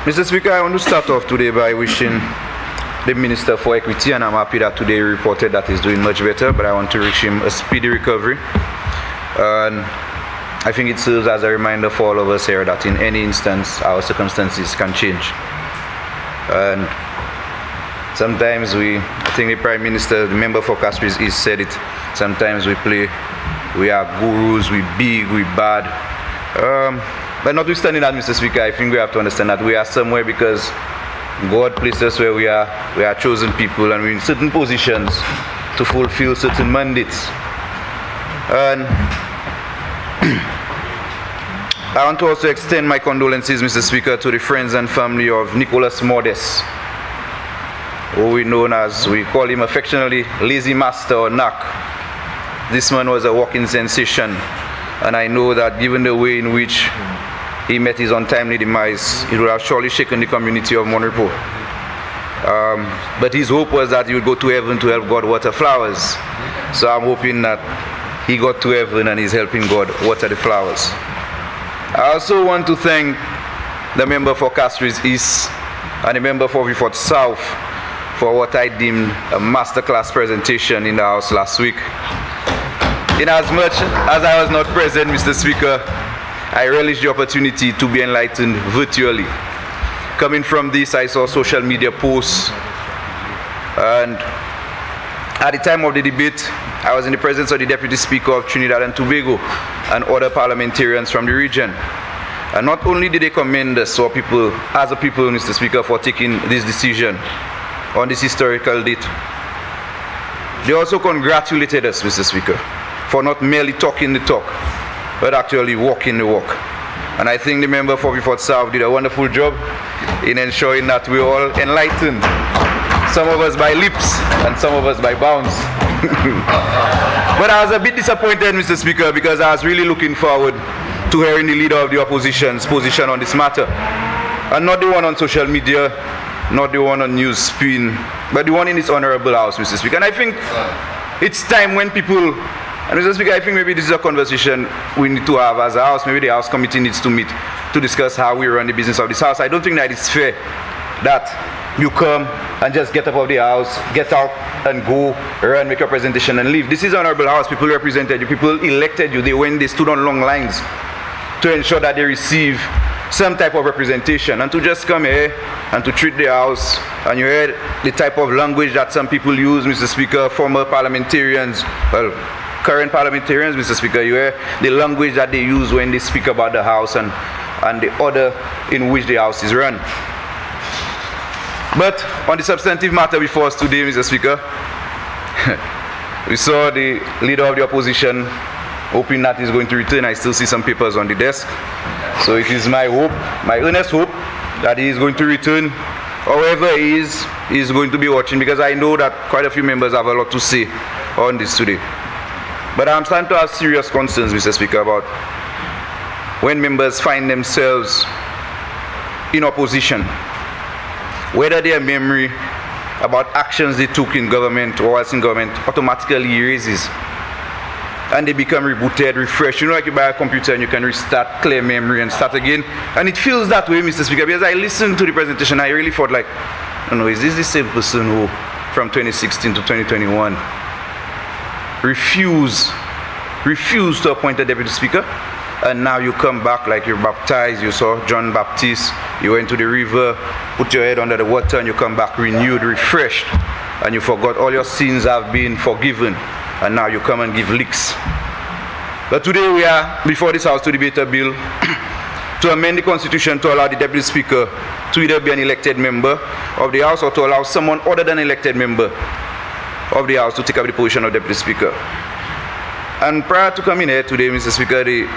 Mr. Speaker, I want to start off today by wishing the Minister for Equity, and I'm happy that today he reported that he's doing much better, but I want to wish him a speedy recovery. And I think it serves as a reminder for all of us here that in any instance, our circumstances can change. And sometimes I think the Prime Minister, the member for Castries East said it, sometimes we are gurus, we big, we bad. But notwithstanding that, Mr. Speaker, I think we have to understand that we are somewhere because God placed us where we are. We are chosen people and we're in certain positions to fulfill certain mandates. And I want to also extend my condolences, Mr. Speaker, to the friends and family of Nicholas Modest, who we call him affectionately Lazy Master or Knack. This man was a walking sensation, and I know that given the way in which he met his untimely demise, it would have surely shaken the community of Monrepo. But his hope was that he would go to heaven to help God water flowers. So I'm hoping that he got to heaven and he's helping God water the flowers. I also want to thank the member for Castries East and the member for Vieux-Fort South for what I deemed a masterclass presentation in the House last week. In as much as I was not present, Mr. Speaker, I relish the opportunity to be enlightened virtually. Coming from this, I saw social media posts, and at the time of the debate, I was in the presence of the Deputy Speaker of Trinidad and Tobago and other parliamentarians from the region. And not only did they commend us as a people, Mr. Speaker, for taking this decision on this historical date, they also congratulated us, Mr. Speaker, for not merely talking the talk, but actually walking the walk. And I think the member for Vieux-Fort South did a wonderful job in ensuring that we're all enlightened. Some of us by lips and some of us by bounds. But I was a bit disappointed, Mr. Speaker, because I was really looking forward to hearing the leader of the opposition's position on this matter. And not the one on social media, not the one on news spin, but the one in this honorable house, Mr. Speaker. And I think it's time when people, and Mr. Speaker, I think maybe this is a conversation we need to have as a house. Maybe the House Committee needs to meet to discuss how we run the business of this house. I don't think that it's fair that you come and just get up of the house, get out and go, run, make your presentation and leave. This is an honorable house. People represented you, people elected you. They stood on long lines to ensure that they receive some type of representation, and to just come here and to treat the House, and you heard the type of language that some people use, Mr. Speaker, former parliamentarians, well, current parliamentarians, Mr. Speaker, you hear the language that they use when they speak about the House and the order in which the House is run. But on the substantive matter before us today, Mr. Speaker, we saw the leader of the opposition hoping that he's going to return. I still see some papers on the desk. So it is my hope, my earnest hope, that he is going to return. However he is going to be watching, because I know that quite a few members have a lot to say on this today. But I'm starting to have serious concerns, Mr. Speaker, about when members find themselves in opposition, whether their memory about actions they took in government or whilst in government automatically erases, and they become rebooted, refreshed. You know, like you buy a computer and you can restart, clear memory and start again. And it feels that way, Mr. Speaker, because I listened to the presentation, I really thought like, I don't know, is this the same person who from 2016 to 2021 refused to appoint a deputy speaker, and now you come back like you're baptized, you saw John Baptist, you went to the river, put your head under the water, and you come back renewed, refreshed, and you forgot all your sins have been forgiven, and now you come and give licks. But today we are before this House to debate a bill to amend the Constitution to allow the deputy speaker to either be an elected member of the House or to allow someone other than an elected member of the House to take up the position of deputy speaker. And prior to coming here today, Mr. Speaker, the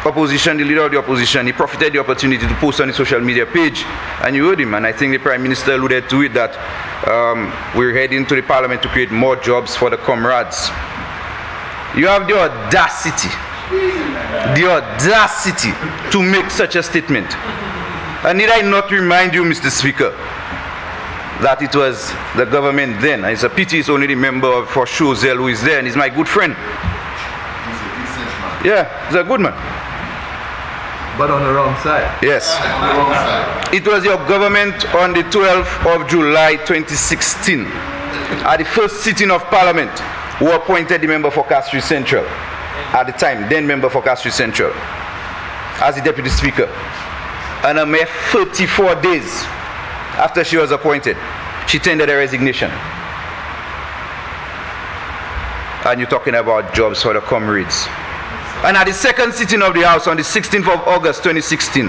opposition, the leader of the opposition, he profited the opportunity to post on his social media page, and you heard him, and I think the Prime Minister alluded to it, that we're heading to the Parliament to create more jobs for the comrades. You have the audacity to make such a statement. And need I not remind you, Mr. Speaker, that it was the government then, and it's a pity it's only the member for Shozel who is there, and he's my good friend. Yeah, he's a good man.
But on the wrong side.
Yes.
On the wrong side.
It was your government on the 12th of July 2016, at the first sitting of Parliament, who appointed the member for Castries Central, at the time, then member for Castries Central, as the deputy speaker. And a mere 34 days after she was appointed, she tendered a resignation. And you're talking about jobs for the comrades. And at the second sitting of the House on the 16th of August 2016,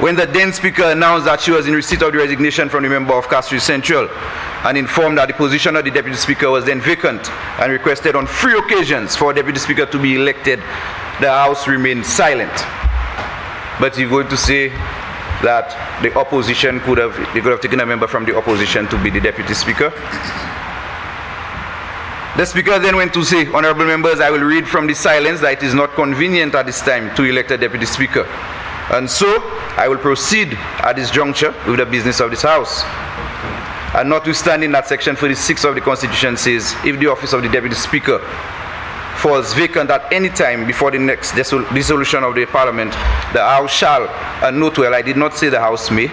when the then Speaker announced that she was in receipt of the resignation from the member of Castries Central and informed that the position of the Deputy Speaker was then vacant and requested on 3 occasions for a Deputy Speaker to be elected, the House remained silent. But you're going to say that the opposition could have taken a member from the opposition to be the Deputy Speaker? The Speaker then went to say, honorable members, I will read from the silence that it is not convenient at this time to elect a Deputy Speaker. And so, I will proceed at this juncture with the business of this House. And notwithstanding that section 46 of the Constitution says, if the office of the Deputy Speaker falls vacant at any time before the next dissolution of the Parliament, the House shall, and note well, I did not say the House may,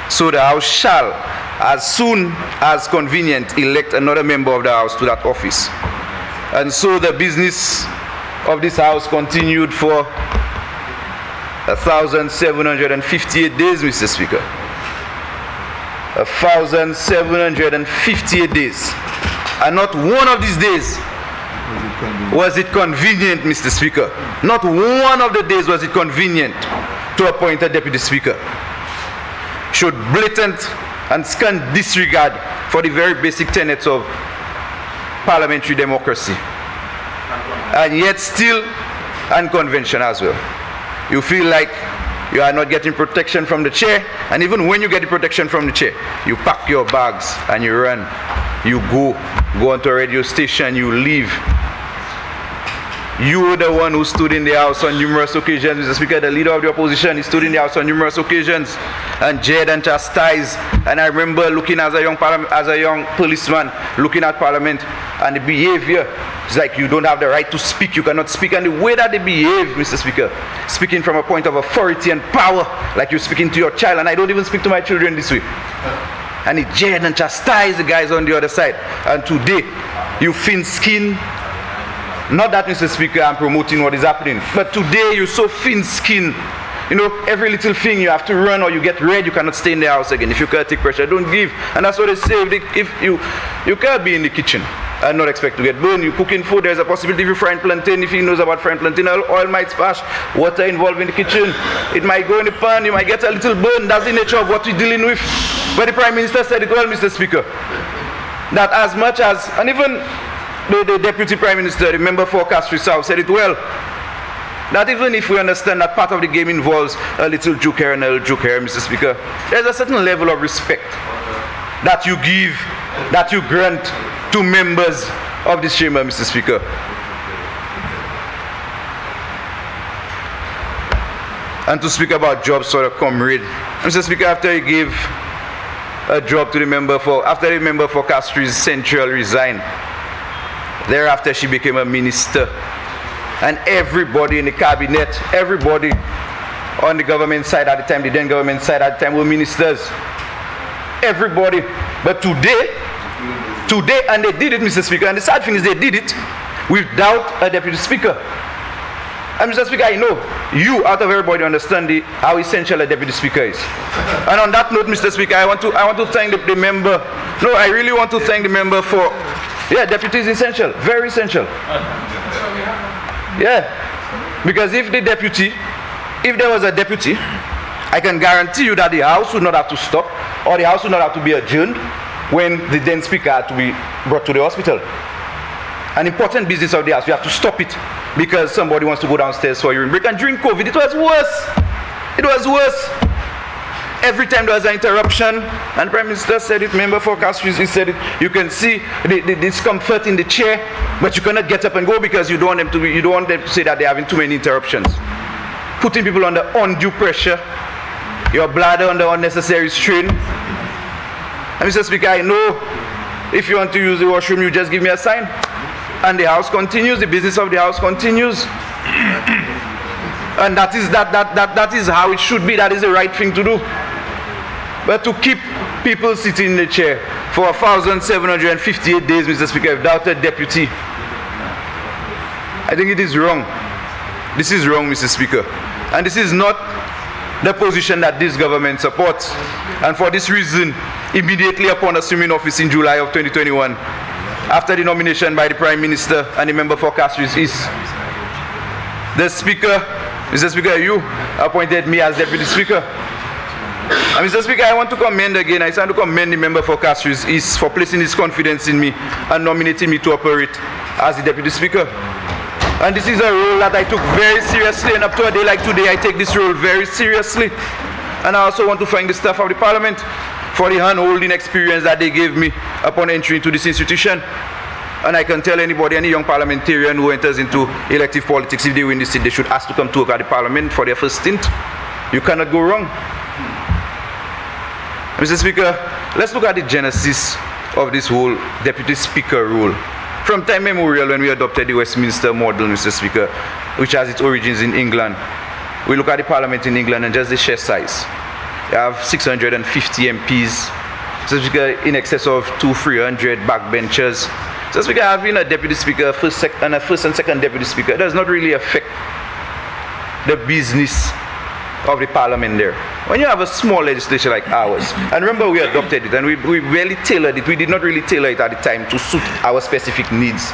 so the House shall, as soon as convenient, elect another member of the House to that office. And so the business of this House continued for 1,758 days, Mr. Speaker. 1,758 days. And not one of these days was it convenient, Mr. Speaker. Not one of the days was it convenient to appoint a Deputy Speaker. Showed blatant and scant disregard for the very basic tenets of parliamentary democracy. And yet still unconventional as well. You feel like you are not getting protection from the chair, and even when you get the protection from the chair, you pack your bags and you run. You go onto a radio station, you leave. You were the one who stood in the House on numerous occasions, Mr. Speaker, the leader of the opposition. He stood in the House on numerous occasions and jeered and chastised. And I remember looking as a young policeman, looking at Parliament, and the behavior is like you don't have the right to speak, you cannot speak. And the way that they behave, Mr. Speaker, speaking from a point of authority and power, like you're speaking to your child, and I don't even speak to my children this way. And he jeered and chastised the guys on the other side. And today, you thin skin. Not that, Mr. Speaker, I'm promoting what is happening, but today you're so thin-skinned every little thing you have to run or you get red, you cannot stay in the house again. If you can't take pressure, don't give. And that's what they say. If you can't be in the kitchen and not expect to get burned. You cooking food, there's a possibility if you frying plantain, if he knows about frying plantain, oil might splash, water involved in the kitchen. It might go in the pan, you might get a little burn. That's the nature of what we're dealing with. But the Prime Minister said it well, Mr. Speaker, that as much as, and even the Deputy Prime Minister, the member for Castries South, said it well, that even if we understand that part of the game involves a little juke here and a little juke here, Mr. Speaker, there's a certain level of respect that you give, that you grant to members of this chamber, Mr. Speaker. And to speak about jobs for a comrade, Mr. Speaker, after he gave a job to the member after the member for Castries Central resigned, thereafter she became a minister. And everybody in the cabinet, everybody on the government side at the time, the then government side at the time were ministers. Everybody. But today, and they did it, Mr. Speaker, and the sad thing is they did it without a deputy speaker. And Mr. Speaker, I know you, out of everybody, understand how essential a deputy speaker is. And on that note, Mr. Speaker, I want to thank the member. No, I really want to thank the member for, deputy is essential, very essential. Yeah, because if there was a deputy, I can guarantee you that the House would not have to stop, or the House would not have to be adjourned when the then speaker had to be brought to the hospital. An important business of the House, we have to stop it because somebody wants to go downstairs for a urine break. And during COVID, it was worse. It was worse. Every time there was an interruption, and the Prime Minister said it, member for Castries, he said it, you can see the discomfort in the chair, but you cannot get up and go because you don't want them to say that they're having too many interruptions. Putting people under undue pressure, your bladder under unnecessary strain. And Mr. Speaker, I know if you want to use the washroom, you just give me a sign. And the House continues, the business of the House continues. And that is how it should be, that is the right thing to do. But to keep people sitting in the chair for 1,758 days, Mr. Speaker, without a deputy, I think it is wrong. This is wrong, Mr. Speaker. And this is not the position that this government supports. And for this reason, immediately upon assuming office in July of 2021, after the nomination by the Prime Minister and the member for Castries East, the Speaker, Mr. Speaker, you appointed me as Deputy Speaker. And Mr. Speaker, I want to commend again, I want to commend the member for Castries East for placing his confidence in me and nominating me to operate as the Deputy Speaker. And this is a role that I took very seriously, and up to a day like today, I take this role very seriously. And I also want to thank the staff of the Parliament for the hand-holding experience that they gave me upon entering into this institution. And I can tell anybody, any young parliamentarian who enters into elective politics, if they win this seat, they should ask to come to work at the Parliament for their first stint. You cannot go wrong. Mr. Speaker, let's look at the genesis of this whole Deputy Speaker role. From time immemorial, when we adopted the Westminster model, Mr. Speaker, which has its origins in England, we look at the Parliament in England and just the sheer size. You have 650 MPs, Mr. Speaker, in excess of 200-300 backbenchers. Mr. Speaker, having a Deputy Speaker, first and second Deputy Speaker, does not really affect the business of the Parliament there. When you have a small legislation like ours, and remember we adopted it and we barely tailored it, we did not really tailor it at the time to suit our specific needs.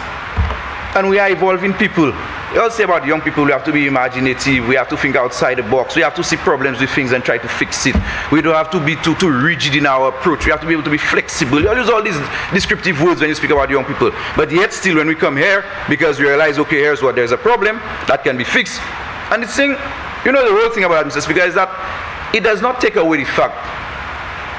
And we are evolving people. We all say about young people, we have to be imaginative, we have to think outside the box, we have to see problems with things and try to fix it. We don't have to be too rigid in our approach, we have to be able to be flexible. You use all these descriptive words when you speak about young people. But yet still when we come here, because we realize, okay, here's what, there's a problem, that can be fixed. And it's saying, the whole thing about it, Mr. Speaker, is that it does not take away the fact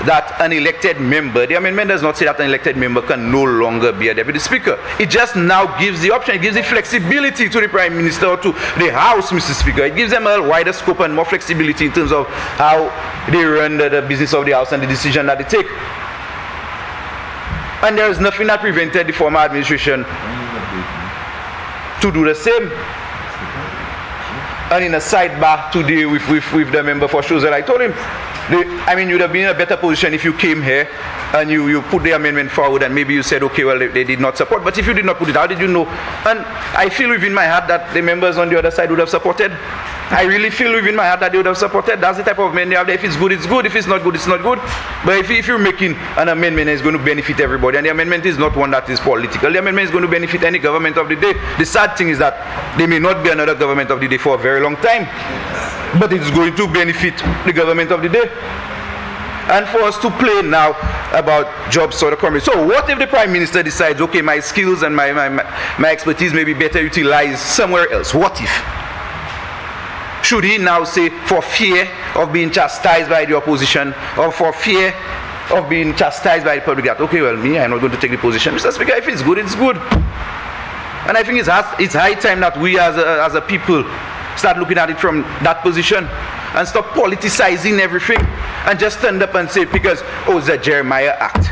that an elected member, the amendment does not say that an elected member can no longer be a Deputy Speaker. It just now gives the option, it gives the flexibility to the Prime Minister or to the House, Mr. Speaker. It gives them a wider scope and more flexibility in terms of how they run the business of the House and the decision that they take. And there is nothing that prevented the former administration to do the same. And in a sidebar today with the member for Procedural, I told him, you'd have been in a better position if you came here and you put the amendment forward and maybe you said, okay, well, they did not support. But if you did not put it, how did you know? And I feel within my heart that the members on the other side would have supported. I really feel within my heart that they would have supported. That's the type of men they have there. If it's good, it's good. If it's not good, it's not good. But if you're making an amendment that is going to benefit everybody, and the amendment is not one that is political, the amendment is going to benefit any government of the day. The sad thing is that there may not be another government of the day for a very long time, but it's going to benefit the government of the day. And for us to play now about jobs for the community. So what if the Prime Minister decides, okay, my skills and my expertise may be better utilized somewhere else? What if? Should he now say, for fear of being chastised by the opposition, or for fear of being chastised by the public, that, okay, well, I'm not going to take the position. Mr. Speaker, if it's good, it's good. And I think it's high time that we as a people start looking at it from that position and stop politicizing everything and just stand up and say, because, oh, it's a Jeremiah Act.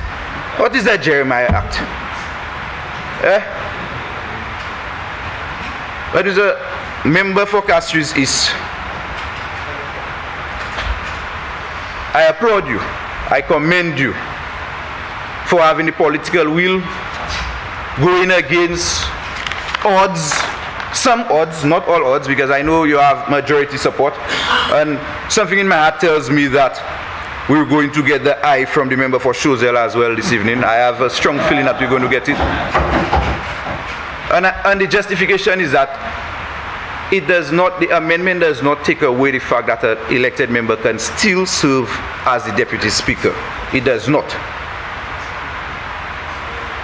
What is that Jeremiah Act? What is a member for Castries East? I applaud you. I commend you for having the political will, going against odds, some odds, not all odds, because I know you have majority support, and something in my heart tells me that we're going to get the eye from the member for Procedural as well this evening. I have a strong feeling that we're going to get it. And the justification is that the amendment does not take away the fact that an elected member can still serve as the deputy speaker. It does not.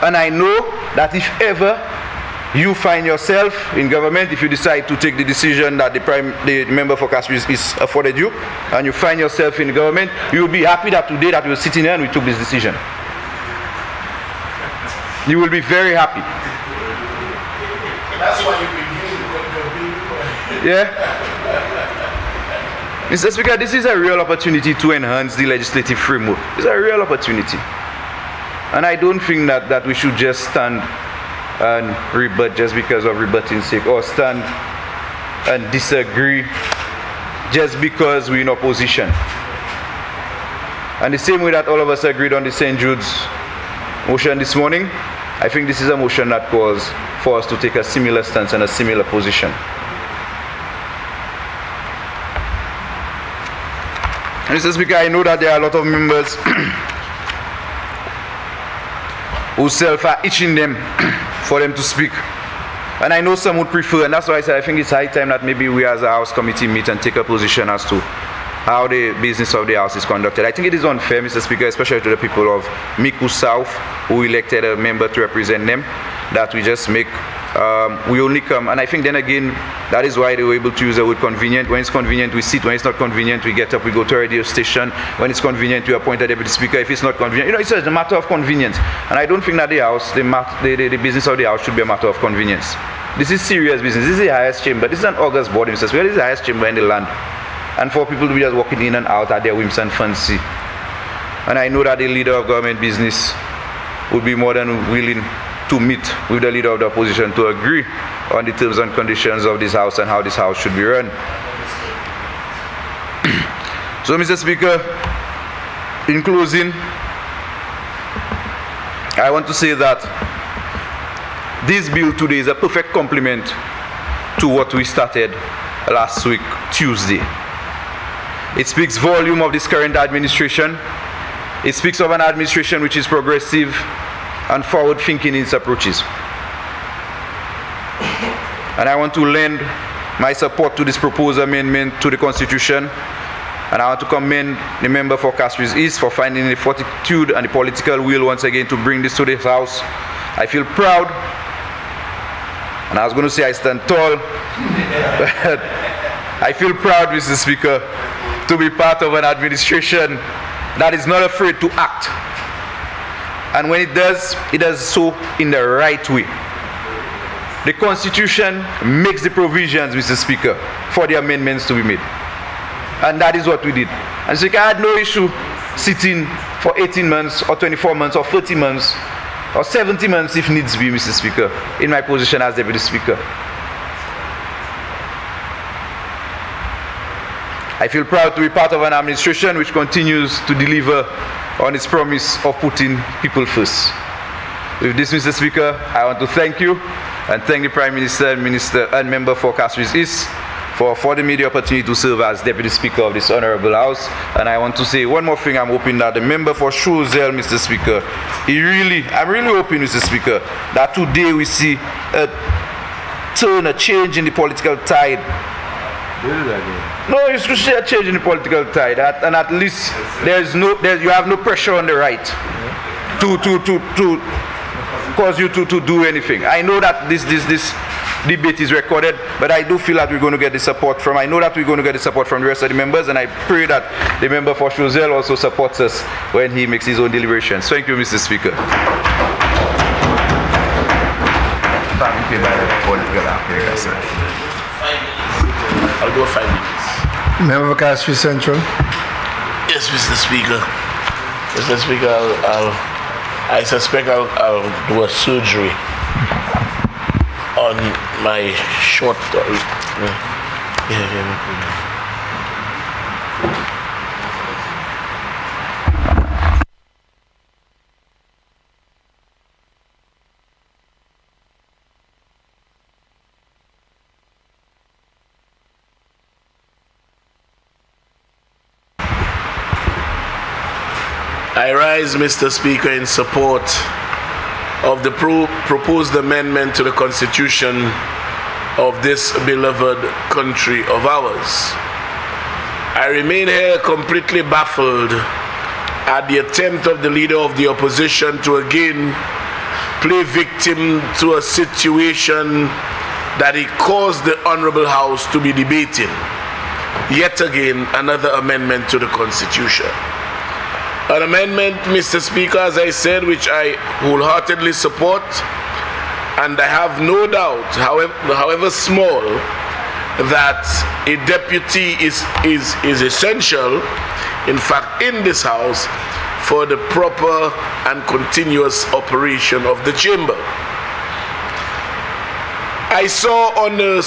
And I know that if ever you find yourself in government, if you decide to take the decision that the member for Castries is afforded you, and you find yourself in government, you'll be happy that today that we're sitting here and we took this decision. You will be very happy.
That's why you begin with the
Yeah. Mr. Speaker, this is a real opportunity to enhance the legislative framework. It's a real opportunity. And I don't think that we should just stand and rebut just because of rebutting sake, or stand and disagree just because we're in opposition. And the same way that all of us agreed on the St. Jude's motion this morning, I think this is a motion that calls for us to take a similar stance and a similar position. Mr. Speaker, I know that there are a lot of members whose self are itching them for them to speak. And I know some would prefer, and that's why I said I think it's high time that maybe we as a House committee meet and take a position as to how the business of the House is conducted. I think it is unfair, Mr. Speaker, especially to the people of Miku South, who elected a member to represent them, that we just make, we only come, and I think then again, that is why they were able to use the word convenient. When it's convenient, we sit. When it's not convenient, we get up, we go to a radio station. When it's convenient, we appoint a deputy speaker. If it's not convenient, it's just a matter of convenience. And I don't think that the House, the business of the House should be a matter of convenience. This is serious business. This is the highest chamber. This is an august body, Mr. Speaker. This is the highest chamber in the land. And for people to be just walking in and out at their whims and fancy. And I know that the leader of government business would be more than willing to meet with the leader of the opposition to agree on the terms and conditions of this House and how this House should be run. So, Mr. Speaker, in closing, I want to say that this bill today is a perfect complement to what we started last week, Tuesday. It speaks volume of this current administration. It speaks of an administration which is progressive and forward-thinking in its approaches. And I want to lend my support to this proposed amendment to the Constitution. And I want to commend the member for Castries East for finding the fortitude and the political will once again to bring this to the House. I feel proud, and I was going to say I stand tall, but I feel proud, Mr. Speaker, to be part of an administration that is not afraid to act. And when it does so in the right way. The Constitution makes the provisions, Mr. Speaker, for the amendments to be made. And that is what we did. And so I had no issue sitting for 18 months or 24 months or 30 months or 70 months if needs be, Mr. Speaker, in my position as Deputy Speaker. I feel proud to be part of an administration which continues to deliver on its promise of putting people first. With this, Mr. Speaker, I want to thank you and thank the Prime Minister and Member for Castries East for affording me the opportunity to serve as Deputy Speaker of this Honorable House. And I want to say one more thing. I'm hoping that the member for Procedural, Mr. Speaker, I'm really hoping, Mr. Speaker, that today we see a change in the political tide. No, you should see a change in the political tide, and at least you have no pressure on the right to cause you to do anything. I know that this debate is recorded, but I do feel that we're going to get the support from. I know that we're going to get the support from the rest of the members, and I pray that the member for Procedural also supports us when he makes his own deliberations. Thank you, Mr. Speaker.
I'll go 5 minutes.
Member for Castries Central.
Yes, Mr. Speaker. Mr. Speaker, I suspect I'll do a surgery on my short. I rise, Mr. Speaker, in support of the proposed amendment to the Constitution of this beloved country of ours. I remain here completely baffled at the attempt of the Leader of the Opposition to again play victim to a situation that he caused the Honorable House to be debating. Yet again, another amendment to the Constitution. An amendment, Mr. Speaker, as I said, which I wholeheartedly support, and I have no doubt, however small, that a deputy is essential, in fact, in this House, for the proper and continuous operation of the chamber. I saw on the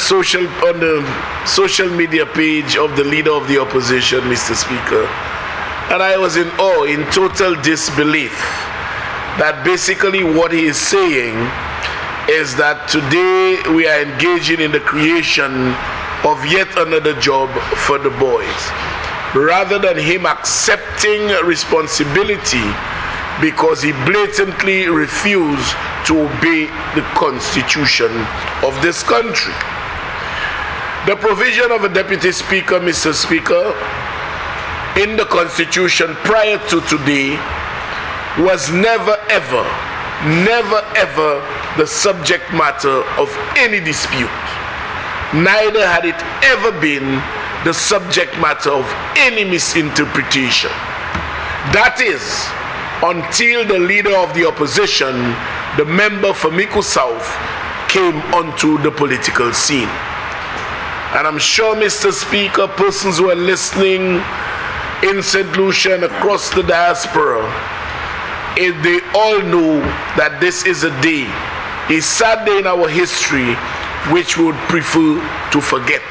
social media page of the Leader of the Opposition, Mr. Speaker, and I was in awe, in total disbelief, that basically what he is saying is that today we are engaging in the creation of yet another job for the boys, rather than him accepting responsibility because he blatantly refused to obey the Constitution of this country. The provision of a deputy speaker, Mr. Speaker, in the Constitution prior to today was never ever the subject matter of any dispute. Neither had it ever been the subject matter of any misinterpretation. That is, until the Leader of the Opposition, the member for Miku South, came onto the political scene. And I'm sure, Mr. Speaker, persons who are listening in St. Lucia and across the diaspora, they all know that this is a day, a sad day in our history, which we would prefer to forget.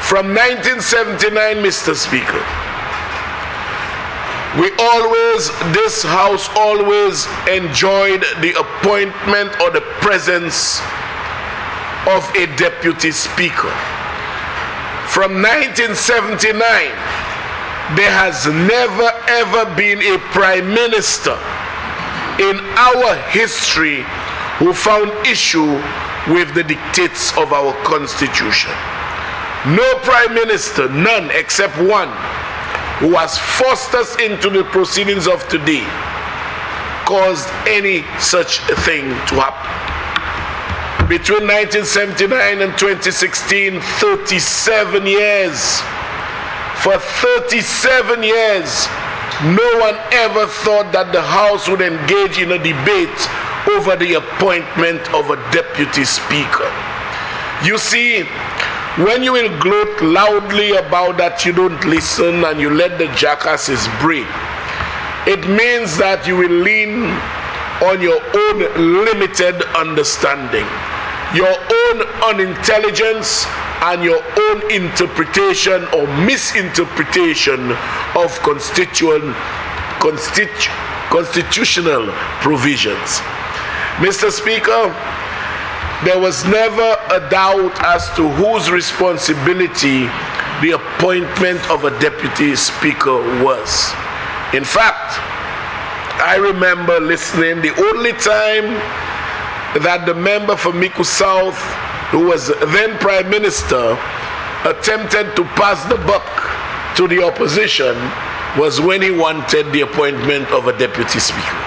From 1979, Mr. Speaker, this House always enjoyed the appointment or the presence of a deputy speaker. From 1979, there has never ever been a prime minister in our history who found issue with the dictates of our Constitution. No prime minister, none except one, who has forced us into the proceedings of today, caused any such thing to happen. Between 1979 and 2016, 37 years. For 37 years, no one ever thought that the House would engage in a debate over the appointment of a deputy speaker. You see, when you will gloat loudly about that you don't listen and you let the jackasses breathe, it means that you will lean on your own limited understanding, your own unintelligence, and your own interpretation or misinterpretation of constitutional provisions. Mr. Speaker, there was never a doubt as to whose responsibility the appointment of a deputy speaker was. In fact, I remember listening the only time that the member for Miku South, who was then Prime Minister, attempted to pass the buck to the opposition was when he wanted the appointment of a deputy speaker.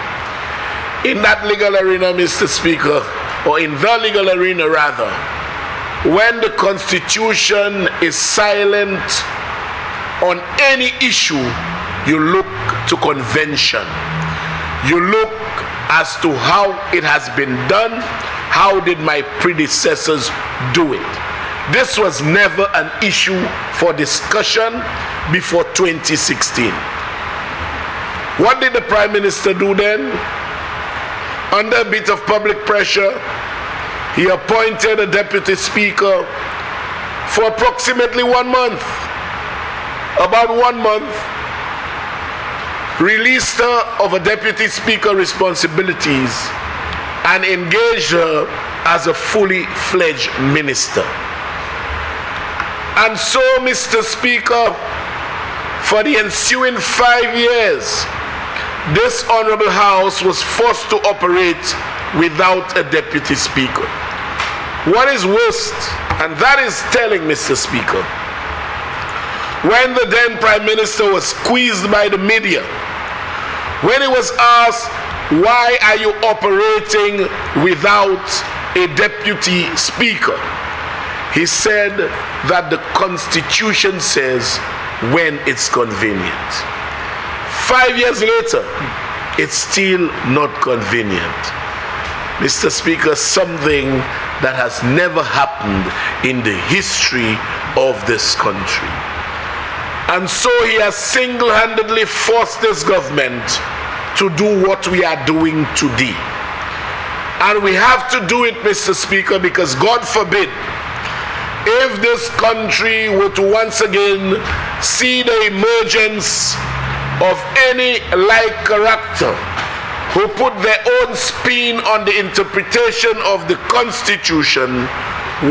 In that legal arena, Mr. Speaker, or in the legal arena rather, when the Constitution is silent on any issue, you look to convention. You look as to how it has been done. How did my predecessors do it? This was never an issue for discussion before 2016. What did the Prime Minister do then? Under a bit of public pressure, he appointed a deputy speaker for approximately 1 month. About 1 month, released her of a deputy speaker responsibilities and engaged her as a fully fledged minister. And so, Mr. Speaker, for the ensuing 5 years, this Honorable House was forced to operate without a deputy speaker. What is worst, and that is telling, Mr. Speaker, when the then Prime Minister was squeezed by the media, when he was asked, why are you operating without a deputy speaker? He said that the Constitution says when it's convenient. 5 years later, it's still not convenient. Mr. Speaker, something that has never happened in the history of this country. And so he has single-handedly forced this government to do what we are doing today. And we have to do it, Mr. Speaker, because God forbid, if this country were to once again see the emergence of any like character who put their own spin on the interpretation of the Constitution,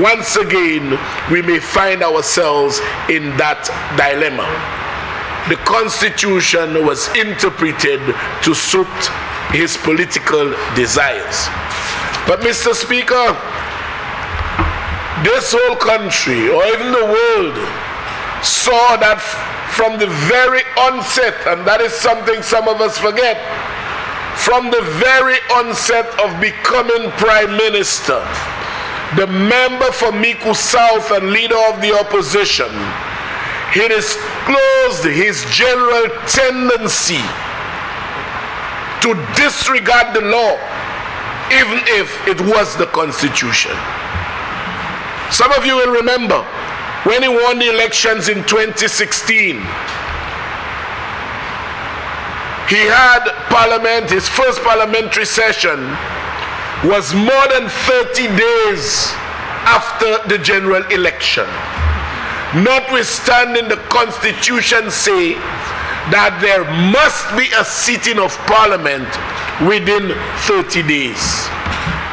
once again we may find ourselves in that dilemma. The Constitution was interpreted to suit his political desires. But Mr. Speaker, this whole country, or even the world, saw that from the very onset, and that is something some of us forget, from the very onset of becoming Prime Minister, the member for Miku South and leader of the opposition, he disclosed his general tendency to disregard the law, even if it was the Constitution. Some of you will remember when he won the elections in 2016, he had parliament, his first parliamentary session was more than 30 days after the general election. Notwithstanding the Constitution say that there must be a sitting of parliament within 30 days.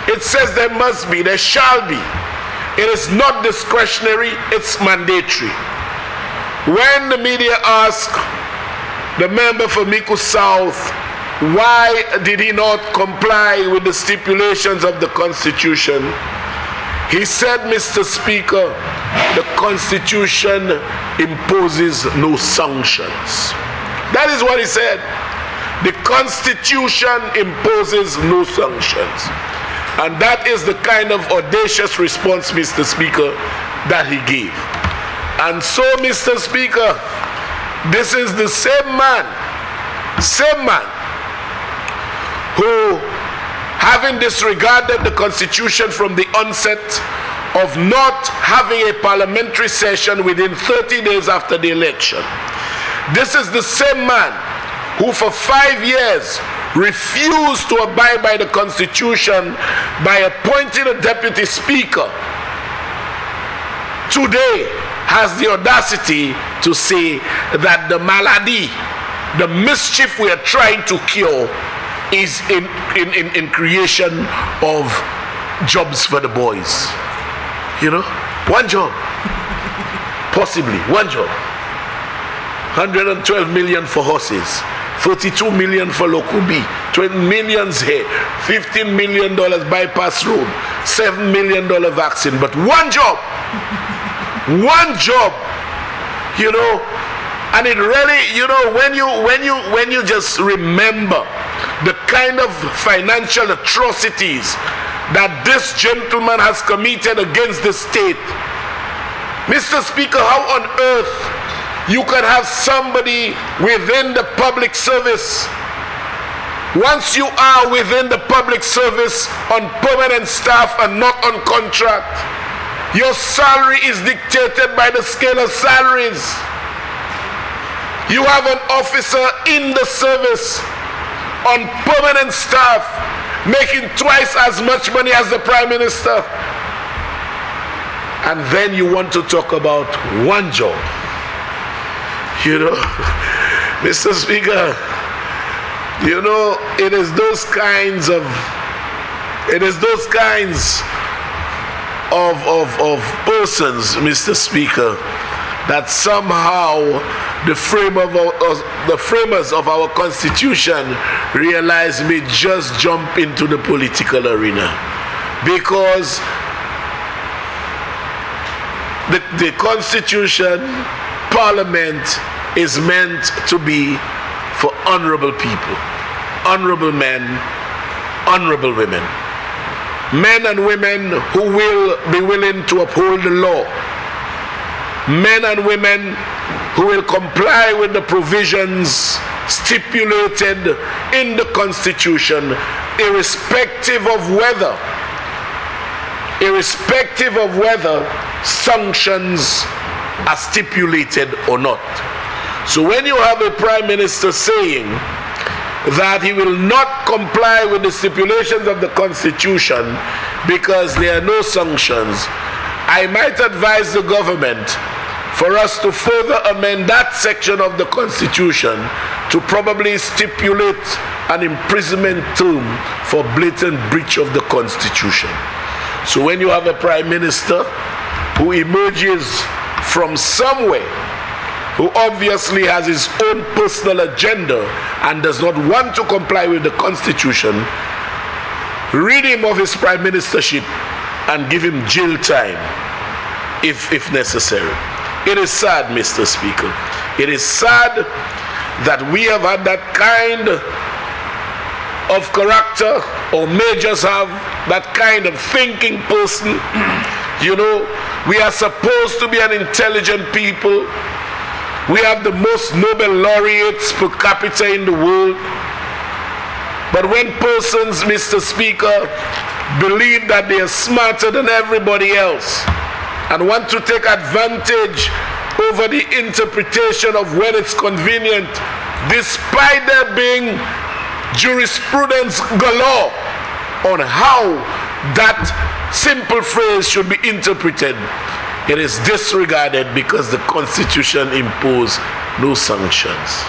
It says there must be, there shall be. It is not discretionary, it's mandatory. When the media asked the member for Miku South, why did he not comply with the stipulations of the Constitution? He said, Mr. Speaker, the Constitution imposes no sanctions. That is what he said. The Constitution imposes no sanctions. And that is the kind of audacious response, Mr. Speaker, that he gave. And so, Mr. Speaker, this is the same man who, having disregarded the Constitution from the onset of not having a parliamentary session within 30 days after the election, this is the same man who for 5 years refused to abide by the Constitution by appointing a deputy speaker, today has the audacity to say that the malady, the mischief we are trying to cure, is in creation of jobs for the boys. You know, one job. Possibly, one job. 112 million for horses, 32 million for Lokubi, 20 millions here, $15 million bypass road, $7 million vaccine, but one job. One job. You know, and it really, you know, when you just remember the kind of financial atrocities that this gentleman has committed against the state, Mr. Speaker, how on earth you can have somebody within the public service, once you are within the public service on permanent staff and not on contract, your salary is dictated by the scale of salaries. You have an officer in the service on permanent staff making twice as much money as the Prime Minister. And then you want to talk about one job. You know, Mr. Speaker, you know, it is those kinds of persons, Mr. Speaker, that somehow the framers of our Constitution realize may just jump into the political arena, because the Constitution, Parliament is meant to be for honorable people, honorable men, honorable women, men and women who will be willing to uphold the law, men and women who will comply with the provisions stipulated in the Constitution, irrespective of whether sanctions are stipulated or not. So when you have a Prime Minister saying that he will not comply with the stipulations of the Constitution because there are no sanctions, I might advise the government for us to further amend that section of the Constitution to probably stipulate an imprisonment term for blatant breach of the Constitution. So when you have a Prime Minister who emerges from somewhere, who obviously has his own personal agenda and does not want to comply with the Constitution, rid him of his prime ministership and give him jail time if necessary. It is sad, Mr. Speaker. It is sad that we have had that kind of character, or may just have that kind of thinking person. You know, we are supposed to be an intelligent people. We have the most Nobel laureates per capita in the world. But when persons, Mr. Speaker, believe that they are smarter than everybody else and want to take advantage over the interpretation of when it's convenient, despite there being jurisprudence galore on how that simple phrase should be interpreted, it is disregarded because the Constitution imposed no sanctions.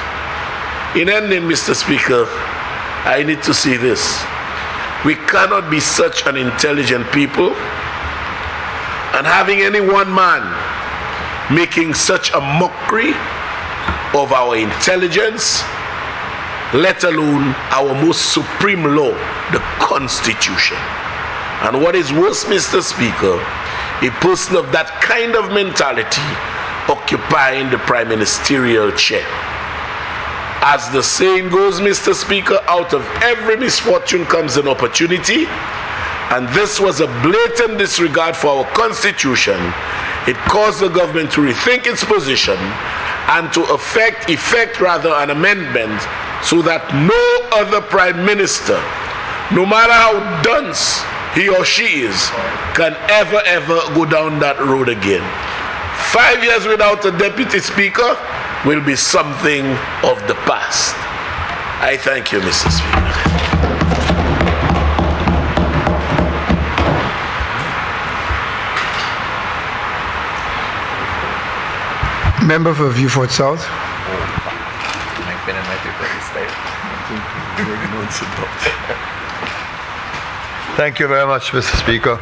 In ending, Mr. Speaker, I need to say this. We cannot be such an intelligent people and having any one man making such a mockery of our intelligence, let alone our most supreme law, the Constitution. And what is worse, Mr. Speaker, a person of that kind of mentality occupying the prime ministerial chair. As the saying goes, Mr. Speaker, out of every misfortune comes an opportunity, and this was a blatant disregard for our Constitution. It caused the government to rethink its position and to effect an amendment so that no other prime minister, no matter how dunce he or she is, can ever go down that road again. 5 years without a deputy speaker will be something of the past. I thank you, Mr. Speaker.
Member for Viewfort South.
Thank you very much, Mr. Speaker.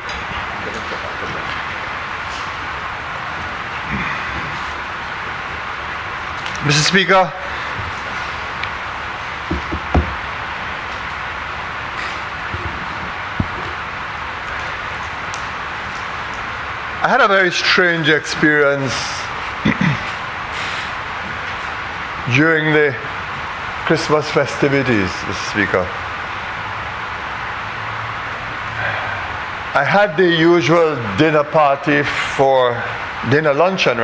Mr. Speaker, I had a very strange experience during the Christmas festivities, Mr. Speaker. I had the usual dinner luncheon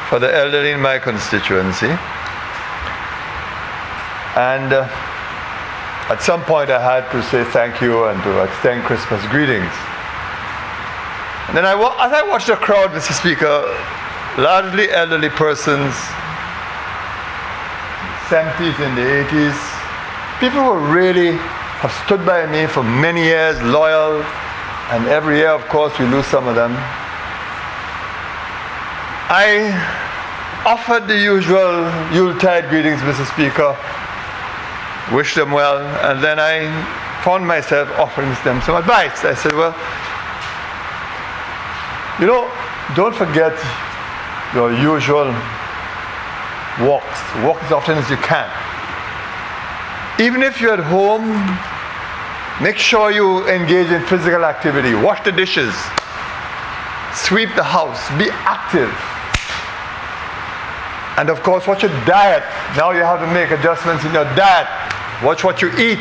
for the elderly in my constituency. And at some point I had to say thank you and to extend Christmas greetings. And then as I watched the crowd, Mr. Speaker, largely elderly persons, 70s and the 80s, people who really have stood by me for many years, loyal, and every year, of course, we lose some of them. I offered the usual Yuletide greetings, Mr. Speaker, wished them well, and then I found myself offering them some advice. I said, well, don't forget your usual walks. Walk as often as you can. Even if you're at home, make sure you engage in physical activity. Wash the dishes. Sweep the house. Be active. And of course, watch your diet. Now you have to make adjustments in your diet. Watch what you eat.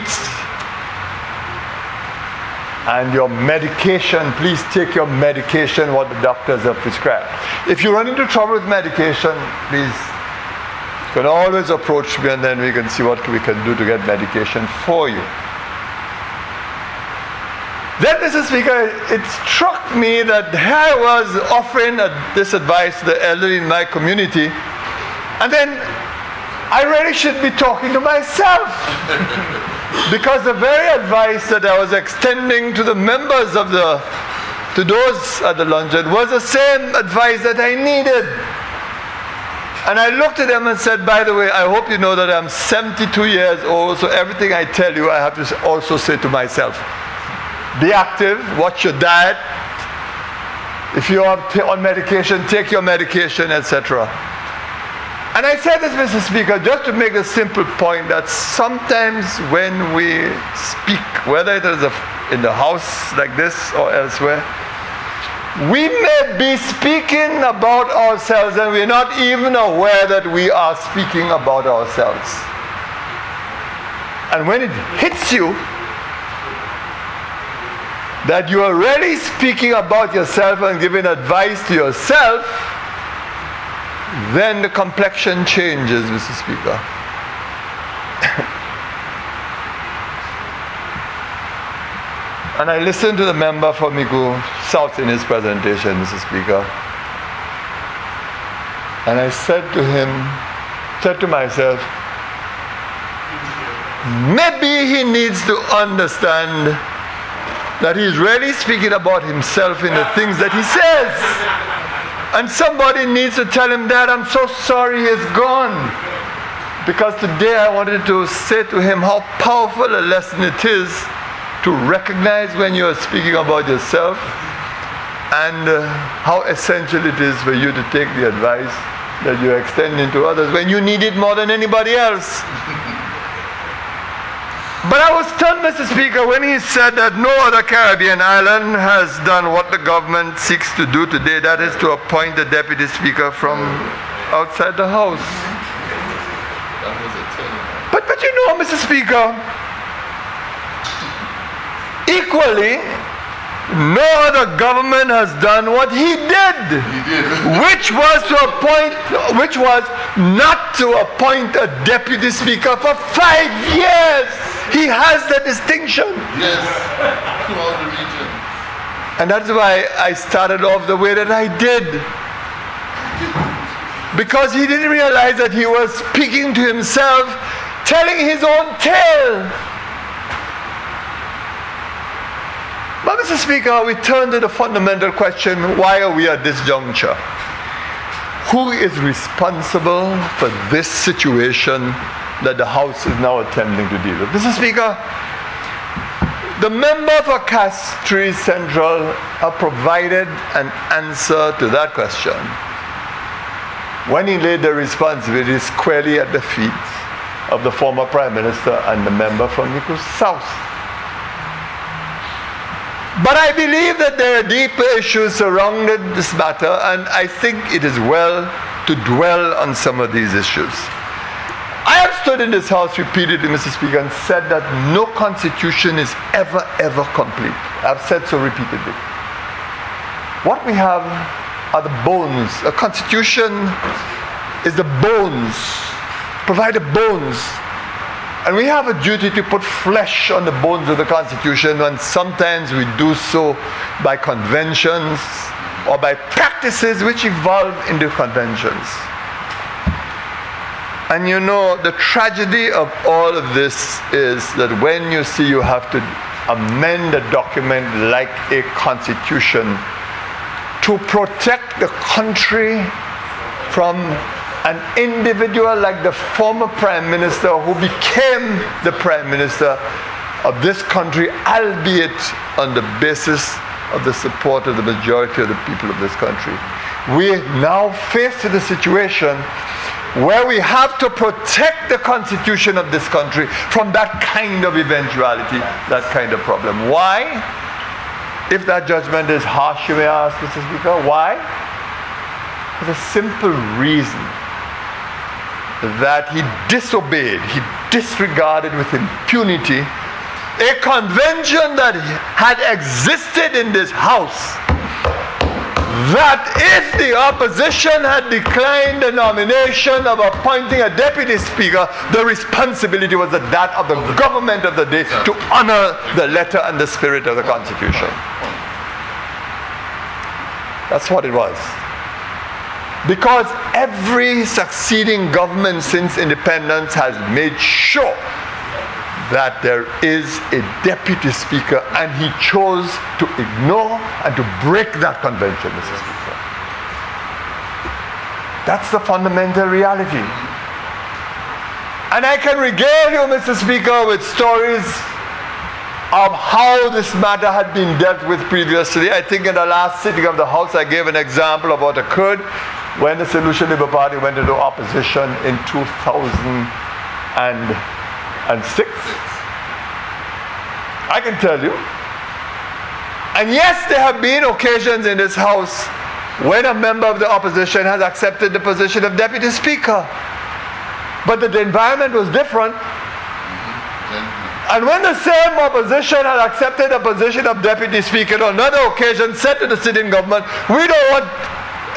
And your medication, please take your medication, what the doctors have prescribed. If you run into trouble with medication, please, you can always approach me and then we can see what we can do to get medication for you. Then, Mr. Speaker, it struck me that I was offering this advice to the elderly in my community, and then I really should be talking to myself. Because the very advice that I was extending to the members to those at the luncheon was the same advice that I needed. And I looked at them and said, by the way, I hope you know that I'm 72 years old, so everything I tell you, I have to also say to myself. Be active, watch your diet. If you are on medication, take your medication, etc. And I said this, Mr. Speaker, just to make a simple point that sometimes when we speak, whether it is in the house like this or elsewhere, we may be speaking about ourselves and we're not even aware that we are speaking about ourselves. And when it hits you, that you are really speaking about yourself and giving advice to yourself, then the complexion changes, Mr. Speaker. And I listened to the member for Migu South in his presentation, Mr. Speaker. And I said to myself, maybe he needs to understand that he's really speaking about himself in the things that he says. And somebody needs to tell him that I'm so sorry he's gone. Because today I wanted to say to him how powerful a lesson it is to recognize when you are speaking about yourself and how essential it is for you to take the advice that you're extending to others when you need it more than anybody else. But I was stunned, Mr. Speaker, when he said that no other Caribbean island has done what the government seeks to do today, that is to appoint a deputy speaker from outside the House. But you know, Mr. Speaker, equally, no other government has done what he did. Which was not to appoint a deputy speaker for 5 years. He has the distinction.
Yes, throughout the region.
And that's why I started off the way that I did. Because he didn't realize that he was speaking to himself, telling his own tale. But Mr. Speaker, we turn to the fundamental question, why are we at this juncture? Who is responsible for this situation that the House is now attempting to deal with? Mr. Speaker, The member for Castries Central have provided an answer to that question when he laid the responsibility squarely at the feet of the former Prime Minister and the member from Miku South. But I believe that there are deeper issues surrounding this matter, and I think it is well to dwell on some of these issues. I have stood in this House repeatedly, Mr. Speaker, and said that no constitution is ever complete. I've said so repeatedly. What we have are the bones. A constitution is the bones, provide the bones. And we have a duty to put flesh on the bones of the Constitution, and sometimes we do so by conventions or by practices which evolve into conventions. And you know, the tragedy of all of this is that when you see you have to amend a document like a constitution to protect the country from an individual like the former Prime Minister who became the Prime Minister of this country, albeit on the basis of the support of the majority of the people of this country. We now faced with a situation where we have to protect the Constitution of this country from that kind of eventuality, that kind of problem. Why? If that judgment is harsh, you may ask, Mr. Speaker, why? For the simple reason that he disobeyed, he disregarded with impunity a convention that had existed in this House, that if the opposition had declined the nomination of appointing a deputy speaker, the responsibility was that of the government of the day to honor the letter and the spirit of the Constitution. That's what it was. Because every succeeding government since independence has made sure that there is a deputy speaker, and he chose to ignore and to break that convention, Mr. Speaker. That's the fundamental reality. And I can regale you, Mr. Speaker, with stories of how this matter had been dealt with previously. I think in the last sitting of the House I gave an example of what occurred when the Solution Labour Party went into opposition in 2006. I can tell you. And yes, there have been occasions in this House when a member of the opposition has accepted the position of Deputy Speaker. But the environment was different. And when the same opposition had accepted the position of Deputy Speaker on another occasion, said to the sitting government, we don't want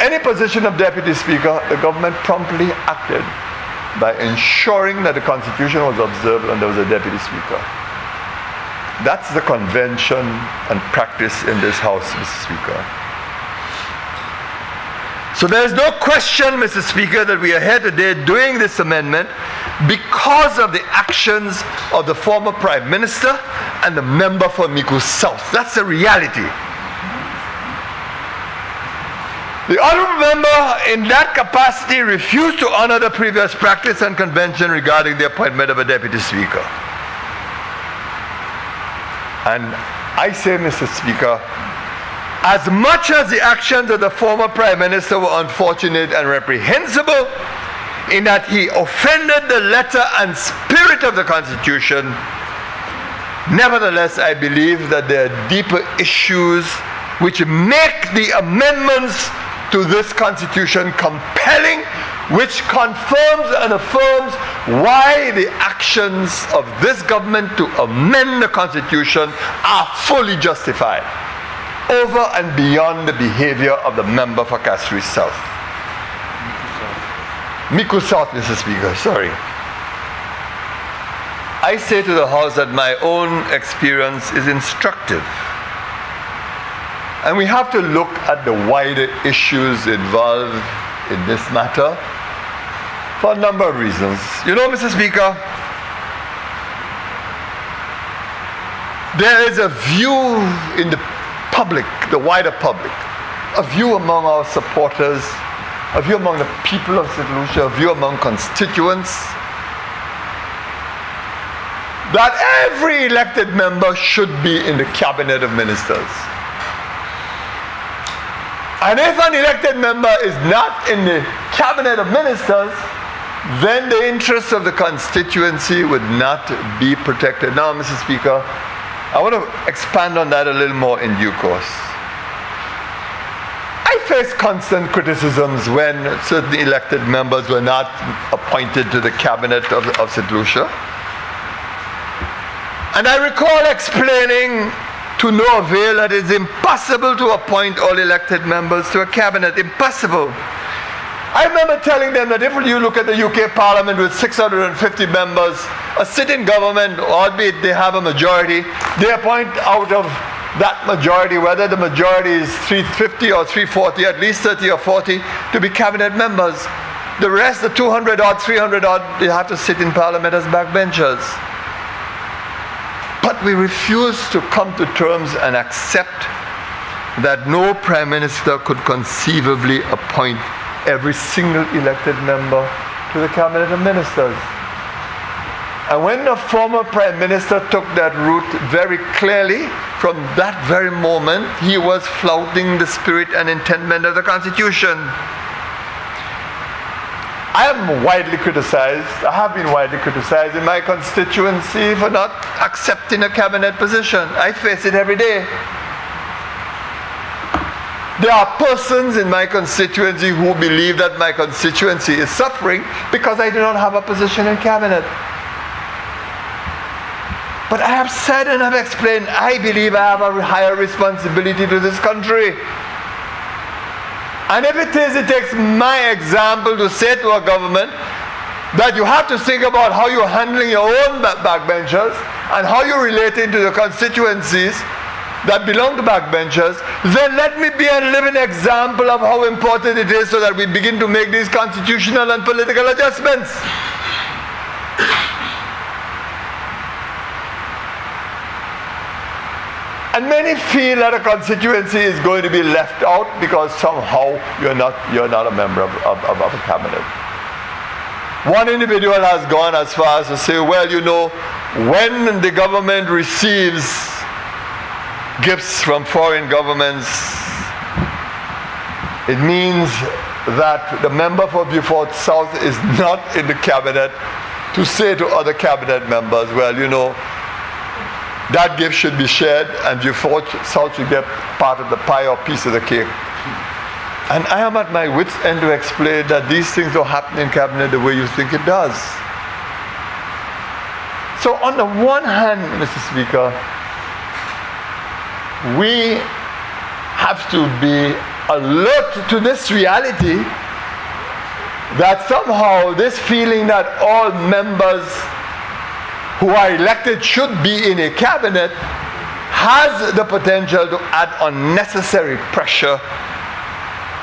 any position of Deputy Speaker, the government promptly acted by ensuring that the Constitution was observed and there was a Deputy Speaker. That's the convention and practice in this House, Mr. Speaker. So there's no question, Mr. Speaker, that we are here today doing this amendment because of the actions of the former Prime Minister and the member for Miku South. That's the reality. The honourable member in that capacity refused to honour the previous practice and convention regarding the appointment of a Deputy Speaker. And I say, Mr. Speaker, as much as the actions of the former Prime Minister were unfortunate and reprehensible in that he offended the letter and spirit of the Constitution, nevertheless I believe that there are deeper issues which make the amendments to this Constitution compelling, which confirms and affirms why the actions of this government to amend the Constitution are fully justified, over and beyond the behavior of the member for Castries South. Miku South, Mr. Speaker, sorry. I say to the House that my own experience is instructive. And we have to look at the wider issues involved in this matter for a number of reasons. You know, Mr. Speaker, there is a view in the public, the wider public, a view among our supporters, a view among the people of St. Lucia, a view among constituents, that every elected member should be in the cabinet of ministers. And if an elected member is not in the cabinet of ministers, then the interests of the constituency would not be protected. Now, Mr. Speaker, I want to expand on that a little more in due course. I faced constant criticisms when certain elected members were not appointed to the cabinet of St. Lucia. And I recall explaining to no avail that it's impossible to appoint all elected members to a cabinet. Impossible. I remember telling them that if you look at the UK Parliament with 650 members, a sitting government, albeit they have a majority, they appoint out of that majority, whether the majority is 350 or 340, at least 30 or 40, to be cabinet members. The rest, the 200 odd, 300 odd, they have to sit in Parliament as backbenchers. But we refuse to come to terms and accept that no Prime Minister could conceivably appoint every single elected member to the Cabinet of Ministers. And when the former Prime Minister took that route very clearly, from that very moment, he was flouting the spirit and intentment of the Constitution. I am widely criticized, I have been widely criticized in my constituency for not accepting a cabinet position. I face it every day. There are persons in my constituency who believe that my constituency is suffering because I do not have a position in cabinet. But I have said and have explained, I believe I have a higher responsibility to this country. And if it takes my example to say to a government that you have to think about how you're handling your own backbenchers and how you're relating to the constituencies that belong to backbenchers, then let me be a living example of how important it is so that we begin to make these constitutional and political adjustments. And many feel that a constituency is going to be left out because somehow you're not a member of a cabinet. One individual has gone as far as to say, well, you know, when the government receives gifts from foreign governments, it means that the member for Beaufort South is not in the cabinet to say to other cabinet members, well, you know, that gift should be shared and Beaufort South should get part of the pie or piece of the cake. And I am at my wit's end to explain that these things don't happen in cabinet the way you think it does. So on the one hand, Mr. Speaker, we have to be alert to this reality that somehow this feeling that all members who are elected should be in a cabinet has the potential to add unnecessary pressure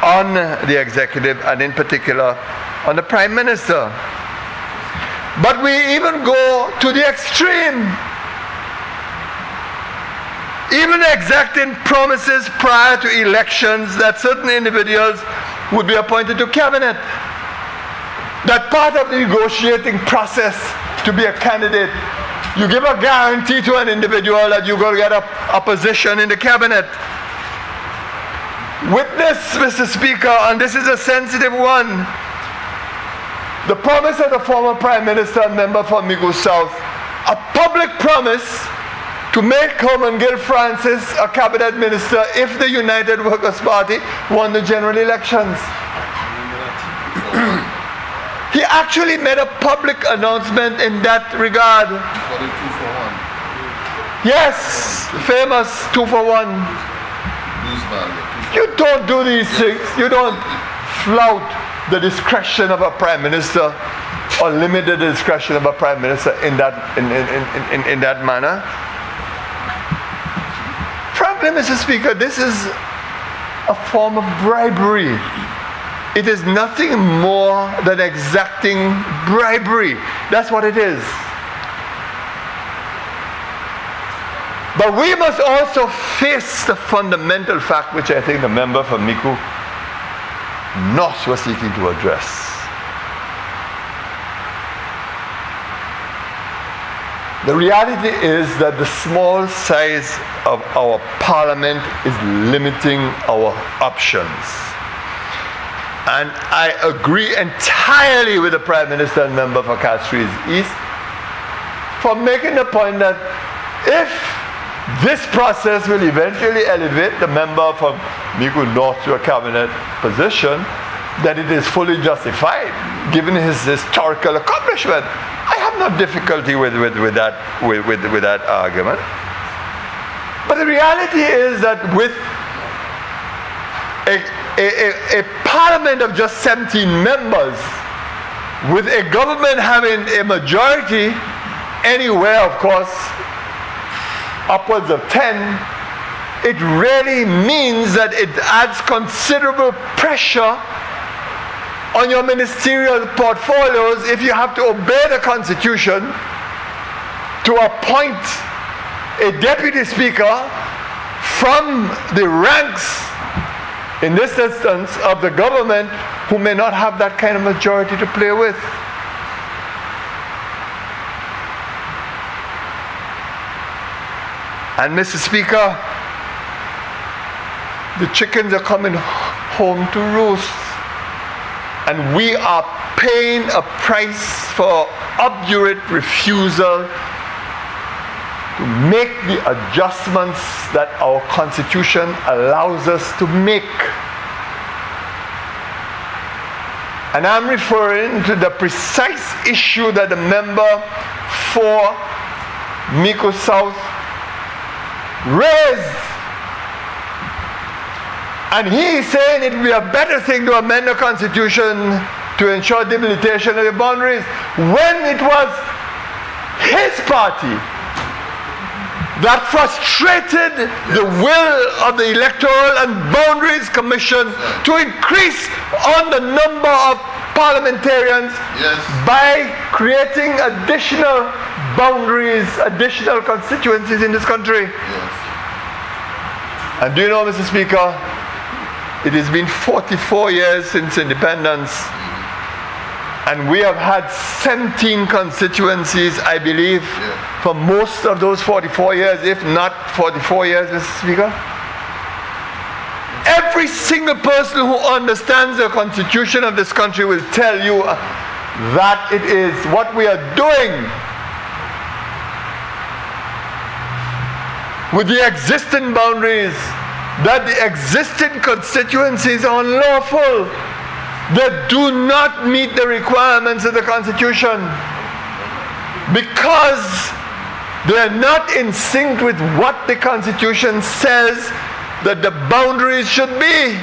on the executive and in particular on the Prime Minister. But we even go to the extreme, even exacting promises prior to elections that certain individuals would be appointed to cabinet. That part of the negotiating process to be a candidate, you give a guarantee to an individual that you're going to get a position in the cabinet. Witness, Mr. Speaker, and this is a sensitive one, the promise of the former Prime Minister and member for Migu South, a public promise to make Herman Gill Francis a cabinet minister if the United Workers' Party won the general elections. He actually made a public announcement in that regard.
For the 2-for-1.
Yes, famous 2-for-1.
Lose value.
You don't do these things. You don't flout the discretion of a Prime Minister or limit the discretion of a Prime Minister in that manner. Frankly, Mr. Speaker, this is a form of bribery. It is nothing more than exacting bribery. That's what it is. But we must also face the fundamental fact, which I think the member for Miku North was seeking to address. The reality is that the small size of our parliament is limiting our options. And I agree entirely with the Prime Minister and member for Castries East for making the point that if this process will eventually elevate the member from Miku North to a cabinet position, that it is fully justified given his historical accomplishment. I have no difficulty with that argument. But the reality is that with a parliament of just 17 members, with a government having a majority anywhere, of course, upwards of 10, it really means that it adds considerable pressure on your ministerial portfolios if you have to obey the Constitution to appoint a deputy speaker from the ranks, in this instance, of the government, who may not have that kind of majority to play with. And Mr. Speaker, the chickens are coming home to roost. And we are paying a price for obdurate refusal to make the adjustments that our Constitution allows us to make. And I'm referring to the precise issue that the member for Miku South raised. And he's saying it would be a better thing to amend the Constitution to ensure delimitation of the boundaries, when it was his party that frustrated the will of the Electoral and Boundaries Commission to increase on the number of parliamentarians by creating additional boundaries, additional constituencies in this country. And do you know, Mr. Speaker, it has been 44 years since independence, and we have had 17 constituencies, I believe, for most of those 44 years, if not 44 years, Mr. Speaker. Every single person who understands the Constitution of this country will tell you that it is what we are doing with the existing boundaries, that the existing constituencies are unlawful, that do not meet the requirements of the Constitution, because they are not in sync with what the Constitution says that the boundaries should be,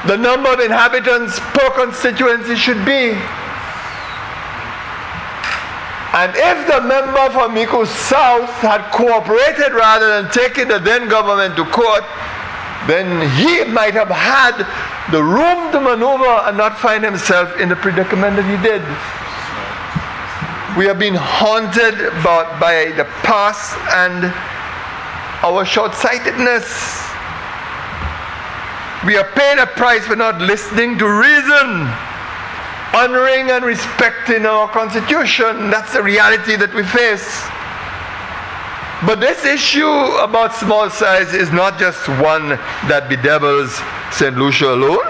the number of inhabitants per constituency should be. And if the member for Miku South had cooperated rather than taking the then government to court, then he might have had the room to maneuver and not find himself in the predicament that he did. We have been haunted by the past and our short-sightedness. We are paying a price for not listening to reason, honoring and respecting our Constitution. That's the reality that we face. But this issue about small size is not just one that bedevils St. Lucia alone.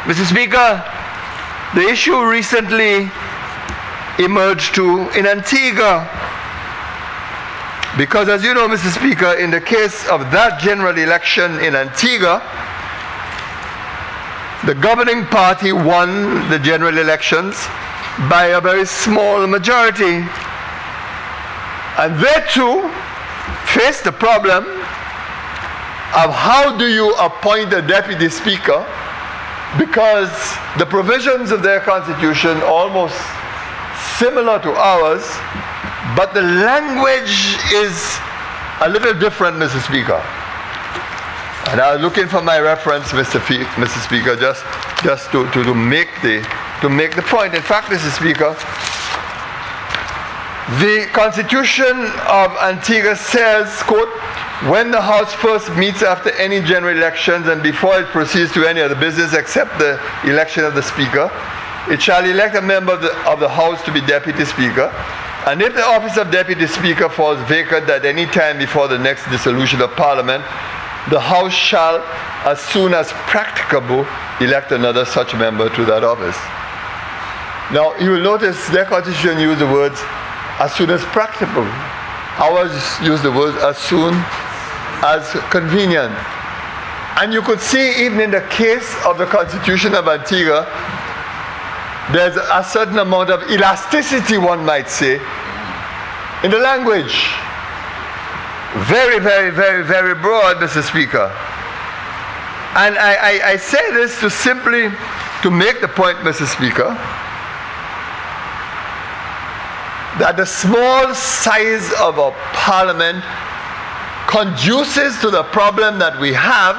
Mr. Speaker, the issue recently emerged too in Antigua. Because as you know, Mr. Speaker, in the case of that general election in Antigua, the governing party won the general elections by a very small majority. And they too face the problem of how do you appoint a deputy speaker, because the provisions of their constitution are almost similar to ours, but the language is a little different, Mr. Speaker. And I was looking for my reference, Mr. Speaker, just to make the point. In fact, Mr. Speaker, the Constitution of Antigua says, quote, when the House first meets after any general elections and before it proceeds to any other business except the election of the Speaker, it shall elect a member of the House to be Deputy Speaker, And if the office of Deputy Speaker falls vacant at any time before the next dissolution of Parliament, the House shall, as soon as practicable, elect another such member to that office. Now, you will notice their constitution use the words, as soon as practicable. Ours use the words, as soon as convenient. And you could see, even in the case of the Constitution of Antigua, there's a certain amount of elasticity, one might say, in the language. Very, very, very, very broad, Mr. Speaker. And I say this to simply to make the point, Mr. Speaker, that the small size of a parliament conduces to the problem that we have,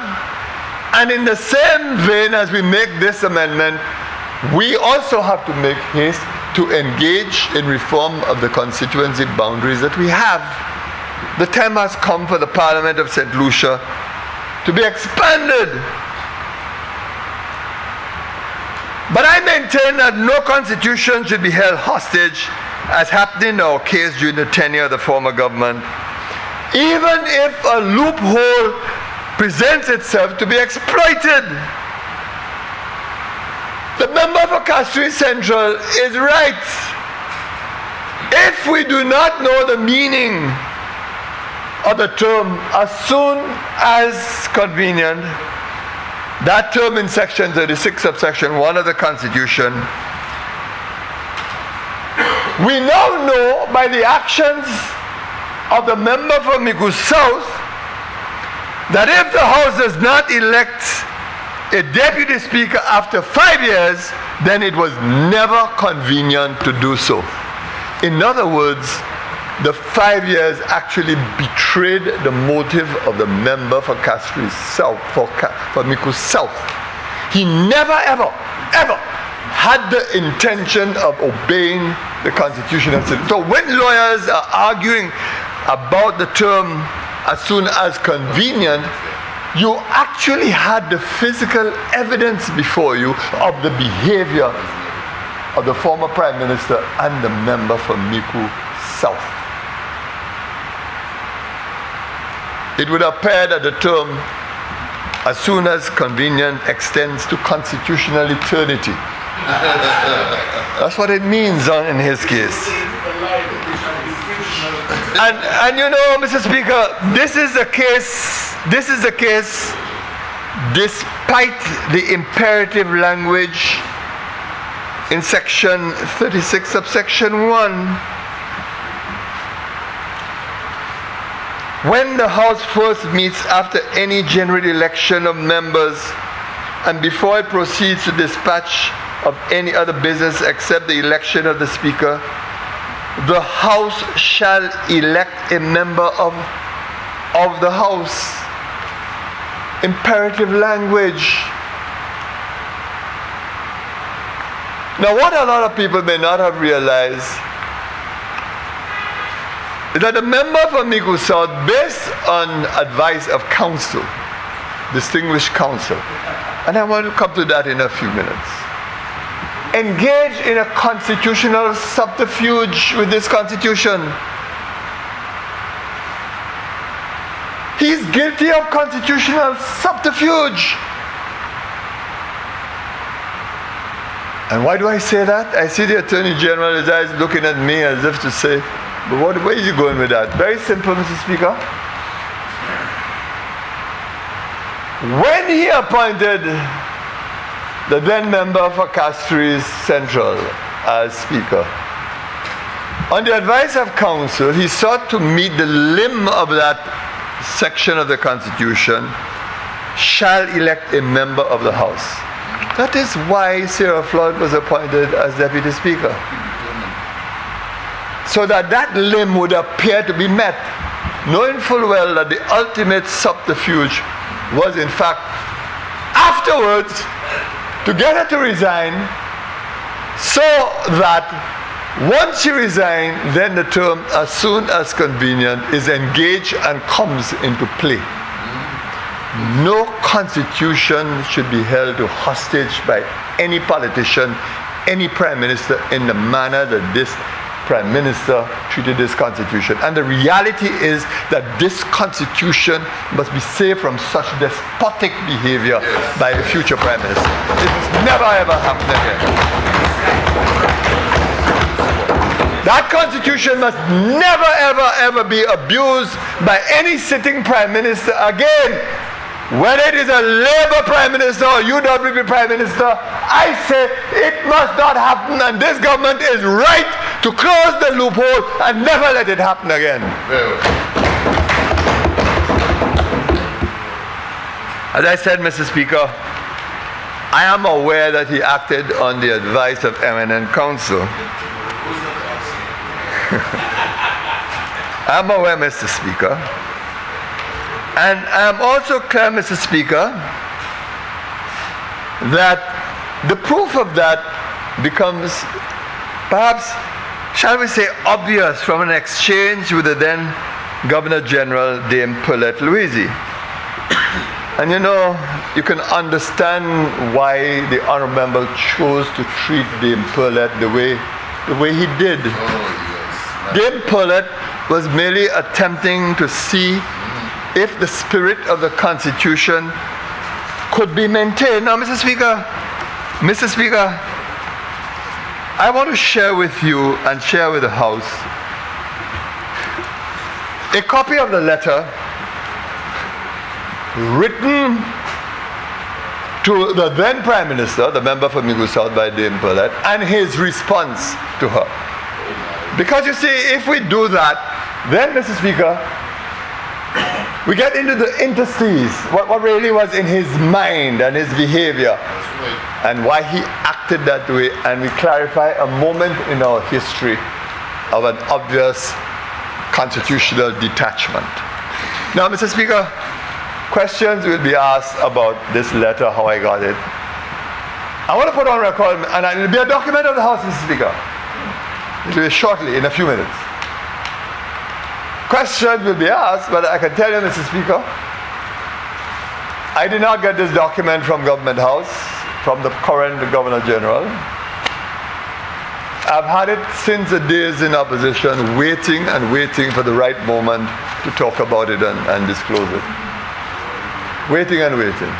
and in the same vein as we make this amendment, we also have to make haste to engage in reform of the constituency boundaries that we have. The time has come for the Parliament of St. Lucia to be expanded. But I maintain that no constitution should be held hostage, as happened in our case during the tenure of the former government, even if a loophole presents itself to be exploited. The member for Castries Central is right. If we do not know the meaning of the term as soon as convenient, that term in section 36 of section 1 of the Constitution, we now know by the actions of the member for Miku South that if the House does not elect a deputy speaker after 5 years, then it was never convenient to do so. In other words, the 5 years actually betrayed the motive of the member for Castries South, for Miku South. He never, ever, ever had the intention of obeying the Constitution. So when lawyers are arguing about the term as soon as convenient, you actually had the physical evidence before you of the behavior of the former Prime Minister and the member for Miku South. It would appear that the term as soon as convenient extends to constitutional eternity. That's what it means in his case. And you know, Mr. Speaker, this is the case despite the imperative language in section 36 subsection 1. When the House first meets after any general election of members and before it proceeds to dispatch of any other business except the election of the Speaker, the House shall elect a member of the House. Imperative language. Now, what a lot of people may not have realized is that the member for Miku South, based on advice of counsel, distinguished counsel, and I want to come to that in a few minutes, engaged in a constitutional subterfuge with this constitution. He's guilty of constitutional subterfuge. And why do I say that? I see the Attorney General, his eyes looking at me as if to say, but where are you going with that? Very simple, Mr. Speaker. When he appointed the then member for Castries Central as Speaker, on the advice of counsel, he sought to meet the limb of that section of the Constitution, shall elect a member of the House. That is why Sarah Flood was appointed as Deputy Speaker. So that limb would appear to be met, knowing full well that the ultimate subterfuge was in fact afterwards to get her to resign, so that once she resigned, then the term as soon as convenient is engaged and comes into play. No constitution should be held to hostage by any politician, any prime minister in the manner that this Prime Minister treated this constitution. And the reality is that this constitution must be saved from such despotic behavior by the future Prime Minister. It must never ever happen again. That constitution must never ever ever be abused by any sitting Prime Minister again. Whether it is a Labour Prime Minister or UWP Prime Minister, I say it must not happen, and this government is right to close the loophole and never let it happen again. As I said, Mr. Speaker, I am aware that he acted on the advice of eminent counsel. I'm aware, Mr. Speaker. And I'm also clear, Mr. Speaker, that the proof of that becomes perhaps, shall we say, obvious from an exchange with the then Governor General, Dame Paulette Louise. And you know, you can understand why the honourable member chose to treat Dame Paulette the way he did. Dame Paulette was merely attempting to see if the spirit of the Constitution could be maintained. Now, Mr. Speaker, I want to share with you and share with the House a copy of the letter written to the then Prime Minister, the member for Migu South by Dame Paulette, and his response to her. Because you see, if we do that, then, Mr. Speaker, we get into the interstices, what really was in his mind and his behavior, and why he acted that way, and we clarify a moment in our history of an obvious constitutional detachment. Now, Mr. Speaker, questions will be asked about this letter, how I got it. I want to put on record, and it will be a document of the House, Mr. Speaker. It will be shortly, in a few minutes. Questions will be asked, but I can tell you, Mr. Speaker, I did not get this document from Government House, from the current Governor General. I've had it since the days in opposition, waiting and waiting for the right moment to talk about it and disclose it. Waiting and waiting.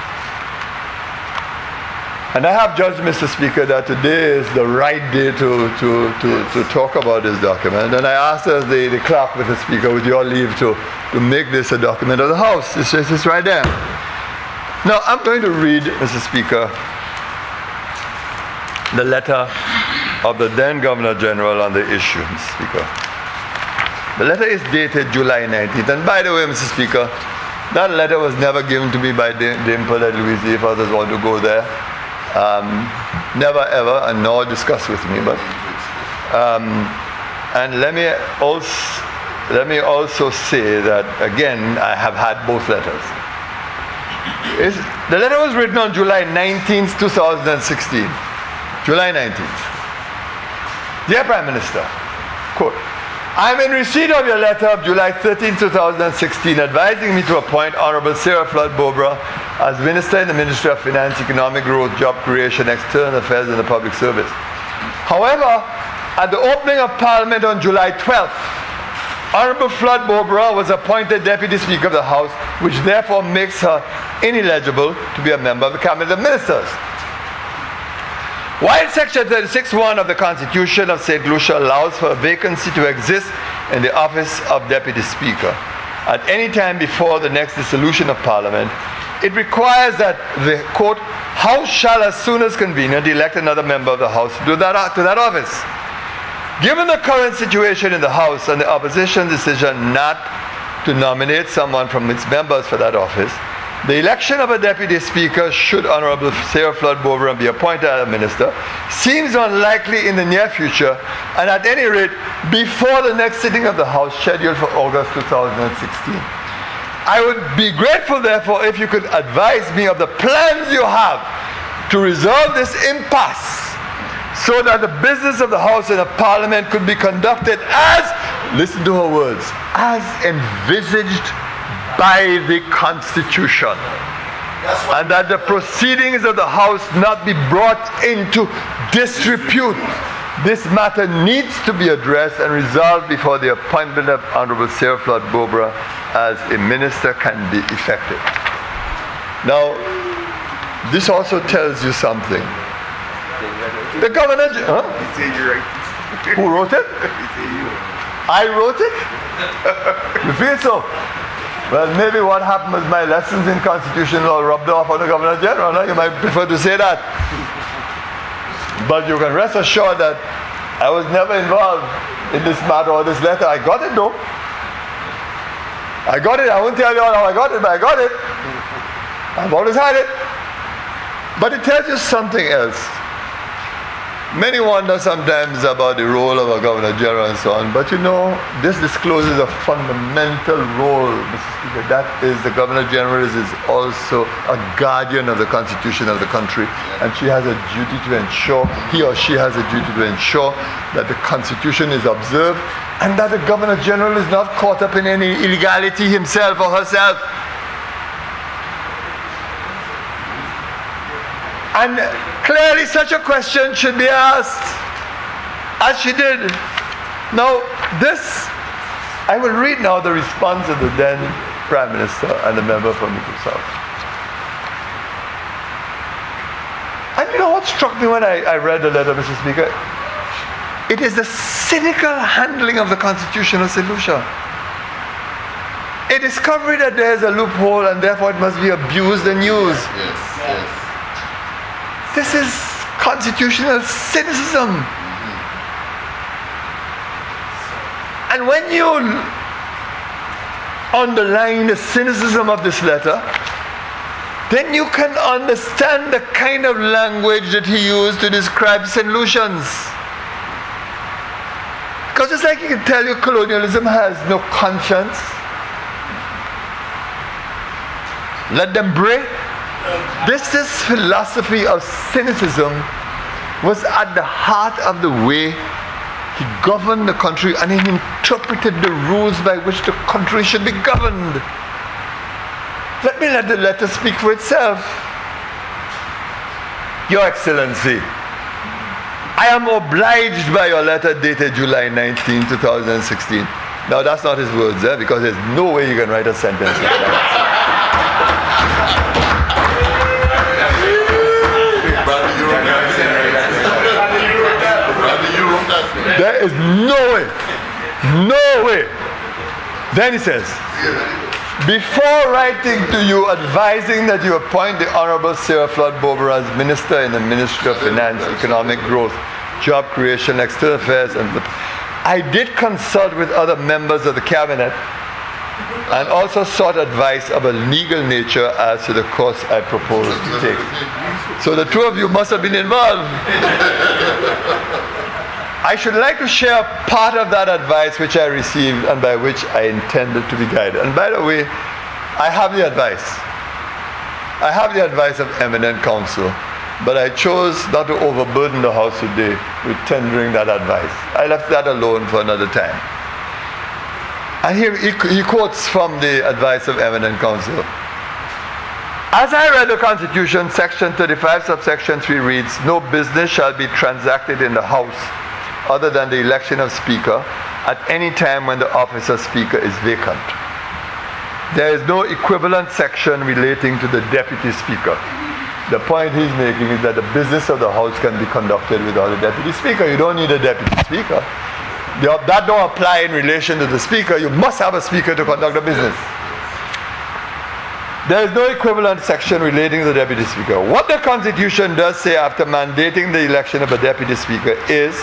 And I have judged, Mr. Speaker, that today is the right day to talk about this document. And I asked the clerk, Mr. Speaker, with your leave to make this a document of the House. It's right there. Now, I'm going to read, Mr. Speaker, the letter of the then Governor General on the issue, Mr. Speaker. The letter is dated July 19th. And by the way, Mr. Speaker, that letter was never given to me by Dame Paulette Louise, if others want to go there. Never ever, and nor discuss with me. But and let me also say that again, I have had both letters. The letter was written on July 19th, 2016. July 19th. Dear Prime Minister, quote, I am in receipt of your letter of July 13, 2016, advising me to appoint Honorable Sarah Flood Bobra as Minister in the Ministry of Finance, Economic Growth, Job Creation, External Affairs and the Public Service. However, at the opening of Parliament on July 12th, Honorable Flood Bobra was appointed Deputy Speaker of the House, which therefore makes her ineligible to be a member of the Cabinet of Ministers. While Section 36(1) of the Constitution of St. Lucia allows for a vacancy to exist in the office of Deputy Speaker at any time before the next dissolution of Parliament, it requires that the, quote, House shall as soon as convenient elect another member of the House to that office. Given the current situation in the House and the opposition decision not to nominate someone from its members for that office, the election of a Deputy Speaker, should Honorable Sarah Flood Bobra be appointed as a Minister, seems unlikely in the near future, and at any rate, before the next sitting of the House, scheduled for August 2016. I would be grateful, therefore, if you could advise me of the plans you have to resolve this impasse, so that the business of the House and of Parliament could be conducted as, listen to her words, as envisaged by the Constitution, and that the proceedings of the House not be brought into disrepute this matter needs to be addressed and resolved before the appointment of Honorable Sarah Flood Bobra as a minister can be effective. Now, this also tells you something. The governor, who wrote it? I wrote it? You feel so? Well, maybe what happened was my lessons in constitutional law rubbed off on the Governor General. You might prefer to say that. But you can rest assured that I was never involved in this matter or this letter. I got it though. I got it. I won't tell you all how I got it, but I got it. I've always had it. But it tells you something else. Many wonder sometimes about the role of a Governor General and so on, but you know, this discloses a fundamental role, Mr. Speaker. That is, the Governor General is also a guardian of the Constitution of the country, and she has a duty to ensure, he or she has a duty to ensure that the Constitution is observed and that the Governor General is not caught up in any illegality himself or herself. And clearly such a question should be asked, as she did. Now, this, I will read now the response of the then Prime Minister and the member from Middle South. And you know what struck me when I read the letter, Mr. Speaker? It is the cynical handling of the Constitution of St. Lucia. A discovery that there is a loophole and therefore it must be abused and used.
Yes.
This is constitutional cynicism. And when you underline the cynicism of this letter, then you can understand the kind of language that he used to describe St. Lucians. Because it's like he can tell you colonialism has no conscience. Let them break. This philosophy of cynicism was at the heart of the way he governed the country, and he interpreted the rules by which the country should be governed. Let me let the letter speak for itself. Your Excellency, I am obliged by your letter dated July 19, 2016. Now that's not his words, because there's no way you can write a sentence like that. There is no way. Then he says, before writing to you advising that you appoint the Honorable Sarah Flood Bobra as Minister in the Ministry of Finance, Economic Growth, Job Creation, External Affairs, and I did consult with other members of the Cabinet and also sought advice of a legal nature as to the course I propose to take. So the two of you must have been involved. I should like to share part of that advice which I received and by which I intended to be guided. And by the way, I have the advice. I have the advice of eminent counsel, but I chose not to overburden the House today with tendering that advice. I left that alone for another time. And here he quotes from the advice of eminent counsel. As I read the Constitution, Section 35, subsection 3 reads, no business shall be transacted in the House other than the election of Speaker at any time when the office of Speaker is vacant. There is no equivalent section relating to the Deputy Speaker. The point he's making is that the business of the House can be conducted without a Deputy Speaker. You don't need a Deputy Speaker. That don't apply in relation to the Speaker. You must have a Speaker to conduct the business. There is no equivalent section relating to the Deputy Speaker. What the Constitution does say after mandating the election of a Deputy Speaker is,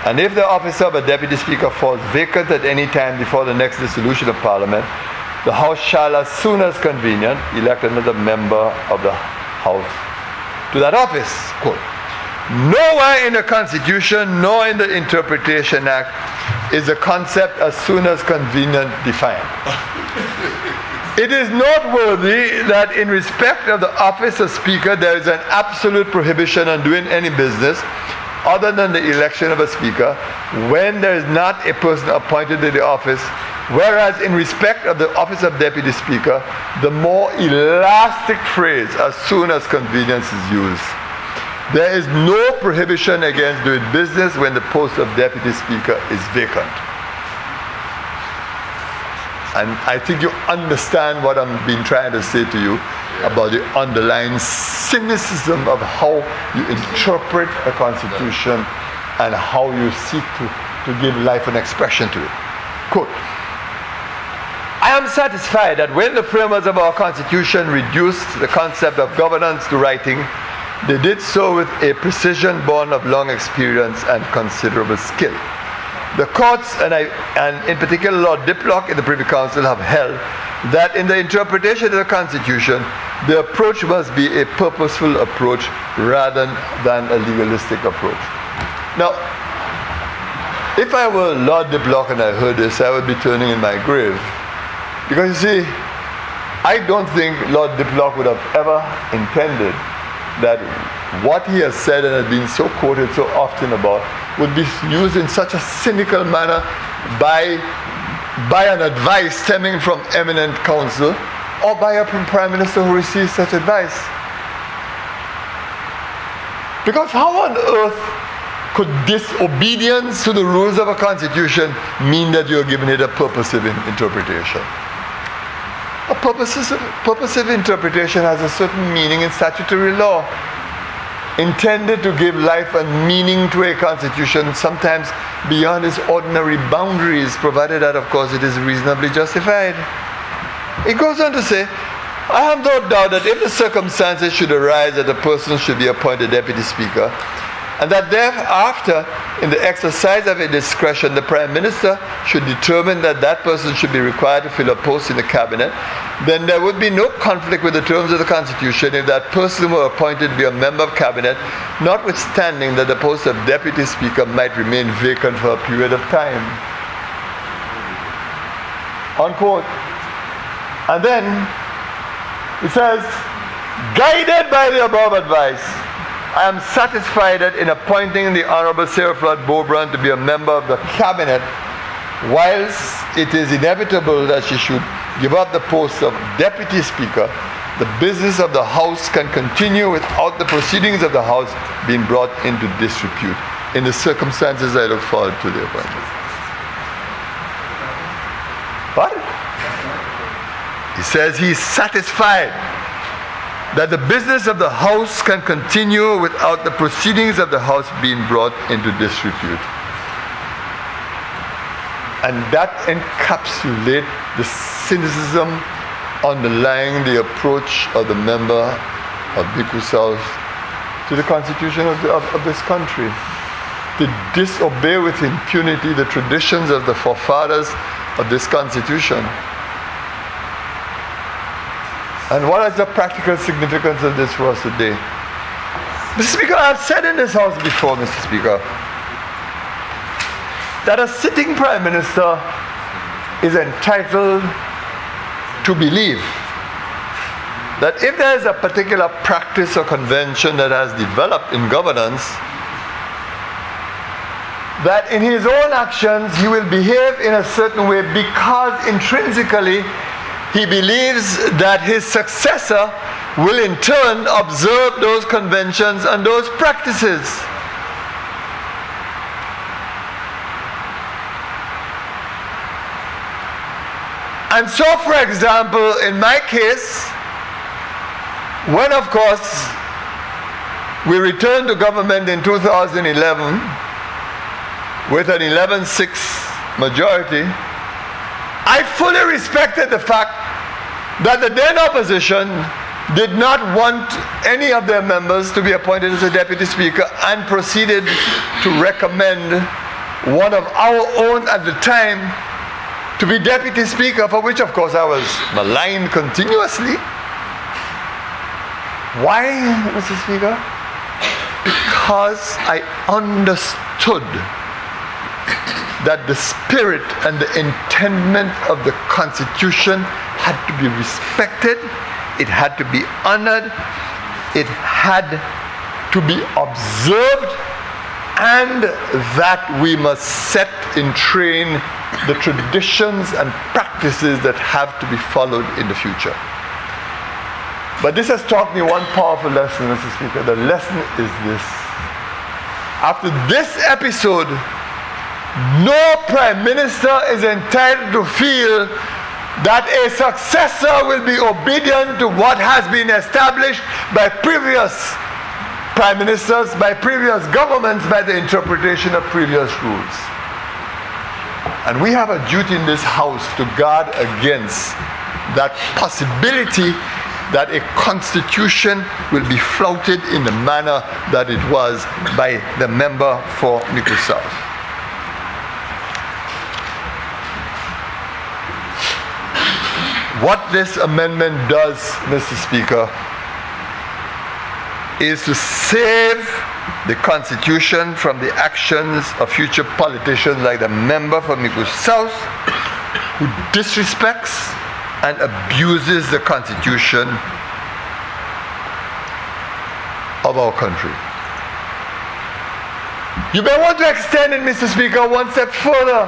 and if the office of a Deputy Speaker falls vacant at any time before the next dissolution of Parliament, the House shall, as soon as convenient, elect another member of the House to that office. Quote. Nowhere in the Constitution nor in the Interpretation Act is the concept as soon as convenient defined. It is noteworthy that in respect of the office of Speaker, there is an absolute prohibition on doing any business other than the election of a Speaker when there is not a person appointed to the office, whereas in respect of the office of Deputy Speaker, the more elastic phrase, as soon as convenience, is used. There is no prohibition against doing business when the post of Deputy Speaker is vacant. And I think you understand what I've been trying to say to you about the underlying cynicism of how you interpret a constitution and how you seek to give life and expression to it. Quote, I am satisfied that when the framers of our constitution reduced the concept of governance to writing, they did so with a precision born of long experience and considerable skill. The courts, and in particular Lord Diplock in the Privy Council, have held that in the interpretation of the Constitution, the approach must be a purposeful approach rather than a legalistic approach. Now, if I were Lord Diplock and I heard this, I would be turning in my grave. Because you see, I don't think Lord Diplock would have ever intended that what he has said and has been so quoted so often about would be used in such a cynical manner by an advice stemming from eminent counsel or by a prime minister who receives such advice. Because how on earth could disobedience to the rules of a constitution mean that you're giving it a purposive interpretation? A purposive interpretation has a certain meaning in statutory law, intended to give life and meaning to a constitution, sometimes beyond its ordinary boundaries, provided that, of course, it is reasonably justified. It goes on to say, I have no doubt that if the circumstances should arise that a person should be appointed Deputy Speaker, and that thereafter, in the exercise of a discretion, the Prime Minister should determine that that person should be required to fill a post in the Cabinet, then there would be no conflict with the terms of the Constitution if that person were appointed to be a member of Cabinet, notwithstanding that the post of Deputy Speaker might remain vacant for a period of time. Unquote. And then it says, guided by the above advice, I am satisfied that in appointing the Honorable Sarah Flood Beaubrand to be a member of the Cabinet, whilst it is inevitable that she should give up the post of Deputy Speaker, the business of the House can continue without the proceedings of the House being brought into disrepute. In the circumstances, I look forward to the appointment. What? He says he's satisfied that the business of the House can continue without the proceedings of the House being brought into disrepute. And that encapsulates the cynicism underlying the approach of the member of Biku South to the Constitution of this country. To disobey with impunity the traditions of the forefathers of this Constitution. And what is the practical significance of this for us today? Mr. Speaker, I've said in this House before, Mr. Speaker, that a sitting Prime Minister is entitled to believe that if there is a particular practice or convention that has developed in governance, that in his own actions he will behave in a certain way because intrinsically he believes that his successor will in turn observe those conventions and those practices. And so, for example, in my case, when of course we returned to government in 2011 with an 11-6 majority, I fully respected the fact that the then opposition did not want any of their members to be appointed as a Deputy Speaker and proceeded to recommend one of our own at the time to be Deputy Speaker, for which of course I was maligned continuously. Why, Mr. Speaker? Because I understood that the spirit and the intendment of the Constitution had to be respected, it had to be honored, it had to be observed, and that we must set in train the traditions and practices that have to be followed in the future. But this has taught me one powerful lesson, Mr. Speaker. The lesson is this. After this episode, no Prime Minister is entitled to feel that a successor will be obedient to what has been established by previous Prime Ministers, by previous governments, by the interpretation of previous rules. And we have a duty in this House to guard against that possibility that a constitution will be flouted in the manner that it was by the member for Miku South. What this amendment does, Mr. Speaker, is to save the Constitution from the actions of future politicians like the member for Miku South, who disrespects and abuses the Constitution of our country. You may want to extend it, Mr. Speaker, one step further.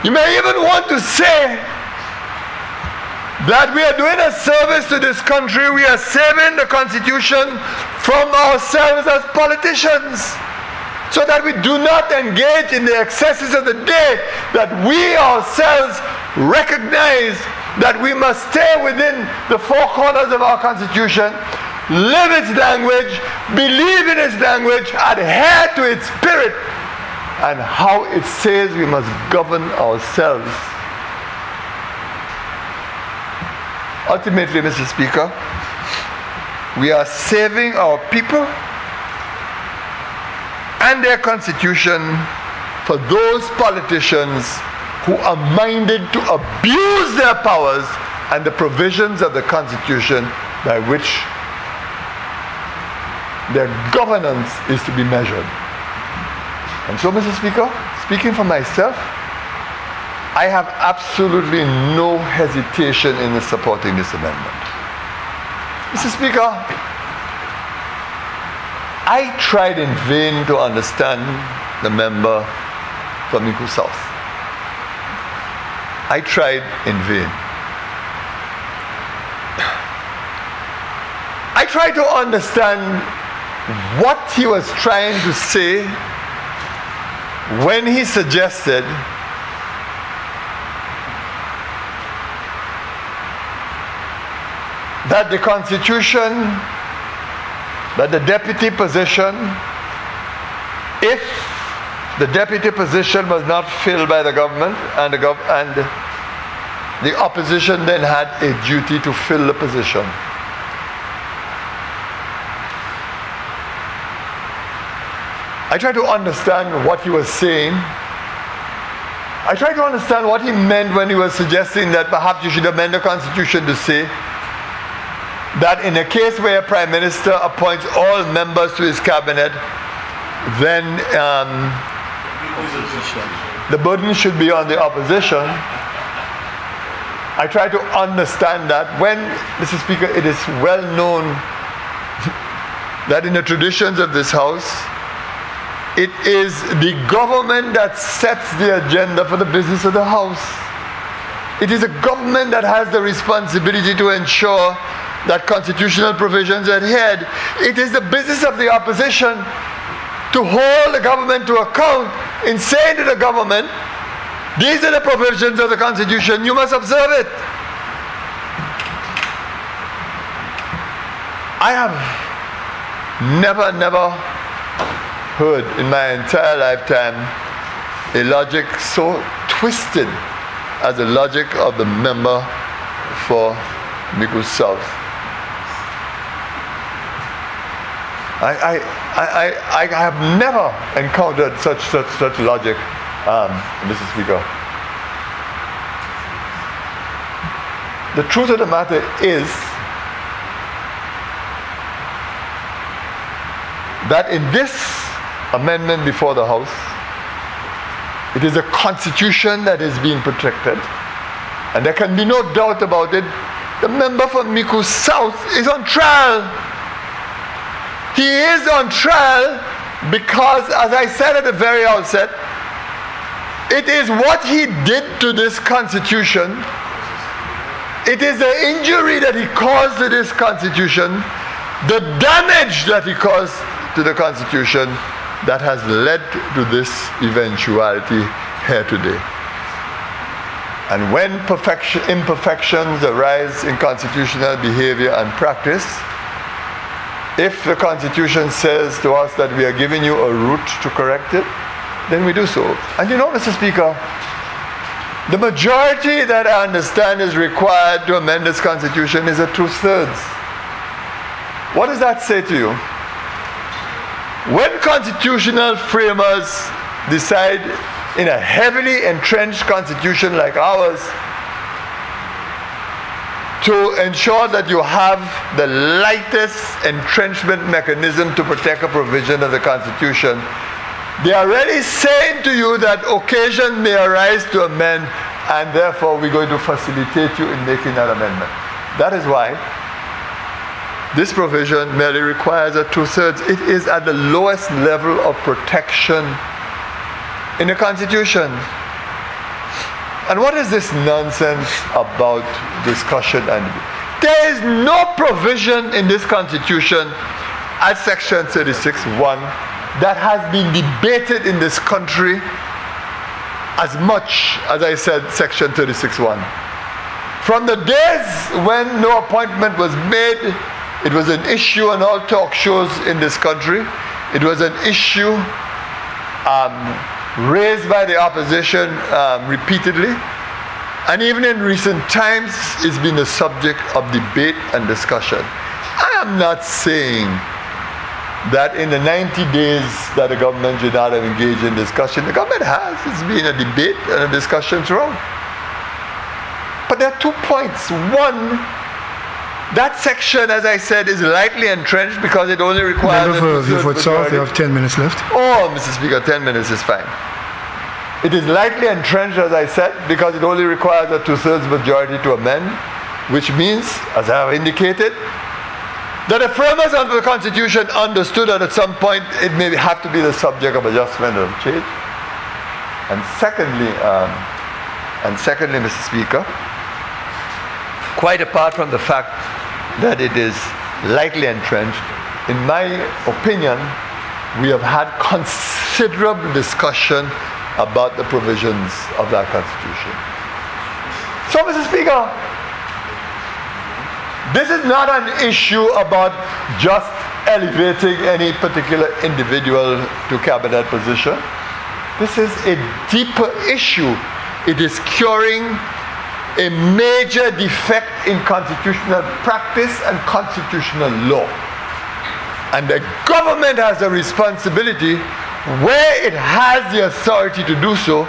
You may even want to say that we are doing a service to this country. We are saving the Constitution from ourselves as politicians, so that we do not engage in the excesses of the day, that we ourselves recognize that we must stay within the four corners of our Constitution, live its language, believe in its language, adhere to its spirit, and how it says we must govern ourselves. Ultimately, Mr. Speaker, we are saving our people and their Constitution for those politicians who are minded to abuse their powers and the provisions of the Constitution by which their governance is to be measured. And so, Mr. Speaker, speaking for myself, I have absolutely no hesitation in supporting this amendment. Mr. Speaker, I tried in vain to understand the member from Miku South. I tried in vain. I tried to understand what he was trying to say when he suggested that the Constitution, that the deputy position, if the deputy position was not filled by the government and the opposition then had a duty to fill the position. I tried to understand what he was saying. I tried to understand what he meant when he was suggesting that perhaps you should amend the Constitution to say that in a case where a Prime Minister appoints all members to his cabinet, then the burden should be on the opposition. I try to understand that when, Mr. Speaker, it is well known that in the traditions of this House, it is the government that sets the agenda for the business of the House. It is a government that has the responsibility to ensure that constitutional provisions are adhered. It is the business of the opposition to hold the government to account in saying to the government, these are the provisions of the Constitution, you must observe it. I have never heard in my entire lifetime a logic so twisted as the logic of the member for Miku South. I have never encountered such logic, Mr. Speaker. The truth of the matter is that in this amendment before the House, it is a Constitution that is being protected, and there can be no doubt about it. The member for Miku South is on trial. He is on trial because, as I said at the very outset, it is what he did to this Constitution It is the injury that he caused to this Constitution, the damage that he caused to the Constitution, that has led to this eventuality here today. And when imperfections arise in constitutional behavior and practice, if the Constitution says to us that we are giving you a route to correct it, then we do so. And you know, Mr. Speaker, the majority that I understand is required to amend this Constitution is a 2/3. What does that say to you? When constitutional framers decide in a heavily entrenched constitution like ours to ensure that you have the lightest entrenchment mechanism to protect a provision of the Constitution, they are already saying to you that occasion may arise to amend, and therefore we're going to facilitate you in making that amendment. That is why this provision merely requires a 2/3. It is at the lowest level of protection in the Constitution. And what is this nonsense about discussion? And there is no provision in this Constitution at Section 36(1) that has been debated in this country as much as I said Section 36(1). From the days when no appointment was made, it was an issue on all talk shows in this country. It was an issue raised by the opposition repeatedly. And even in recent times, it's been a subject of debate and discussion. I am not saying that in the 90 days that the government did not have engaged in discussion, the government has. It's been a debate and a discussion throughout. But there are 2 points. One, that section, as I said, is lightly entrenched because it only requires...
Member for Beaufort South, you have 10 minutes left.
Oh, Mr. Speaker, 10 minutes is fine. It is lightly entrenched, as I said, because it only requires a 2/3 majority to amend, which means, as I have indicated, that the framers of the Constitution understood that at some point it may have to be the subject of adjustment and change. And secondly, Mr. Speaker, quite apart from the fact that it is lightly entrenched, in my opinion, we have had considerable discussion about the provisions of that Constitution. So, Mr. Speaker, this is not an issue about just elevating any particular individual to cabinet position. This is a deeper issue. It is curing a major defect in constitutional practice and constitutional law. And the government has a responsibility, where it has the authority to do so,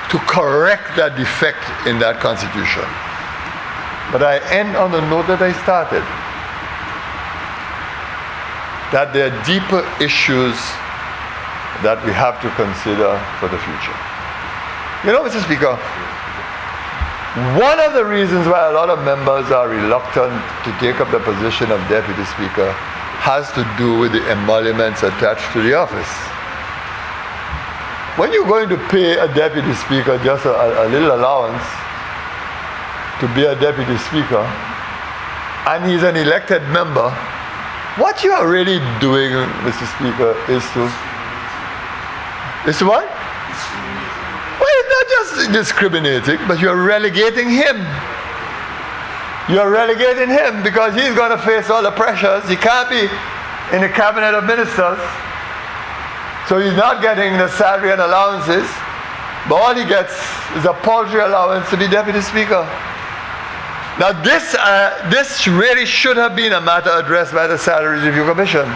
to correct that defect in that Constitution. But I end on the note that I started, that there are deeper issues that we have to consider for the future. You know, Mr. Speaker, one of the reasons why a lot of members are reluctant to take up the position of Deputy Speaker has to do with the emoluments attached to the office. When you're going to pay a Deputy Speaker just a little allowance to be a Deputy Speaker, and he's an elected member, what you are really doing, Mr. Speaker, is to what? Well, it's not just discriminating, but you're relegating him. You're relegating him because he's going to face all the pressures. He can't be in the cabinet of ministers, so he's not getting the salary and allowances, but all he gets is a paltry allowance to be Deputy Speaker. Now this really should have been a matter addressed by the Salary Review Commission,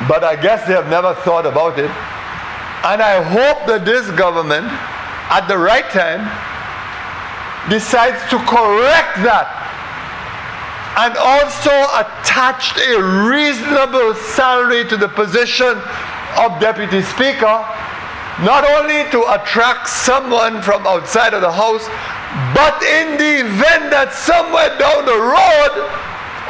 but I guess they have never thought about it. And I hope that this government, at the right time, decides to correct that and also attach a reasonable salary to the position of Deputy Speaker, not only to attract someone from outside of the House, but in the event that somewhere down the road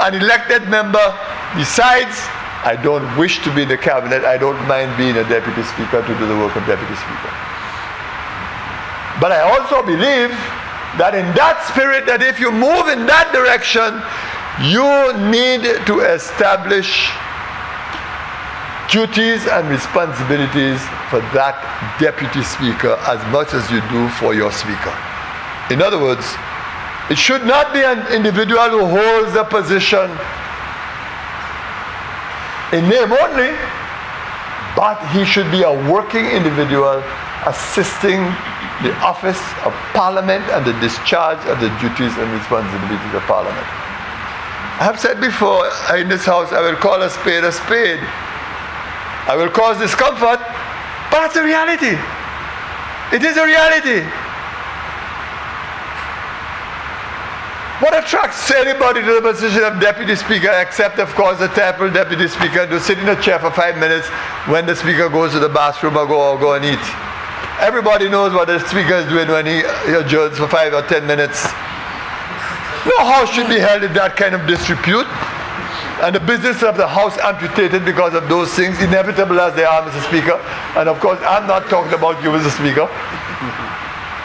an elected member decides, I don't wish to be in the cabinet, I don't mind being a Deputy Speaker to do the work of Deputy Speaker. But I also believe that in that spirit, that if you move in that direction, you need to establish duties and responsibilities for that deputy speaker as much as you do for your speaker. In other words, it should not be an individual who holds a position in name only, but he should be a working individual assisting the office of Parliament and the discharge of the duties and responsibilities of Parliament. I have said before in this house, I will call a spade a spade. I will cause discomfort, but it's a reality. It is a reality. What attracts anybody to the position of deputy speaker, except of course the temporary deputy speaker, to sit in a chair for 5 minutes when the speaker goes to the bathroom or go and eat? Everybody knows what the speaker is doing when he adjourns for 5 or 10 minutes. No house should be held in that kind of disrepute. And the business of the house amputated because of those things, inevitable as they are, Mr. Speaker. And of course, I'm not talking about you, Mr. Speaker,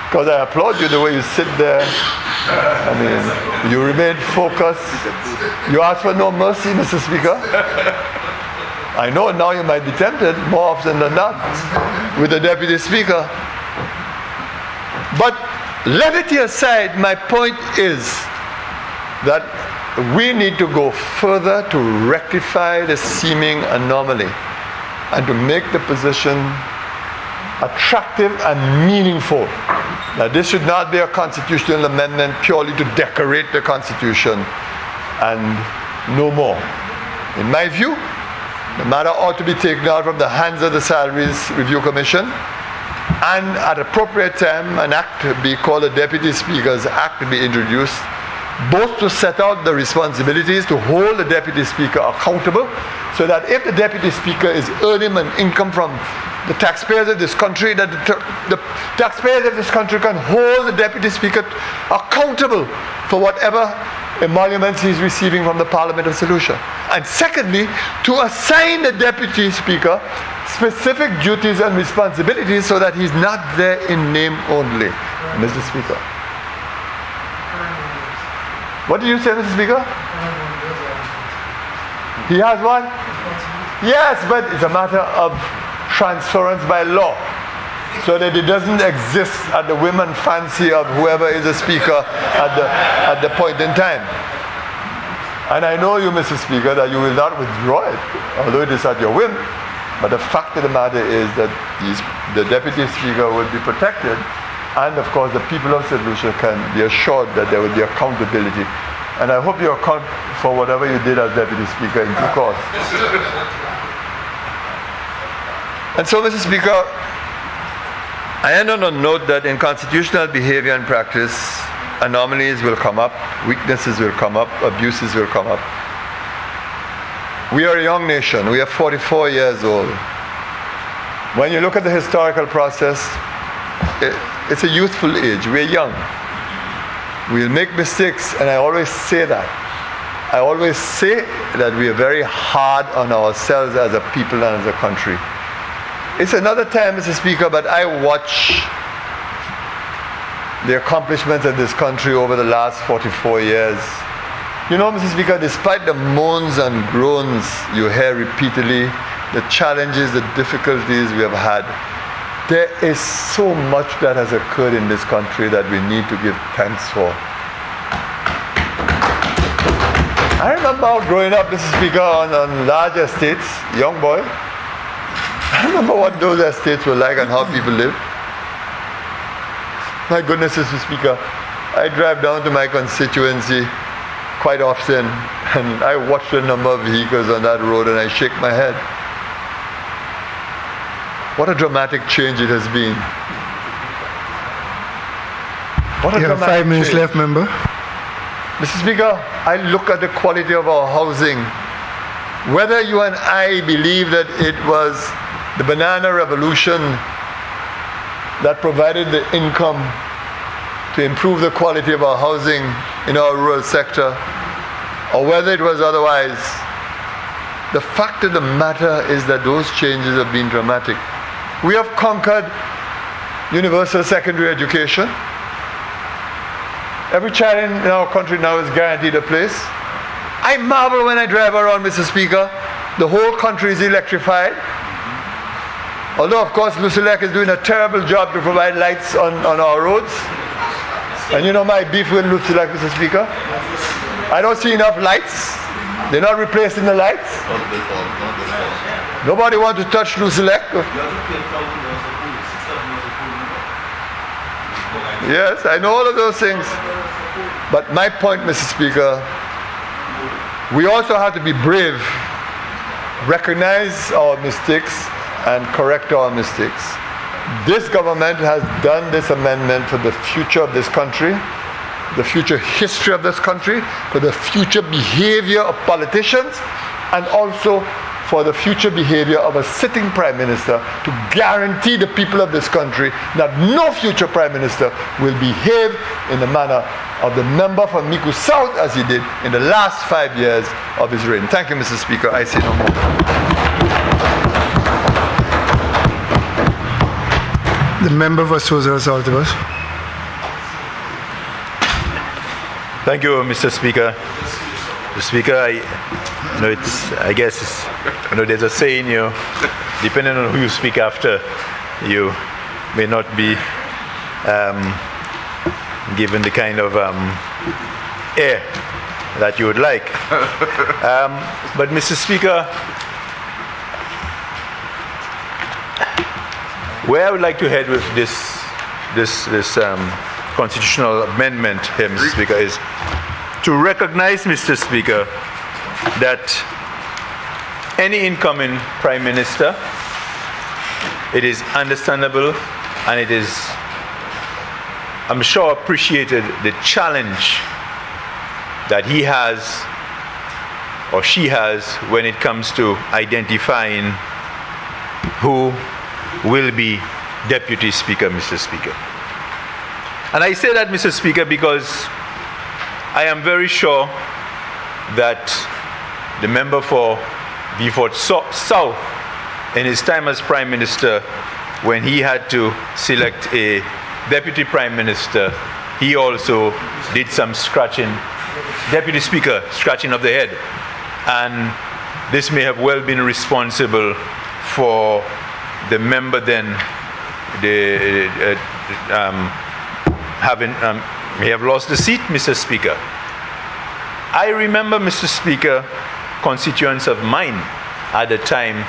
because I applaud you the way you sit there. I mean, you remain focused. You ask for no mercy, Mr. Speaker. I know now you might be tempted more often than not with the Deputy Speaker. But levity aside, my point is that we need to go further to rectify the seeming anomaly and to make the position attractive and meaningful. Now, this should not be a constitutional amendment purely to decorate the Constitution and no more. In my view, the matter ought to be taken out from the hands of the Salaries Review Commission, and at appropriate time an act be called a Deputy Speaker's Act to be introduced, both to set out the responsibilities to hold the Deputy Speaker accountable, so that if the Deputy Speaker is earning an income from the taxpayers of this country, that the taxpayers of this country can hold the Deputy Speaker accountable for whatever emoluments he's receiving from the Parliament of St. Lucia. And secondly, to assign the Deputy Speaker specific duties and responsibilities so that he's not there in name only. Mr. Speaker. What did you say, Mr. Speaker? He has one? Yes, but it's a matter of transference by law, so that it doesn't exist at the whim and fancy of whoever is a speaker at the point in time. And I know you, Mr. Speaker, that you will not withdraw it, although it is at your whim. But the fact of the matter is that the Deputy Speaker will be protected, and of course the people of St. Lucia can be assured that there will be accountability. And I hope you account for whatever you did as Deputy Speaker in due course. And so, Mr. Speaker, I end on a note that in constitutional behavior and practice, anomalies will come up, weaknesses will come up, abuses will come up. We are a young nation. We are 44 years old. When you look at the historical process, it's a youthful age. We're young. We'll make mistakes, and I always say that. I always say that we are very hard on ourselves as a people and as a country. It's another time, Mr. Speaker, but I watch the accomplishments of this country over the last 44 years. You know, Mr. Speaker, despite the moans and groans you hear repeatedly, the challenges, the difficulties we have had, there is so much that has occurred in this country that we need to give thanks for. I remember growing up, Mr. Speaker, on large estates, young boy. I remember what those estates were like and how people lived. My goodness, Mr. Speaker, I drive down to my constituency quite often, and I watch the number of vehicles on that road and I shake my head. What a dramatic change it has been. What a
You have
dramatic
5 minutes
change.
left, member.
Mr. Speaker, I look at the quality of our housing. Whether you and I believe that it was the banana revolution that provided the income to improve the quality of our housing in our rural sector, or whether it was otherwise, the fact of the matter is that those changes have been dramatic. We have conquered universal secondary education. Every child in our country now is guaranteed a place. I marvel when I drive around, Mr. Speaker. The whole country is electrified. Although, of course, Lucia is doing a terrible job to provide lights on our roads. And you know my beef with Lucia, Mr. Speaker? I don't see enough lights. They're not replacing the lights. Nobody wants to touch Lucia. Yes, I know all of those things. But my point, Mr. Speaker, we also have to be brave, recognize our mistakes, and correct our mistakes. This government has done this amendment for the future of this country, the future history of this country, for the future behavior of politicians, and also for the future behavior of a sitting prime minister, to guarantee the people of this country that no future prime minister will behave in the manner of the member from Miku South as he did in the last 5 years of his reign. Thank you, Mr. Speaker. I say no more.
The member for Procedural Saltibus.
Thank you, Mr. Speaker. Mr. Speaker, I guess there's a saying, depending on who you speak after, you may not be given the kind of air that you would like. But Mr. Speaker, where I would like to head with this constitutional amendment here, Mr. Speaker, is to recognize, Mr. Speaker, that any incoming Prime Minister, it is understandable and it is, I'm sure, appreciated the challenge that he has or she has when it comes to identifying who will be Deputy Speaker, Mr. Speaker. And I say that, Mr. Speaker, because I am very sure that the member for Beaufort South, in his time as Prime Minister, when he had to select a Deputy Prime Minister, he also did some scratching, Deputy Speaker, scratching of the head. And this may have well been responsible for the member then may have lost the seat, Mr. Speaker. I remember, Mr. Speaker, constituents of mine at the time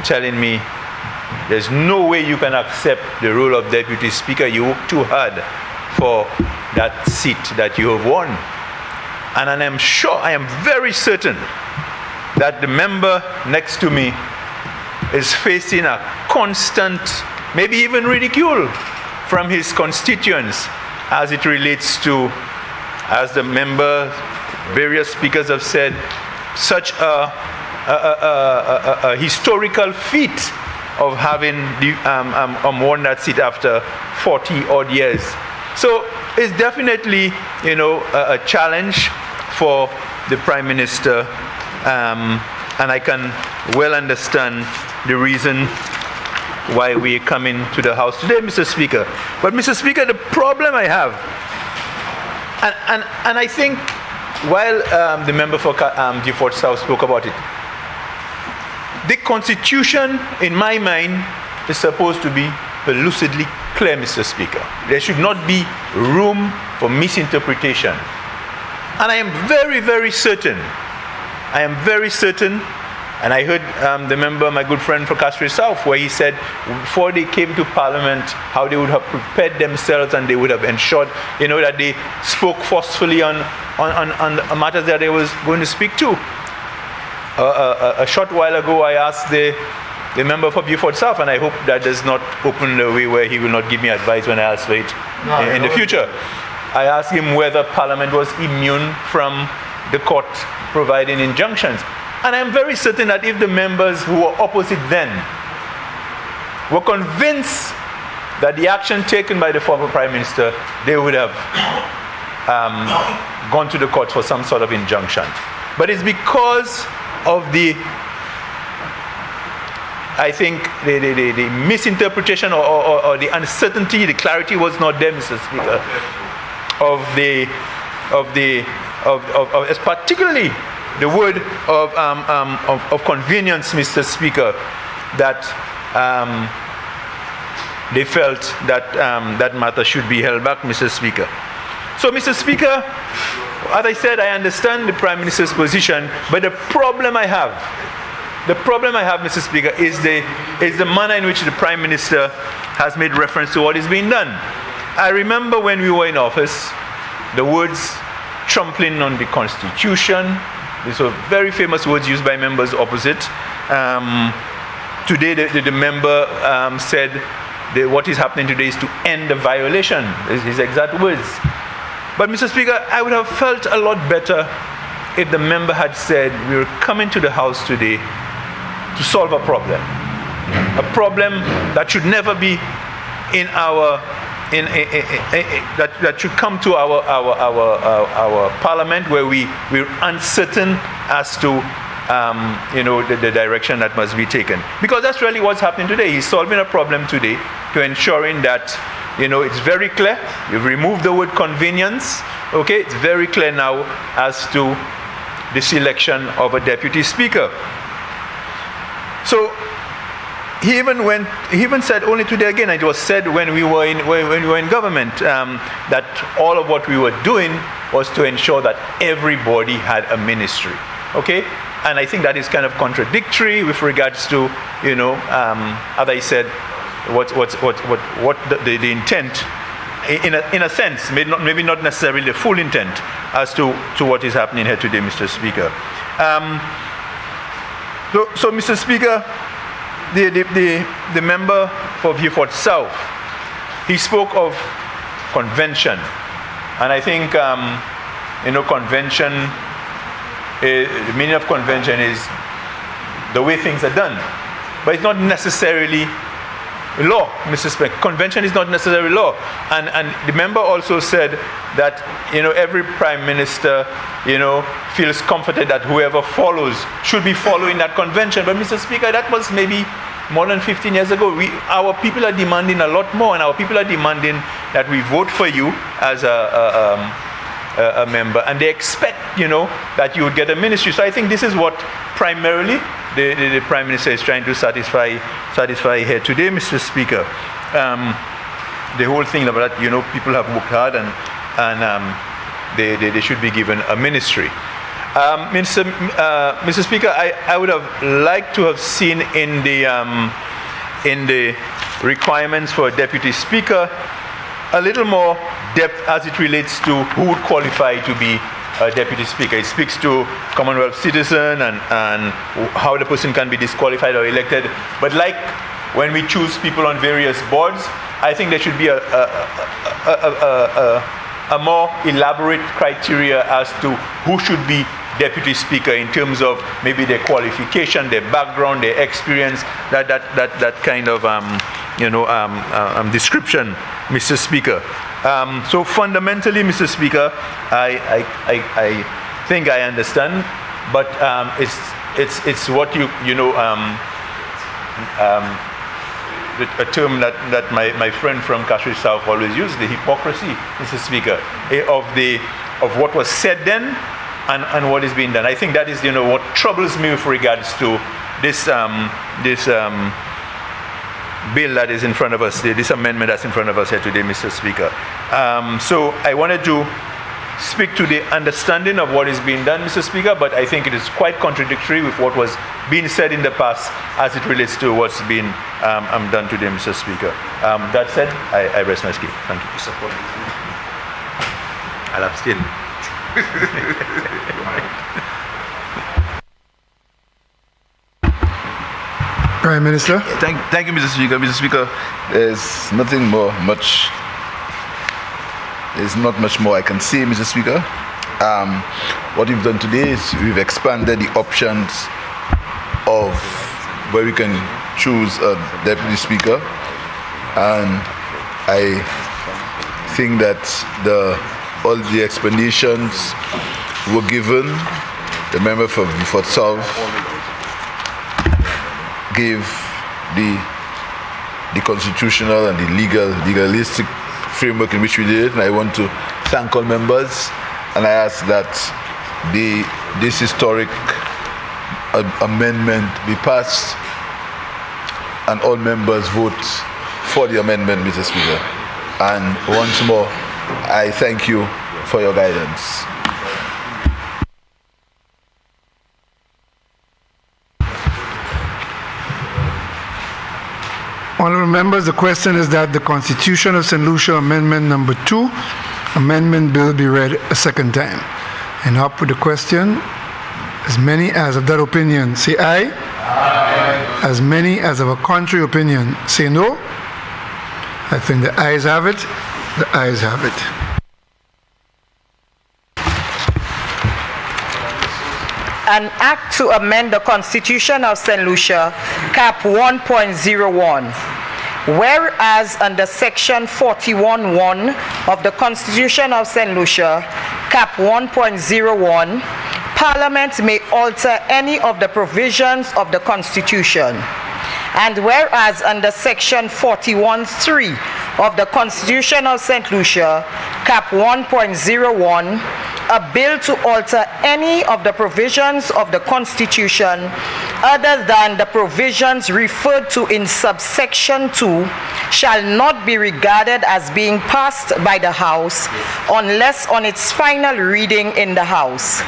telling me, there's no way you can accept the role of Deputy Speaker. You work too hard for that seat that you have won. And I am sure, I am very certain that the member next to me is facing a constant, maybe even ridicule from his constituents as it relates to, as the member, various speakers have said, such a historical feat of having won that seat after 40 odd years. So it's definitely, a challenge for the Prime Minister, and I can well understand the reason why we are coming to the House today, Mr. Speaker. But, Mr. Speaker, the problem I have, and I think while the member for Beaufort South spoke about it, the Constitution, in my mind, is supposed to be lucidly clear, Mr. Speaker. There should not be room for misinterpretation. And I am very, very certain, and I heard the member, my good friend for Castro South, where he said before they came to Parliament, how they would have prepared themselves and they would have ensured, that they spoke forcefully on matters that they was going to speak to. A short while ago, I asked the member for Beaufort South, and I hope that does not open the way where he will not give me advice when I ask for it in the future. I asked him whether Parliament was immune from the court providing injunctions. And I'm very certain that if the members who were opposite then were convinced that the action taken by the former Prime Minister, they would have gone to the court for some sort of injunction. But it's because of the misinterpretation or the uncertainty, the clarity was not there, Mr. Speaker. particularly the word of convenience, Mr. Speaker, that they felt that that matter should be held back, Mr. Speaker. So, Mr. Speaker, as I said, I understand the Prime Minister's position, but the problem I have, Mr. Speaker, is the manner in which the Prime Minister has made reference to what is being done. I remember when we were in office, the words trampling on the Constitution, these were very famous words used by members opposite. Today, the member said what is happening today is to end the violation, is his exact words. But, Mr. Speaker, I would have felt a lot better if the member had said we were coming to the House today to solve a problem that should never be in our that should come to our Parliament, where we're uncertain as to the direction that must be taken. Because that's really what's happening today. He's solving a problem today to ensuring that it's very clear. We've removed the word convenience. Okay, it's very clear now as to the selection of a deputy speaker. So he even said only today again. It was said when we were in government that all of what we were doing was to ensure that everybody had a ministry. Okay, and I think that is kind of contradictory with regards to as I said, what the intent, in a sense, maybe not necessarily the full intent as to what is happening here today, Mr. Speaker. So, Mr. Speaker, the member for Beaufort South, he spoke of convention, and I think convention. The meaning of convention is the way things are done, but it's not necessarily law, Mr. Speaker. Convention is not necessarily law, and the member also said that every Prime Minister feels comforted that whoever follows should be following that convention. But, Mr. Speaker, that was maybe more than 15 years ago. Our people are demanding a lot more, and our people are demanding that we vote for you as a member, and they expect that you would get a ministry. So I think this is what primarily the Prime Minister is trying to satisfy here today, Mr. Speaker. The whole thing about that, people have worked hard and they should be given a ministry. Mr. Speaker, I would have liked to have seen in the requirements for a deputy speaker a little more depth as it relates to who would qualify to be a deputy speaker. It speaks to Commonwealth citizen and how the person can be disqualified or elected. But like when we choose people on various boards, I think there should be a more elaborate criteria as to who should be deputy speaker in terms of maybe their qualification, their background, their experience, that kind of description, Mr. Speaker. So fundamentally, Mr. Speaker, I think I understand, but it's what a term that my friend from Cashridge South always used, the hypocrisy, Mr. Speaker, of what was said then and what is being done. I think that is what troubles me with regards to this bill that is in front of us, this amendment that's in front of us here today, Mr. Speaker. So I wanted to speak to the understanding of what is being done, Mr. Speaker, but I think it is quite contradictory with what was being said in the past as it relates to what's being done today, Mr. Speaker. That said, I rest my case. Thank you. I'll abstain.
Prime Minister.
Thank you, Mr. Speaker. Mr. Speaker, there's not much more I can say, Mr. Speaker. What we've done today is we've expanded the options of where we can choose a deputy speaker, and I think that all the explanations were given. The member for Beaufort South gave the constitutional and the legalistic framework in which we did it, and I want to thank all members, and I ask that this historic amendment be passed and all members vote for the amendment, Mr. Speaker. And once more, I thank you for your guidance.
Honourable members, the question is that the Constitution of St. Lucia Amendment Number 2, Amendment Bill be read a second time. And up with the question, as many as of that opinion say aye. Aye. As many as of a contrary opinion say no. I think the ayes have it. The ayes have it.
An act to amend the Constitution of St. Lucia, Cap 1.01. Whereas under Section 41(1) of the Constitution of St. Lucia, Cap 1.01, Parliament may alter any of the provisions of the Constitution. And whereas under Section 41(3) of the Constitution of St. Lucia, Cap 1.01, a bill to alter any of the provisions of the Constitution other than the provisions referred to in subsection 2 shall not be regarded as being passed by the House unless on its final reading in the House.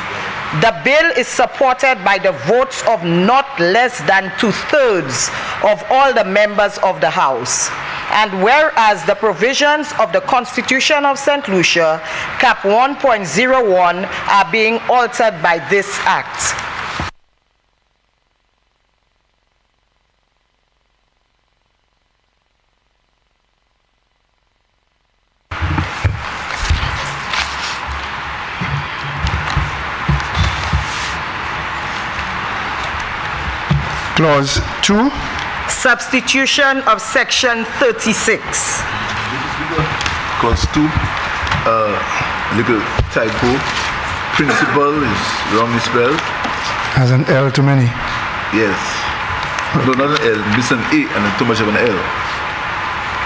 The bill is supported by the votes of not less than 2/3 of all the members of the House. And whereas the provisions of the Constitution of St. Lucia, Cap 1.01, are being altered by this act.
Clause 2.
Substitution of Section 36.
Clause 2, little typo. Principal is wrongly spelled.
Has an L too many.
Yes. No, not an L. It's an A and too much of an L.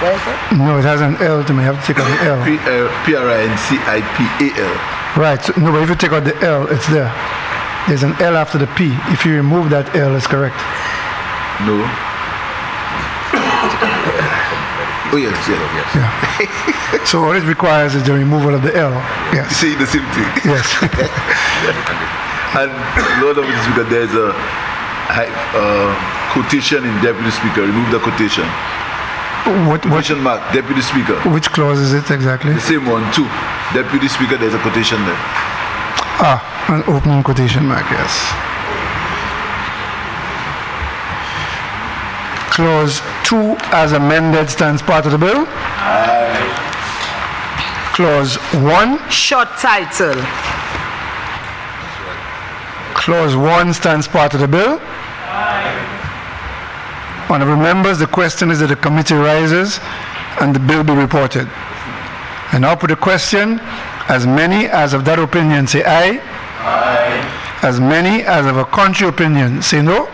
Where is it?
No, it has an L to me. You have to take out the L.
P-R-I-N-C-I-P-A-L.
Right. So, no, but if you take out the L, it's there. There's an L after the P. If you remove that L, it's correct.
No. Oh, yes, yes.
Yeah. So all it requires is the removal of the L. Yes.
See the same thing.
Yes.
And Lord of the Speaker, there's a quotation in Deputy Speaker. Remove the quotation.
What
Quotation mark, Deputy Speaker.
Which clause is it exactly?
The same one, too. Deputy Speaker, there's a quotation there.
Ah, an opening quotation mark, yes. Clause 2 as amended stands part of the bill.
Aye.
Clause 1.
Short title.
Clause 1 stands part of the bill.
Aye.
Honourable members, the question is that the committee rises and the bill be reported. And now put the question, as many as of that opinion say aye. Aye. As many as of a contrary opinion say no.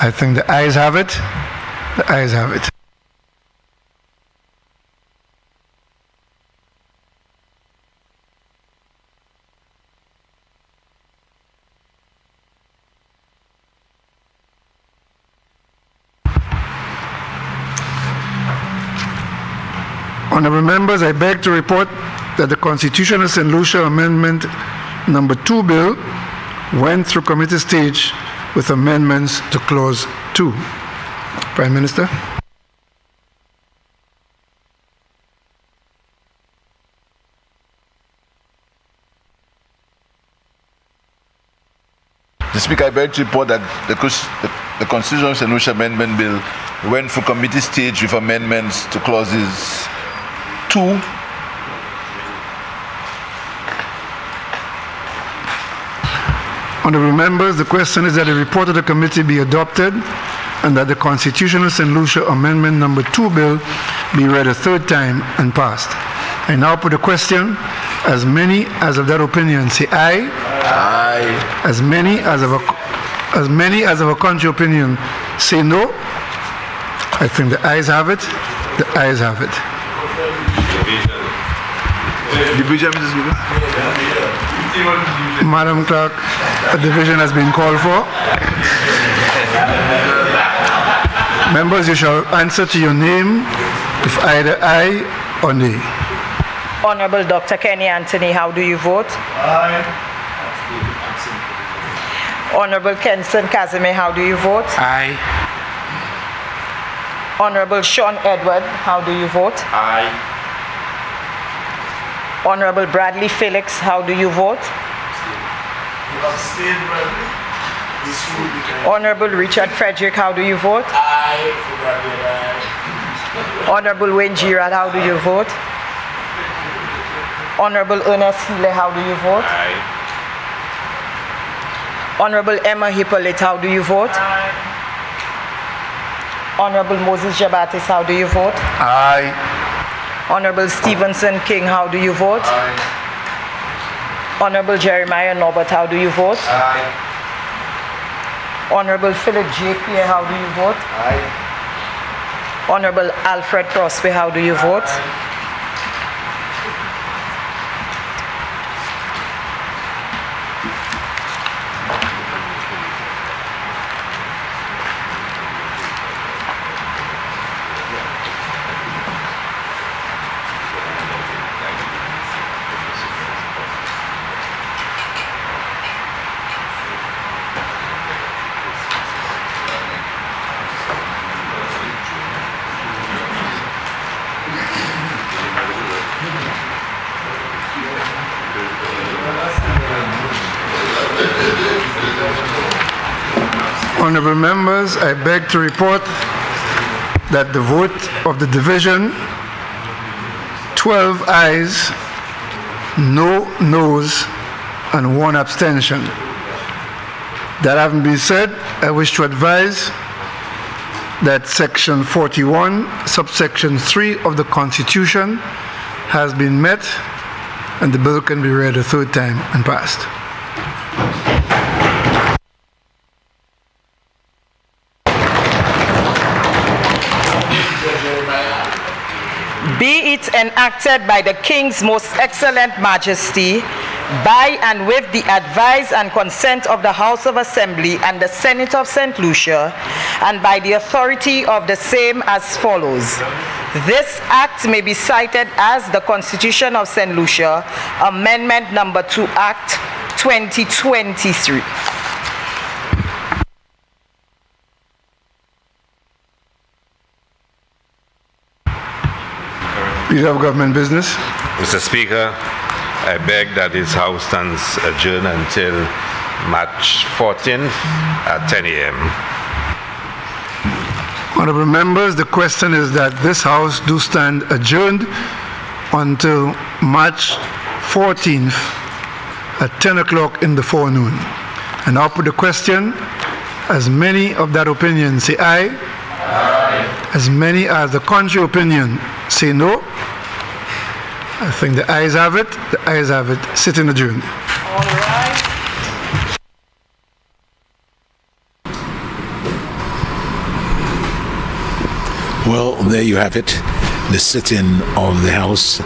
I think the ayes have it. The ayes have it. Honourable members, I beg to report that the Constitution of St. Lucia Amendment Number 2 bill went through committee stage with amendments to Clause 2. Prime Minister.
The Speaker, I beg to report that the Constitution of St. Lucia Amendment Bill went through committee stage with amendments to Clauses 2,
Honourable members, the question is that the report of the committee be adopted and that the Constitution of St. Lucia Amendment Number 2 bill be read a third time and passed. I now put the question, as many as of that opinion say aye.
Aye.
As many as of a contrary opinion say no. I think the ayes have it. The ayes have it.
Division, Mr. Speaker.
Madam Clerk, a division has been called for. Members, you shall answer to your name if either aye or nay.
Honorable Dr. Kenny Anthony, how do you vote?
Aye.
Honorable Kenson Casimir, how do you vote?
Aye.
Honorable Sean Edward, how do you vote?
Aye.
Honorable Bradley Felix, how do you vote? Honorable Richard Frederick, how do you vote?
Aye.
Honorable Wayne Girard, how do you vote? Honorable Ernest Healy, how do you vote?
Aye.
Honorable Emma Hippolyte, how do you vote? Honorable Moses Jabatis, how do you vote?
Aye.
Honorable Stevenson King, how do you vote?
Aye.
Honorable Jeremiah Norbert, how do you vote?
Aye.
Honorable Philip J. Pierre, how do you vote?
Aye.
Honorable Alfred Crosby, how do you vote?
Honorable members, I beg to report that the vote of the division, 12 ayes, no noes, and 1 abstention. That having been said, I wish to advise that section 41, subsection 3 of the Constitution has been met and the bill can be read a third time and passed.
Be it enacted by the King's Most Excellent Majesty, by and with the advice and consent of the House of Assembly and the Senate of St. Lucia, and by the authority of the same as follows. This act may be cited as the Constitution of St. Lucia, Amendment Number 2 Act 2023.
You have government business.
Mr. Speaker, I beg that this House stands adjourned until March 14th at 10 a.m.
Honorable members, the question is that this House do stand adjourned until March 14th at 10 o'clock in the forenoon. And I'll put the question, as many of that opinion say aye, as many as the contrary opinion say no. I think the ayes have it. The ayes have it. Sit in adjourned.
All right.
Well, there you have it. The sitting of the House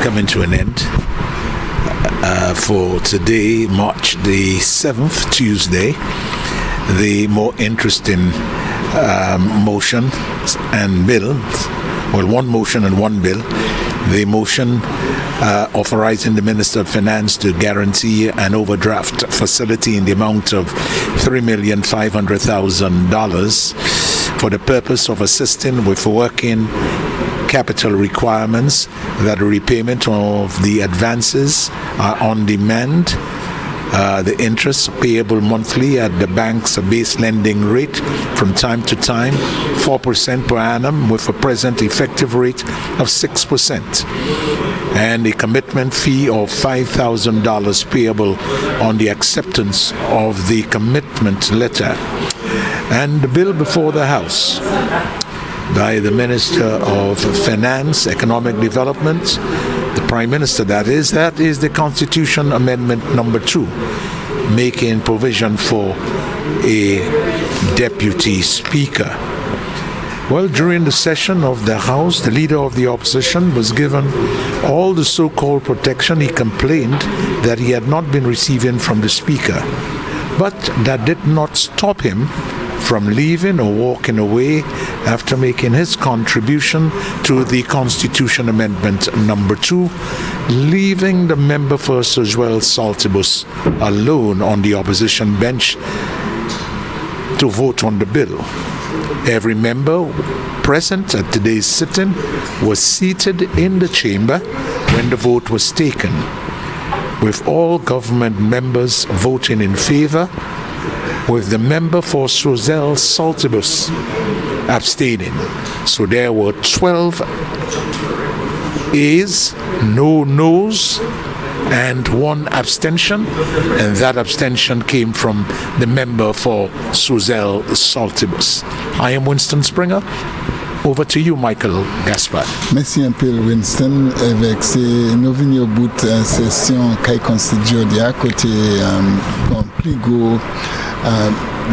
coming to an end for today, March the 7th, Tuesday. The more interesting motion and bill, well, one motion and one bill. The motion authorizing the Minister of Finance to guarantee an overdraft facility in the amount of $3,500,000 for the purpose of assisting with working capital requirements, that the repayment of the advances are on demand. The interest payable monthly at the bank's base lending rate from time to time, 4% per annum, with a present effective rate of 6%, and a commitment fee of $5,000 payable on the acceptance of the commitment letter. And the bill before the House by the Minister of Finance, Economic Development, the Prime Minister, that is the Constitution Amendment Number 2, making provision for a Deputy Speaker. Well, during the session of the House, the leader of the opposition was given all the so-called protection he complained that he had not been receiving from the Speaker. But that did not stop him from leaving or walking away after making his contribution to the Constitution Amendment number 2, leaving the member for Procedural Saltibus alone on the opposition bench to vote on the bill. Every member present at today's sitting was seated in the chamber when the vote was taken, with all government members voting in favor, with the member for Procedural Saltibus abstaining. So there were 12 A's, no no's, and 1 abstention, and that abstention came from the member for Procedural Saltibus. I am Winston Springer. Over to you, Michael Gaspard.
Merci un peu, Winston. Avec nous venons au bout de la session qui constitue côté plus gros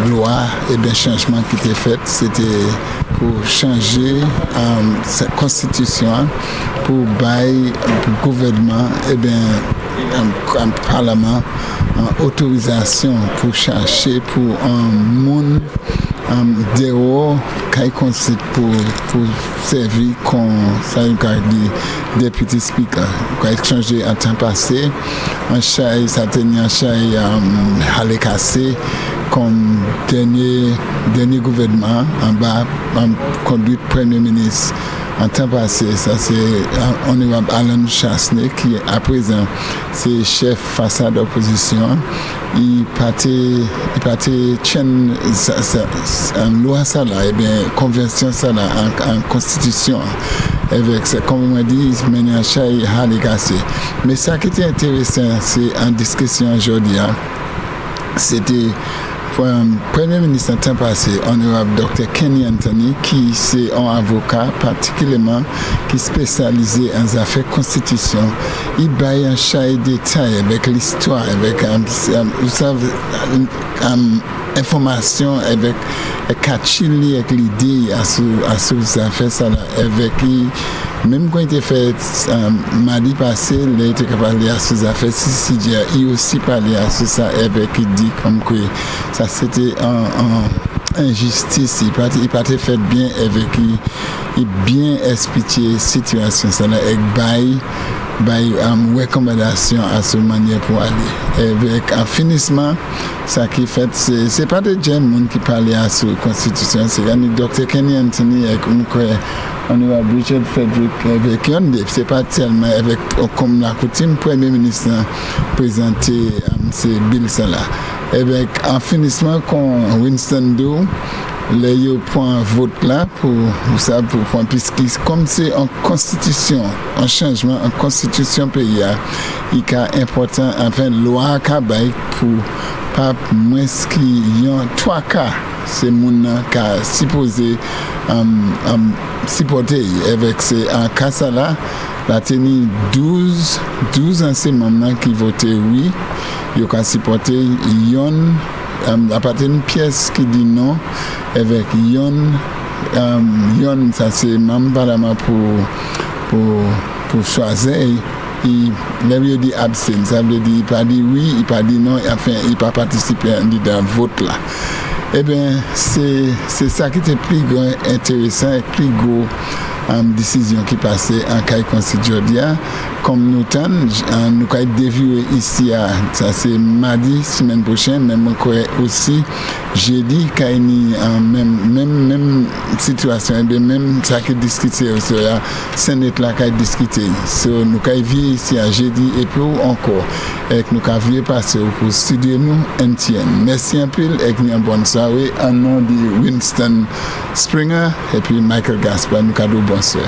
loi et bien changement qui était fait, c'était pour changer cette constitution pour bailler le gouvernement et bien un parlement autorisation pour chercher pour un monde dehors qui consiste pour servir comme ça dit député speaker qui a changé en temps passé un chai ça tenait un chai allé casser comme dernier gouvernement en bas conduite premier ministre en temps passé, ça c'est honorable Alan Chasney qui à présent c'est chef face à l'opposition. Il partait chaîne loi ça là et bien convention ça là en constitution avec ça comme on dit mener un chat à l'égassé. Mais ça qui était intéressant c'est en discussion aujourd'hui c'était Premier ministre en temps passé, honorable Dr. Kenny Anthony, qui est un avocat particulièrement qui est spécialisé en affaires constitution. Il baille un chat détail avec l'histoire, avec vous savez, information, avec Kachili, avec l'idée à ces affaires, ça, avec même quand il était fait mardi passé, il était capable de parler à ces affaires, il aussi parlé à ça avec il dit comme que ça c'était une injustice, il partait fait bien avec il bien expliqué la situation, ça avec by recommandation à ce manière pour aller. Avec un finissement, ça qui fait, c'est pas de gens qui parlaient à la constitution, c'est le Dr. Kenny Anthony avec honorable Richard Frederick avec Yonde, c'est pas tellement avec comme la coutume premier ministre présenter ces bills là. Avec un finissement qu'on Winston do les points vote là pour point puisque comme c'est en constitution un changement en constitution pays il est important enfin loi kabay pour pas moins qui ont 3 cas c'est mon cas supposé supporter avec c'est un cas ça là la tenue 12 anciens membres qui votaient oui il a supporté yon à partir d'une pièce qui dit non avec yon ça c'est même pas pour choisir il veut dire absent ça veut dire il pas dit oui il pas dit non enfin il pas participer dans le vote là eh bien c'est ça qui était plus intéressant et plus gros décision qui passait en cas constitutionnel comme nous avons dévié ici ça c'est mardi semaine prochaine même aussi jeudi quand il y a même situation même ça qui discuté aussi Sénat là qui discuté so nous avons vu ici à jeudi et puis encore et nous avons passer pour studio nous entier merci un peu et une bonne soirée en nom de Winston Springer et puis Michael Gaspard nous avons bonsoir.